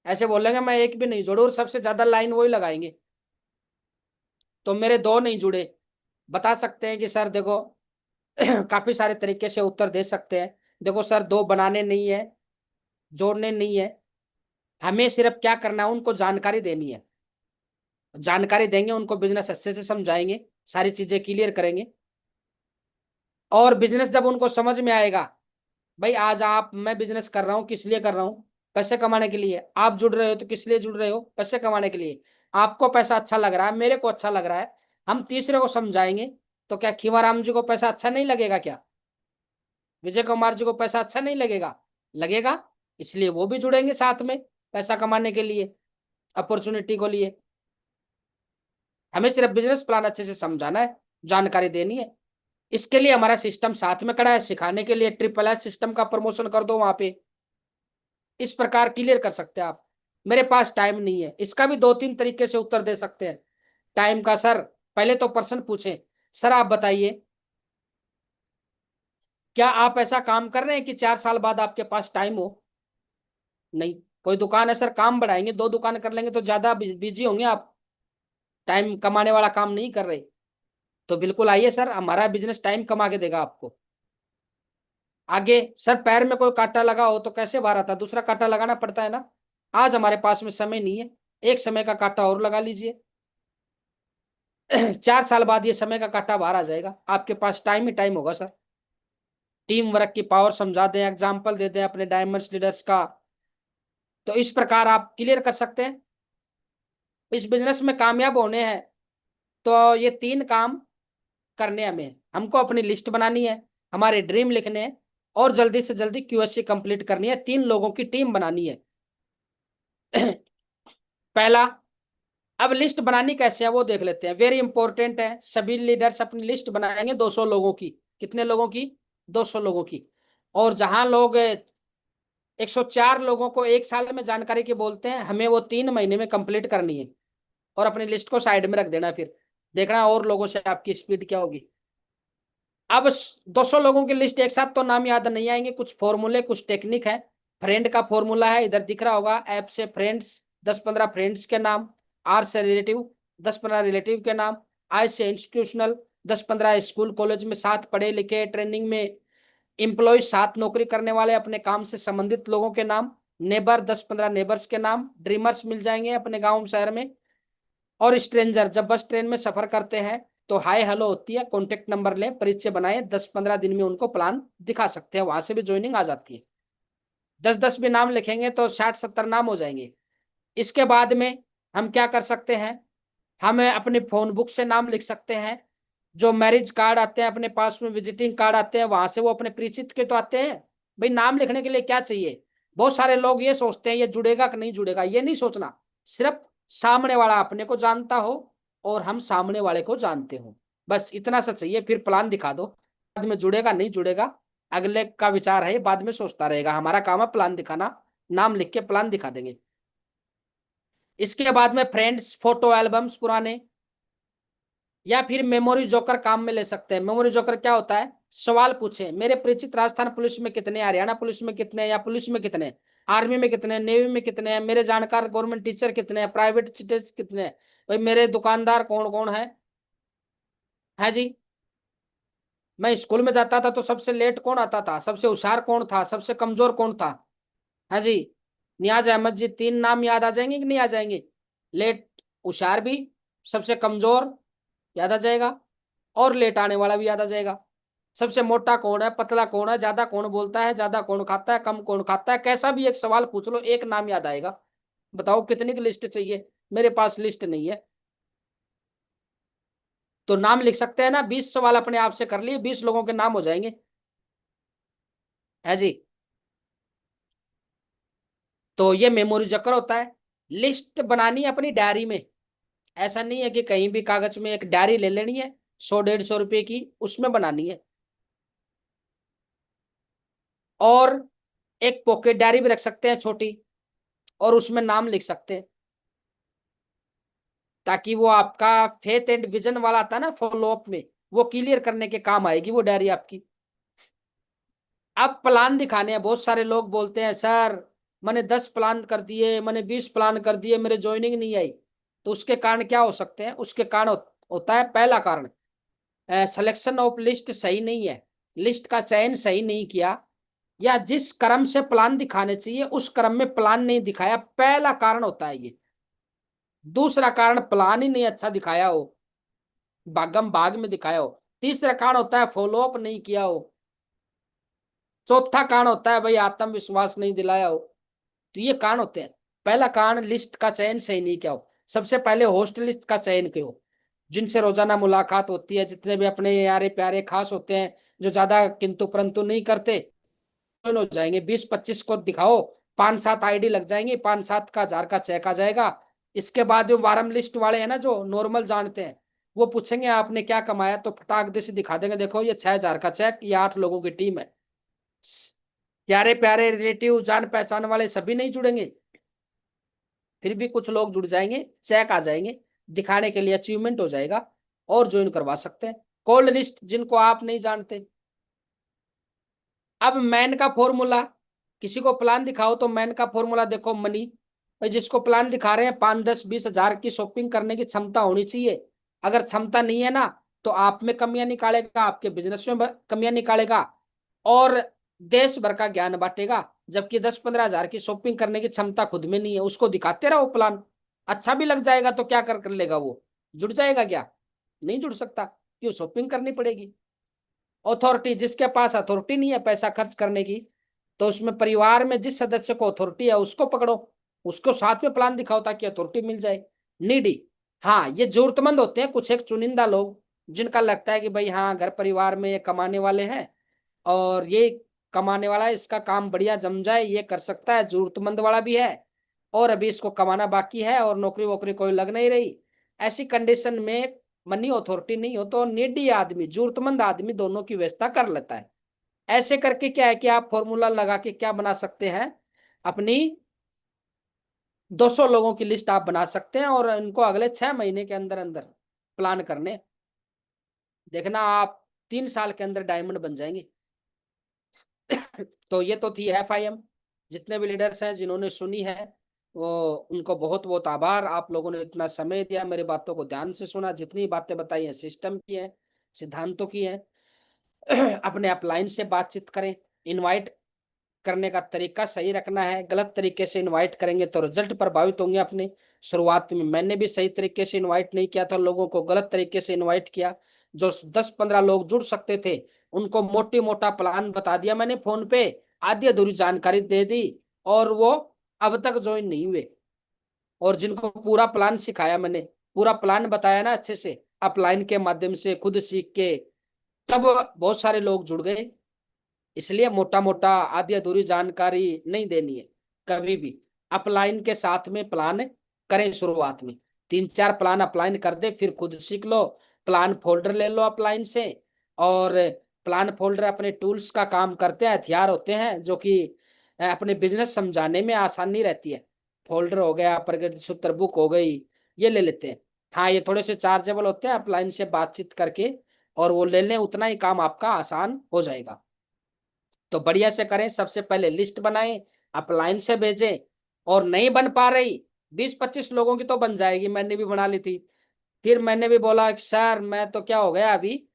ऐसे बोलेंगे मैं एक भी नहीं जोड़ू, और सबसे ज्यादा लाइन वही लगाएंगे। तो मेरे दो नहीं जुड़े, बता सकते हैं कि सर देखो, काफी सारे तरीके से उत्तर दे सकते हैं। देखो सर, दो बनाने नहीं है, जोड़ने नहीं है, हमें सिर्फ क्या करना है, उनको जानकारी देनी है, जानकारी देंगे उनको, बिजनेस अच्छे से समझाएंगे, सारी चीजें क्लियर करेंगे, और बिजनेस जब उनको समझ में आएगा, भाई आज आप, मैं बिजनेस कर रहा हूँ किस लिए कर रहा हूँ, पैसे कमाने के लिए, आप जुड़ रहे हो तो किस लिए जुड़ रहे हो, पैसे कमाने के लिए, आपको पैसा अच्छा लग रहा है, मेरे को अच्छा लग रहा है, हम तीसरे को समझाएंगे, तो क्या खीवाराम जी को पैसा अच्छा नहीं लगेगा क्या? विजय कुमार जी को पैसा अच्छा नहीं लगेगा? लगेगा, इसलिए वो भी जुड़ेंगे साथ में पैसा कमाने के लिए, अपॉर्चुनिटी को लिए। हमें सिर्फ बिजनेस प्लान अच्छे से समझाना है, जानकारी देनी है। इसके लिए हमारा सिस्टम साथ में खड़ा है सिखाने के लिए। ट्रिपल एस सिस्टम का प्रमोशन कर दो वहां पे, इस प्रकार क्लियर कर सकते हैं आप। मेरे पास टाइम नहीं है, इसका भी 2-3 तरीके से उत्तर दे सकते हैं। टाइम का सर, पहले तो प्रश्न पूछें, सर आप बताइए, क्या आप ऐसा काम कर रहे हैं कि 4 साल बाद आपके पास टाइम हो? नहीं। कोई दुकान है सर, काम बढ़ाएंगे, 2 दुकान कर लेंगे तो ज्यादा बिजी होंगे आप, टाइम कमाने वाला काम नहीं कर रहे। तो बिल्कुल आइए सर, हमारा बिजनेस टाइम कमा के देगा आपको। आगे सर, पैर में कोई कांटा लगा हो तो कैसे बाहर आता? दूसरा कांटा लगाना पड़ता है ना। आज हमारे पास में समय नहीं है, एक समय का कांटा और लगा लीजिए। 4 साल बाद ये समय का कांटा बाहर आ जाएगा, आपके पास टाइम ही टाइम होगा सर। टीम वर्क की पावर समझा दें, एग्जाम्पल दे दें अपने डायमंड्स लीडर्स का, तो इस प्रकार आप क्लियर कर सकते हैं। इस बिजनेस में कामयाब होने हैं तो ये 3 काम करने हैं हमें। हमको अपनी लिस्ट बनानी है, हमारे ड्रीम लिखने हैं, और जल्दी से जल्दी क्यूएससी कंप्लीट करनी है। 3 लोगों की टीम बनानी है। पहला, अब लिस्ट बनानी कैसे है वो देख लेते हैं, वेरी इंपॉर्टेंट है। सभी लीडर्स अपनी लिस्ट बनाएंगे 200 लोगों की। कितने लोगों की? 200 लोगों की। और जहां लोग 104 लोगों को 1 साल में जानकारी की बोलते हैं, हमें वो 3 महीने में कंप्लीट करनी है। और अपनी लिस्ट को साइड में रख देना, फिर देखना और लोगों से आपकी स्पीड क्या होगी। अब 200 लोगों की लिस्ट एक साथ तो नाम याद नहीं आएंगे, कुछ फॉर्मूले कुछ टेक्निक है। फ्रेंड का फॉर्मूला है, इधर दिख रहा होगा, ऐप से फ्रेंड्स, 10-15 फ्रेंड्स के नाम। आर से रिलेटिव, 10-15 रिलेटिव के नाम। आई से इंस्टीट्यूशनल, 10-15 स्कूल कॉलेज में साथ पढ़े लिखे ट्रेनिंग में एम्प्लॉय, साथ नौकरी करने वाले अपने काम से संबंधित लोगों के नाम। नेबर, 10-15 नेबर्स के नाम। ड्रीमर्स मिल जाएंगे अपने गांव शहर में। और स्ट्रेंजर, जब बस ट्रेन में सफर करते हैं तो हाय हेलो होती है, कॉन्टेक्ट नंबर लें, परिचय बनाए, 10-15 दिन में उनको प्लान दिखा सकते हैं, वहां से भी ज्वाइनिंग आ जाती है। 10-10 भी नाम लिखेंगे तो 60-70 नाम हो जाएंगे। इसके बाद में हम क्या कर सकते हैं, हमें अपने फोन बुक से नाम लिख सकते हैं। जो मैरिज कार्ड आते हैं अपने पास में, विजिटिंग कार्ड आते हैं, वहां से वो अपने परिचित के तो आते हैं। भाई नाम लिखने के लिए क्या चाहिए? बहुत सारे लोग ये सोचते हैं ये जुड़ेगा कि नहीं जुड़ेगा, ये नहीं सोचना। सिर्फ सामने वाला अपने को जानता हो और हम सामने वाले को जानते हो, बस इतना सा चाहिए। फिर प्लान दिखा दो, बाद में जुड़ेगा नहीं जुड़ेगा अगले का विचार है, बाद में सोचता रहेगा। हमारा काम है प्लान दिखाना, नाम लिख के प्लान दिखा देंगे। इसके बाद में फ्रेंड्स, फोटो एल्बम्स पुराने, या फिर मेमोरी जोकर काम में ले सकते हैं। मेमोरी जोकर क्या होता है? सवाल पूछे, मेरे परिचित राजस्थान पुलिस में कितने, हरियाणा पुलिस में कितने, या पुलिस में कितने, आर्मी में कितने, नेवी में कितने हैं, मेरे जानकार गवर्नमेंट टीचर कितने हैं, प्राइवेट टीचर्स कितने हैं, भाई मेरे दुकानदार कौन कौन है जी। मैं स्कूल में जाता था तो सबसे लेट कौन आता था, सबसे होशियार कौन था, सबसे कमजोर कौन था, है जी। नियाज अहमद जी, 3 नाम याद आ जाएंगे कि नहीं आ जाएंगे? लेट, होशियार भी, सबसे कमजोर याद आ जाएगा, और लेट आने वाला भी याद आ जाएगा। सबसे मोटा कौन है, पतला कौन है, ज्यादा कौन बोलता है, ज्यादा कौन खाता है, कम कौन खाता है, कैसा भी एक सवाल पूछ लो, एक नाम याद आएगा। बताओ कितनी की लिस्ट चाहिए? मेरे पास लिस्ट नहीं है। तो नाम लिख सकते हैं ना, 20 सवाल अपने आप से कर लिए, 20 लोगों के नाम हो जाएंगे, है जी। तो ये मेमोरी चक्कर होता है। लिस्ट बनानी है अपनी डायरी में, ऐसा नहीं है कि कहीं भी कागज में, एक डायरी ले लेनी है 100-150 रुपए की, उसमें बनानी है। और एक पॉकेट डायरी भी रख सकते हैं छोटी, और उसमें नाम लिख सकते हैं, ताकि वो आपका फेथ एंड विजन वाला आता है ना फॉलो अप में, वो क्लियर करने के काम आएगी वो डायरी आपकी। अब प्लान दिखाने हैं। बहुत सारे लोग बोलते हैं सर मैंने 10 प्लान कर दिए, मैंने 20 प्लान कर दिए, मेरे ज्वाइनिंग नहीं आई। तो उसके कारण क्या हो सकते हैं? उसके कारण होता है, पहला कारण सिलेक्शन ऑफ लिस्ट सही नहीं है, लिस्ट का चयन सही नहीं किया, या जिस क्रम से प्लान दिखाने चाहिए उस क्रम में प्लान नहीं दिखाया, पहला कारण होता है ये। दूसरा कारण, प्लान ही नहीं अच्छा दिखाया हो, भागम भाग में दिखाया हो। तीसरा कारण होता है फॉलो अप नहीं किया हो। चौथा कारण होता है भाई आत्मविश्वास नहीं दिलाया हो। तो ये कारण होते हैं। पहला कारण, लिस्ट का चयन सही नहीं किया हो। सबसे पहले होस्ट लिस्ट का चयन करो, जिनसे रोजाना मुलाकात होती है, जितने भी अपने यारे प्यारे खास होते हैं, जो ज्यादा किंतु परंतु नहीं करते, हो जाएंगे। 20-25 को दिखाओ, 5-7 आईडी लग जाएंगे, 5-7 का 1000 का चेक आ जाएगा। इसके बाद जो वार्म लिस्ट वाले हैं ना, जो नॉर्मल जानते हैं, वो पूछेंगे आपने क्या कमाया, तो फटाक दे से दिखा देंगे, देखो ये 6000 का चेक, ये 8 लोगों की टीम है। प्यारे प्यारे रिलेटिव जान पहचान वाले सभी नहीं जुड़ेंगे, फिर भी कुछ लोग जुड़ जाएंगे, चेक आ जाएंगे, दिखाने के लिए अचीवमेंट हो जाएगा, और ज्वाइन करवा सकते हैं। कोल्ड लिस्ट जिनको आप नहीं जानते। अब मैन का फॉर्मूला, किसी को प्लान दिखाओ तो मैन का फॉर्मूला देखो, मनी। भाई जिसको प्लान दिखा रहे हैं 5-10-20 हजार की शॉपिंग करने की क्षमता होनी चाहिए। अगर क्षमता नहीं है ना, तो आप में कमियां निकालेगा, आपके बिजनेस में कमियां निकालेगा, और देश भर का ज्ञान बांटेगा। जबकि 10-15 हजार की शॉपिंग करने की क्षमता खुद में नहीं है, उसको दिखाते रहो प्लान, अच्छा भी लग जाएगा तो क्या कर लेगा वो, जुड़ जाएगा क्या? नहीं जुड़ सकता, क्यों? शॉपिंग करनी पड़ेगी। अथॉरिटी, जिसके पास अथॉरिटी नहीं है पैसा खर्च करने की, तो उसमें परिवार में जिस सदस्य को अथॉरिटी है उसको पकड़ो, उसको साथ में प्लान दिखाओ ताकि अथॉरिटी मिल जाए। नीडी, हाँ ये जरूरतमंद होते हैं कुछ एक चुनिंदा लोग, जिनका लगता है कि भाई हाँ घर परिवार में ये कमाने वाले हैं, और ये कमाने वाला है, इसका काम बढ़िया जम जाए, ये कर सकता है, जरूरतमंद वाला भी है, और अभी इसको कमाना बाकी है, और नौकरी वोकरी कोई लग नहीं रही। ऐसी कंडीशन में मनी अथॉरिटी नहीं हो तो नीडी आदमी, जरूरतमंद आदमी दोनों की व्यवस्था कर लेता है। ऐसे करके क्या है कि आप फॉर्मूला लगा के क्या बना सकते हैं, अपनी 200 लोगों की लिस्ट आप बना सकते हैं, और इनको अगले 6 महीने के अंदर अंदर प्लान करने, देखना आप 3 साल के अंदर डायमंड बन जाएंगे। तो ये तो थी FIM। जितने भी लीडर्स हैं जिन्होंने सुनी है, वो उनको बहुत बहुत आभार। आप लोगों ने इतना समय दिया, मेरी बातों को ध्यान से सुना, जितनी बातें बताई हैं सिस्टम की है, सिद्धांतों की है। अपने अपलाइन से बातचीत करें, इनवाइट करने का तरीका सही रखना है, गलत तरीके से इनवाइट करेंगे तो रिजल्ट प्रभावित होंगे अपने। शुरुआत में मैंने भी सही तरीके से इनवाइट नहीं किया था, लोगों को गलत तरीके से इनवाइट किया। जो 10-15 लोग जुड़ सकते थे, उनको मोटी मोटा प्लान बता दिया मैंने फोन पे, आधी अधूरी जानकारी दे दी, और वो अब तक ज्वाइन नहीं हुए। और जिनको पूरा प्लान सिखाया मैंने, पूरा प्लान बताया ना अच्छे से, अपलाइन के माध्यम से खुद सीख के, तब बहुत सारे लोग जुड़ गए। इसलिए मोटा मोटा आधी अधूरी जानकारी नहीं देनी है कभी भी। अपलाइन के साथ में प्लान करें, शुरुआत में 3-4 प्लान अपलाइन कर दे, फिर खुद सीख लो। प्लान फोल्डर ले लो अपलाइन से, और प्लान फोल्डर अपने टूल्स का काम करते हैं, हथियार होते हैं जो कि अपने बिजनेस समझाने में आसानी रहती है। फोल्डर हो गया, प्रगति सूत्र बुक हो गई, ये ले लेते हैं। हाँ ये थोड़े से चार्जेबल होते हैं, अपलाइन से बातचीत करके और वो ले लें, उतना ही काम आपका आसान हो जाएगा। तो बढ़िया से करें, सबसे पहले लिस्ट बनाएं, अपलाइन से भेजें। और नहीं बन पा रही, 20-25 लोगों की तो बन जाएगी, मैंने भी बना ली थी। फिर मैंने भी बोला कि सर मैं तो क्या हो गया अभी,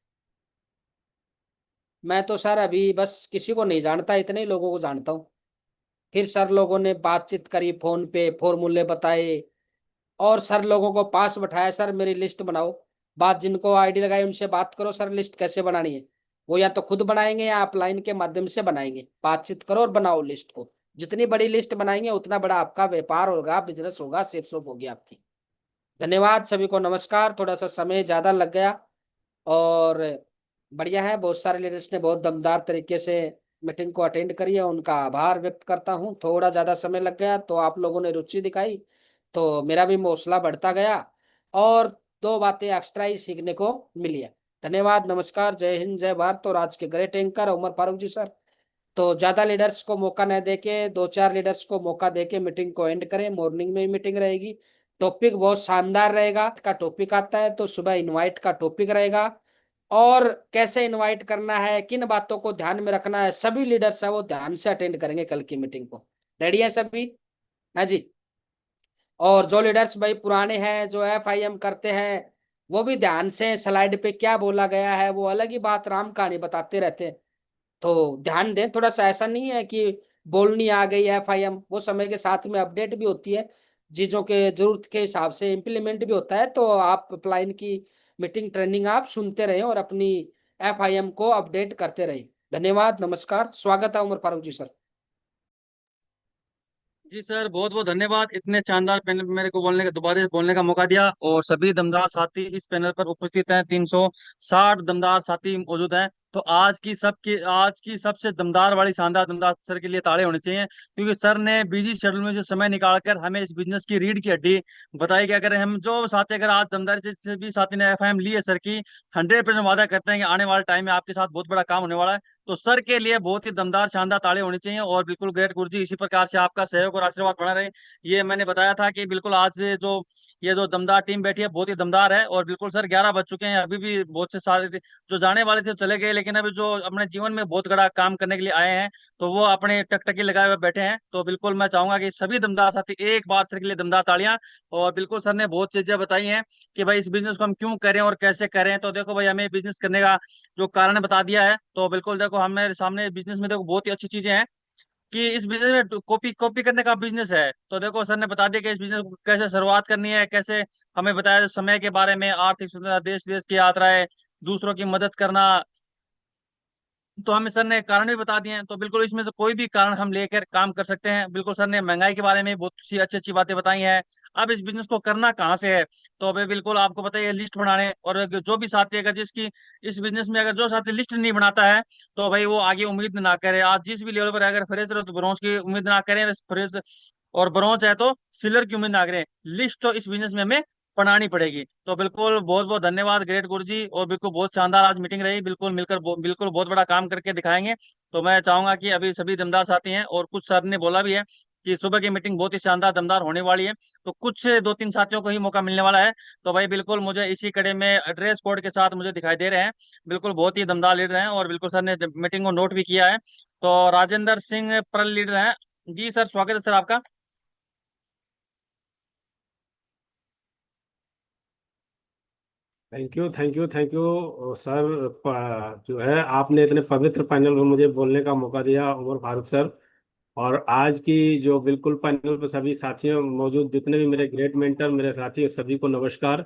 मैं तो सर अभी बस किसी को नहीं जानता, इतने ही लोगों को जानता हूँ। फिर सर लोगों ने बातचीत करी, फोन पे फॉर्मूले बताए, और सर लोगों को पास बैठाया, सर मेरी लिस्ट बनाओ। बात जिनको आईडी लगाई उनसे बात करो, सर लिस्ट कैसे बनानी है। वो या तो खुद बनाएंगे या अपलाइन के माध्यम से बनाएंगे, बातचीत करो और बनाओ लिस्ट को। जितनी बड़ी लिस्ट बनाएंगे उतना बड़ा आपका व्यापार होगा, बिजनेस होगा, सेफ शॉप होगी आपकी। धन्यवाद सभी को, नमस्कार। थोड़ा सा समय ज्यादा लग गया, और बढ़िया है, बहुत सारे लीडर्स ने बहुत दमदार तरीके से मीटिंग को अटेंड करी है, उनका आभार व्यक्त करता हूँ। थोड़ा ज्यादा समय लग गया तो आप लोगों ने रुचि दिखाई, तो मेरा भी हौसला बढ़ता गया, और 2 बातें एक्स्ट्रा ही सीखने को मिली है। धन्यवाद, नमस्कार, जय हिंद, जय भारत। और आज के ग्रेट एंकर उमर फारूक जी सर। तो ज्यादा लीडर्स को मौका न देके 2-4 लीडर्स को मौका देके मीटिंग को एंड करें। मॉर्निंग में मीटिंग रहेगी, टॉपिक बहुत शानदार रहेगा। का टॉपिक आता है तो सुबह इनवाइट का टॉपिक रहेगा, और कैसे इनवाइट करना है, किन बातों को ध्यान में रखना है, सभी लीडर्स है वो ध्यान से अटेंड करेंगे कल की मीटिंग को। रेडी है सभी? है जी। और जो लीडर्स भाई पुराने हैं, जो FIM करते हैं, वो भी ध्यान से स्लाइड पे क्या बोला गया है, वो अलग ही बात राम कहानी बताते रहते हैं, तो ध्यान दें थोड़ा सा। ऐसा नहीं है कि बोलनी आ गई FIM, वो समय के साथ में अपडेट भी होती है, चीजों के जरूरत के हिसाब से इम्प्लीमेंट भी होता है। तो आप अपलाइन की मीटिंग ट्रेनिंग आप सुनते रहें और अपनी FIM को अपडेट करते रहें। धन्यवाद, नमस्कार, स्वागत है उमर फारूक जी सर। जी सर, बहुत बहुत धन्यवाद इतने शानदार पैनल पे मेरे को बोलने का, दोबारा से बोलने का मौका दिया। और सभी दमदार साथी इस पैनल पर उपस्थित हैं, 360 दमदार साथी मौजूद हैं। तो आज की सबसे दमदार वाली शानदार दमदार सर के लिए ताड़े होने चाहिए, क्योंकि सर ने बिजी शेड्यूल में से समय निकालकर हमें इस बिजनेस की रीढ़ की हड्डी बताई कि अगर हम जो साथी, अगर आज दमदारी से भी साथी ने एफआईएम ली है सर की, 100% वादा करते हैं कि आने वाले टाइम में आपके साथ बहुत बड़ा काम होने वाला है। तो सर के लिए बहुत ही दमदार शानदार ताड़े होने चाहिए। और बिल्कुल ग्रेट गुरुजी, इसी प्रकार से आपका सहयोग और आशीर्वाद बना रहे। ये मैंने बताया था कि बिल्कुल आज से जो ये जो दमदार टीम बैठी है बहुत ही दमदार है। और बिल्कुल सर 11 बज चुके हैं, अभी भी बहुत से सारे जो जाने वाले थे चले गए, लेकिन अभी जो अपने जीवन में बहुत बड़ा काम करने के लिए आए हैं तो वो अपने टकटकी लगाए हुए बैठे हैं। तो बिल्कुल मैं चाहूंगा कि सभी दमदार साथी एक बार सर के लिए दमदार तालियां। और बिल्कुल सर ने बहुत चीजें बताई हैं कि भाई इस बिजनेस को हम क्यों करें और कैसे करें। तो देखो भाई, हमें बिजनेस करने का जो कारण बता दिया है। तो बिल्कुल देखो, हमारे सामने बिजनेस में देखो बहुत ही अच्छी चीजें हैं कि इस बिजनेस में कॉपी कॉपी करने का बिजनेस है। तो देखो सर ने बता दिया कि इस बिजनेस को कैसे शुरुआत करनी है, कैसे हमें बताया समय के बारे में, आर्थिक स्वतंत्रता, देश देश की यात्राएं, दूसरों की मदद करना। तो हमें सर ने कारण भी बता दिए हैं। तो बिल्कुल इसमें से कोई भी कारण हम लेकर काम कर सकते हैं। बिल्कुल सर ने महंगाई के बारे में बहुत सी अच्छी अच्छी बातें बताई हैं। अब इस बिजनेस को करना कहाँ से है, तो अभी बिल्कुल आपको बताइए लिस्ट बनाने। और जो भी साथी, अगर जिसकी इस बिजनेस में अगर जो साथी लिस्ट नहीं बनाता है तो भाई वो आगे उम्मीद ना करे। आज जिस भी लेवल पर है, अगर फ्रेशर हो तो ब्रॉन्ज की उम्मीद ना करें, फ्रेश और ब्रॉन्ज है तो सिल्वर की उम्मीद ना करें। लिस्ट तो इस बिजनेस में हमें बनानी पड़ेगी। तो बिल्कुल बहुत बहुत धन्यवाद ग्रेट गुरु जी। और बिल्कुल बहुत शानदार आज मीटिंग रही, बिल्कुल मिलकर बिल्कुल बहुत बड़ा काम करके दिखाएंगे। तो मैं चाहूंगा कि अभी सभी दमदार साथी हैं, और कुछ सर ने बोला भी है कि सुबह की मीटिंग बहुत ही शानदार दमदार होने वाली है। तो कुछ दो तीन साथियों को ही मौका मिलने वाला है। तो भाई बिल्कुल मुझे इसी कड़े में ड्रेस कोड के साथ मुझे दिखाई दे रहे हैं, बिल्कुल बहुत ही दमदार लीडर हैं। और बिल्कुल सर ने मीटिंग को नोट भी किया है। तो राजेंद्र सिंह प्रल लीडर हैं। जी सर, स्वागत है सर आपका। Thank you, thank you, thank you sir. जो है आपने इतने पवित्र पैनल में मुझे बोलने का मौका दिया, उमर फारूक सर। और आज की जो बिल्कुल पैनल पर सभी साथियों मौजूद, जितने भी मेरे ग्रेट मेंटर मेरे साथी, सभी को नमस्कार।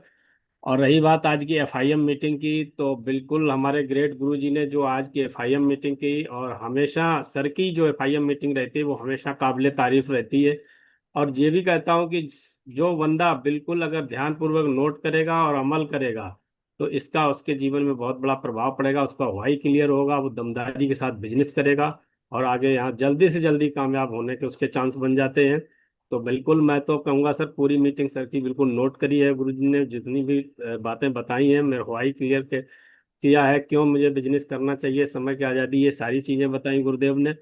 और रही बात आज की एफआईएम मीटिंग की, तो बिल्कुल हमारे ग्रेट गुरु जी ने जो आज की एफआईएम मीटिंग की, और हमेशा सर की जो एफआईएम मीटिंग रहती है वो हमेशा काबिले तारीफ रहती है। और ये भी कहता हूँ कि जो बंदा बिल्कुल अगर ध्यानपूर्वक नोट करेगा और अमल करेगा तो इसका उसके जीवन में बहुत बड़ा प्रभाव पड़ेगा। उसका वाई क्लियर होगा, वो दमदारी के साथ बिजनेस करेगा और आगे यहाँ जल्दी से जल्दी कामयाब होने के उसके चांस बन जाते हैं। तो बिल्कुल मैं तो कहूँगा सर, पूरी मीटिंग सर की बिल्कुल नोट करी है। गुरु जी ने जितनी भी बातें बताई हैं, मेरे वाई क्लियर के किया है, क्यों मुझे बिजनेस करना चाहिए, समय की आज़ादी, ये सारी चीज़ें बताई गुरुदेव ने।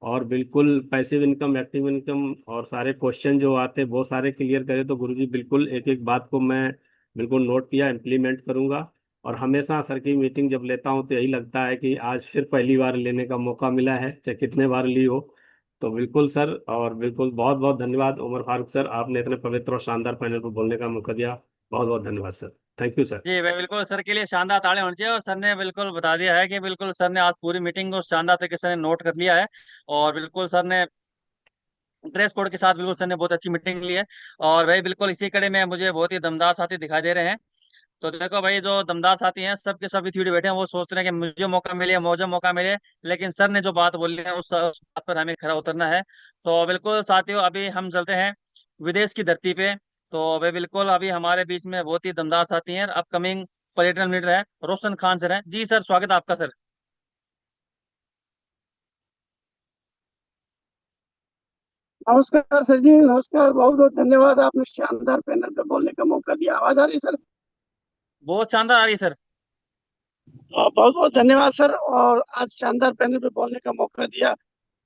और बिल्कुल पैसिव इनकम, एक्टिव इनकम और सारे क्वेश्चन जो आते हैं वो सारे क्लियर करे। तो गुरुजी बिल्कुल एक एक बात को मैं बिल्कुल नोट किया, इम्प्लीमेंट करूंगा। और हमेशा सर की मीटिंग जब लेता हूं तो यही लगता है कि आज फिर पहली बार लेने का मौका मिला है, चाहे कितने बार ली हो। तो बिल्कुल सर, और बिल्कुल बहुत बहुत धन्यवाद उमर फारूक सर, आपने इतने पवित्र और शानदार पैनल पर बोलने का मौका दिया। बहुत बहुत धन्यवाद सर। Thank you sir. जी भाई, बिल्कुल सर के लिए शानदार ताड़े होने चाहिए। और सर ने बिल्कुल बता दिया है कि बिल्कुल सर ने आज पूरी मीटिंग को शानदार तरीके से नोट कर लिया है। और बिल्कुल सर ने ड्रेस कोड के साथ बिल्कुल सर ने बहुत अच्छी मीटिंग ली है। और भाई बिल्कुल इसी कड़ी में मुझे बहुत ही दमदार साथी दिखाई दे रहे हैं। तो देखो भाई, जो दमदार साथी हैं सब के सभी थोड़ी बैठे हैं, वो सोच रहे हैं कि मुझे मौका मिले, मुझे मौका मिले। लेकिन सर ने जो बात बोली है उस बात पर हमें खरा उतरना है। तो बिल्कुल साथियों, अभी हम चलते हैं विदेश की धरती पे। तो भाई बिल्कुल अभी हमारे बीच में बहुत ही दमदार साथी हैं, अपकमिंग पर्यटन लीडर है रोशन खान सर हैं। जी सर, स्वागत है आपका सर। नमस्कार सर जी, नमस्कार। बहुत बहुत धन्यवाद, आपने शानदार पैनल पे बोलने का मौका दिया। आवाज आ रही है सर? बहुत शानदार आ रही है सर। बहुत बहुत धन्यवाद सर। और आज शानदार पैनल पे बोलने का मौका दिया।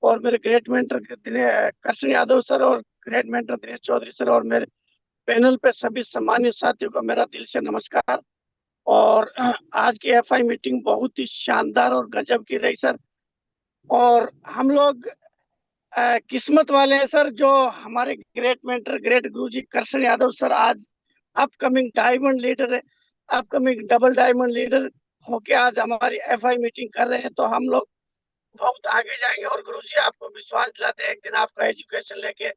और मेरे great mentor Krishna Yadav sir और great mentor Dinesh Chaudhary sir और मेरे पैनल पे सभी सम्मानित साथियों को मेरा दिल से नमस्कार। और आज की एफआई मीटिंग बहुत ही शानदार और गजब की रही सर। और हम लोग किस्मत वाले हैं सर, जो हमारे ग्रेट मेंटर ग्रेट गुरुजी कृष्ण यादव सर आज अपकमिंग डायमंड लीडर है, अपकमिंग डबल डायमंड लीडर होके आज हमारी एफआई मीटिंग कर रहे हैं। तो हम लोग बहुत आगे जाएंगे। और गुरुजी आपको विश्वास दिलाते हैं, एक दिन आपका एजुकेशन लेके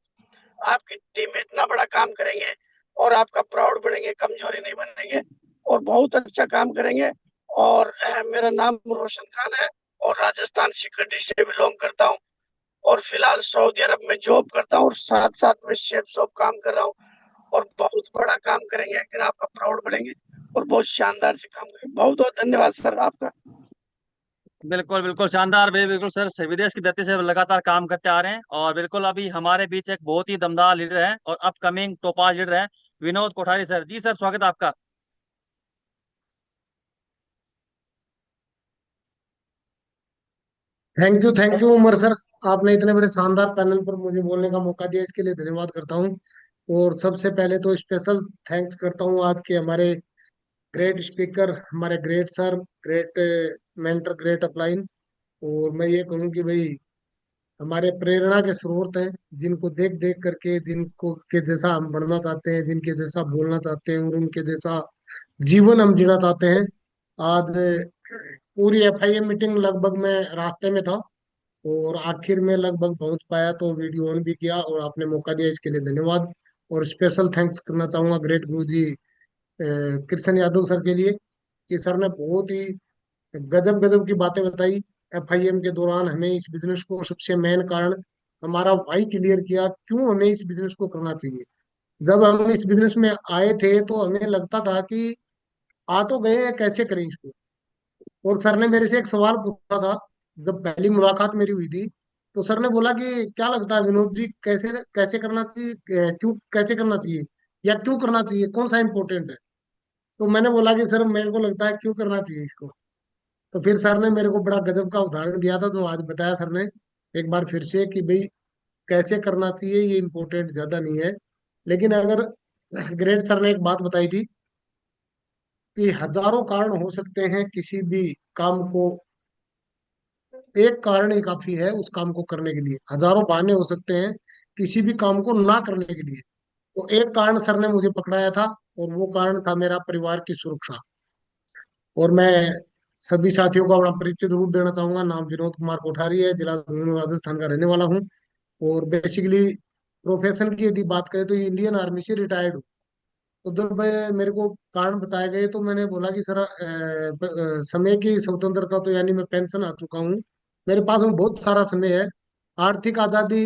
आपकी टीम में इतना बड़ा काम करेंगे और आपका प्राउड बढ़ेंगे, कमजोरी नहीं बनेंगे और बहुत अच्छा काम करेंगे। और मेरा नाम रोशन खान है और राजस्थान सीकर डिस्ट्रिक्ट से बिलोंग करता हूँ। और फिलहाल सऊदी अरब में जॉब करता हूँ और साथ साथ में शेफ शॉप काम कर रहा हूँ और बहुत बड़ा काम करेंगे, एक दिन आपका प्राउड बनेंगे और बहुत शानदार से काम करेंगे। बहुत बहुत धन्यवाद सर आपका। बिल्कुल बिल्कुल शानदार भाई, बिल्कुल सर विदेश की धरती से लगातार काम करते आ रहे हैं। और बिल्कुल अभी हमारे बीच एक बहुत ही दमदार लीडर है और अपकमिंग टोपाज लीडर है, विनोद कोठारी सर। जी सर, स्वागत है आपका। Thank you Umar sir. आपने इतने बड़े शानदार पैनल पर मुझे बोलने का मौका दिया, इसके लिए धन्यवाद करता हूँ। और सबसे पहले तो स्पेशल थैंक्स करता हूँ आज के हमारे ग्रेट स्पीकर, हमारे great sir, great mentor, great upline. और मैं ये कहूँ कि भाई हमारे प्रेरणा के स्रोत हैं, जिनको देख देख करके, जिनको के जैसा हम बढ़ना चाहते हैं, जिनके जैसा बोलना चाहते हैं और उनके जैसा जीवन हम जीना चाहते हैं। आज पूरी एफआईएम मीटिंग लगभग मैं रास्ते में था और आखिर में लगभग पहुंच पाया तो वीडियो ऑन भी किया और आपने मौका दिया, इसके लिए धन्यवाद। और स्पेशल थैंक्स करना चाहूंगा ग्रेट गुरु जी कृष्ण यादव सर के लिए, कि सर ने बहुत ही गजब गजब की बातें बताई एफआईएम के दौरान। हमें इस बिजनेस को सबसे मेन कारण हमारा वाई क्लियर किया, क्यों हमें इस बिजनेस को करना चाहिए। जब हम इस बिजनेस में आए थे तो हमें लगता था कि आ तो गए हैं, कैसे करें इसको। और सर ने मेरे से एक सवाल पूछा था जब पहली मुलाकात मेरी हुई थी। तो सर ने बोला कि क्या लगता है विनोद जी, कैसे कैसे करना चाहिए, क्यों कैसे करना चाहिए, या क्यों करना चाहिए, कौन सा इंपॉर्टेंट है। तो मैंने बोला कि सर मेरे को लगता है क्यों करना चाहिए इसको। तो फिर सर ने मेरे को बड़ा गजब का उदाहरण दिया था, जो आज बताया सर ने एक बार फिर से, कि भाई कैसे करना चाहिए ये इम्पोर्टेंट ज्यादा नहीं है। लेकिन अगर ग्रेट सर ने एक बात बताई थी कि हजारों कारण हो सकते हैं किसी भी काम को, एक कारण ही काफी है उस काम को करने के लिए। हजारों बहाने हो सकते हैं किसी भी काम को ना करने के लिए। तो एक कारण सर ने मुझे पकड़ाया था और वो कारण था मेरा परिवार की सुरक्षा। और मैं सभी साथियों को अपना परिचय जरूर देना चाहूंगा। नाम विनोद कुमार कोठारी है, जिला झुंझुनू राजस्थान का रहने वाला हूँ। और बेसिकली प्रोफेशन की यदि बात करें तो इंडियन आर्मी से रिटायर्ड हूँ। तो जब मेरे को कारण बताए गए तो मैंने बोला कि सर समय की स्वतंत्रता तो यानी मैं पेंशन आ चुका हूँ, मेरे पास में बहुत सारा समय है, आर्थिक आजादी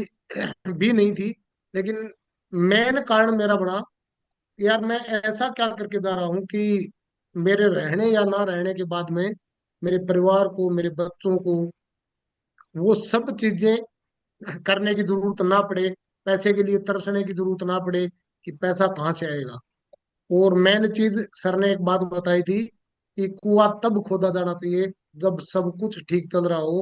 भी नहीं थी। लेकिन मेन कारण मेरा बड़ा, यार मैं ऐसा क्या करके जा रहा हूँ कि मेरे रहने या ना रहने के बाद में मेरे परिवार को, मेरे बच्चों को वो सब चीजें करने की जरूरत ना पड़े, पैसे के लिए तरसने की जरूरत ना पड़े कि पैसा कहाँ से आएगा। और मेन चीज सर ने एक बात बताई थी कि कुआं तब खोदा जाना चाहिए जब सब कुछ ठीक चल रहा हो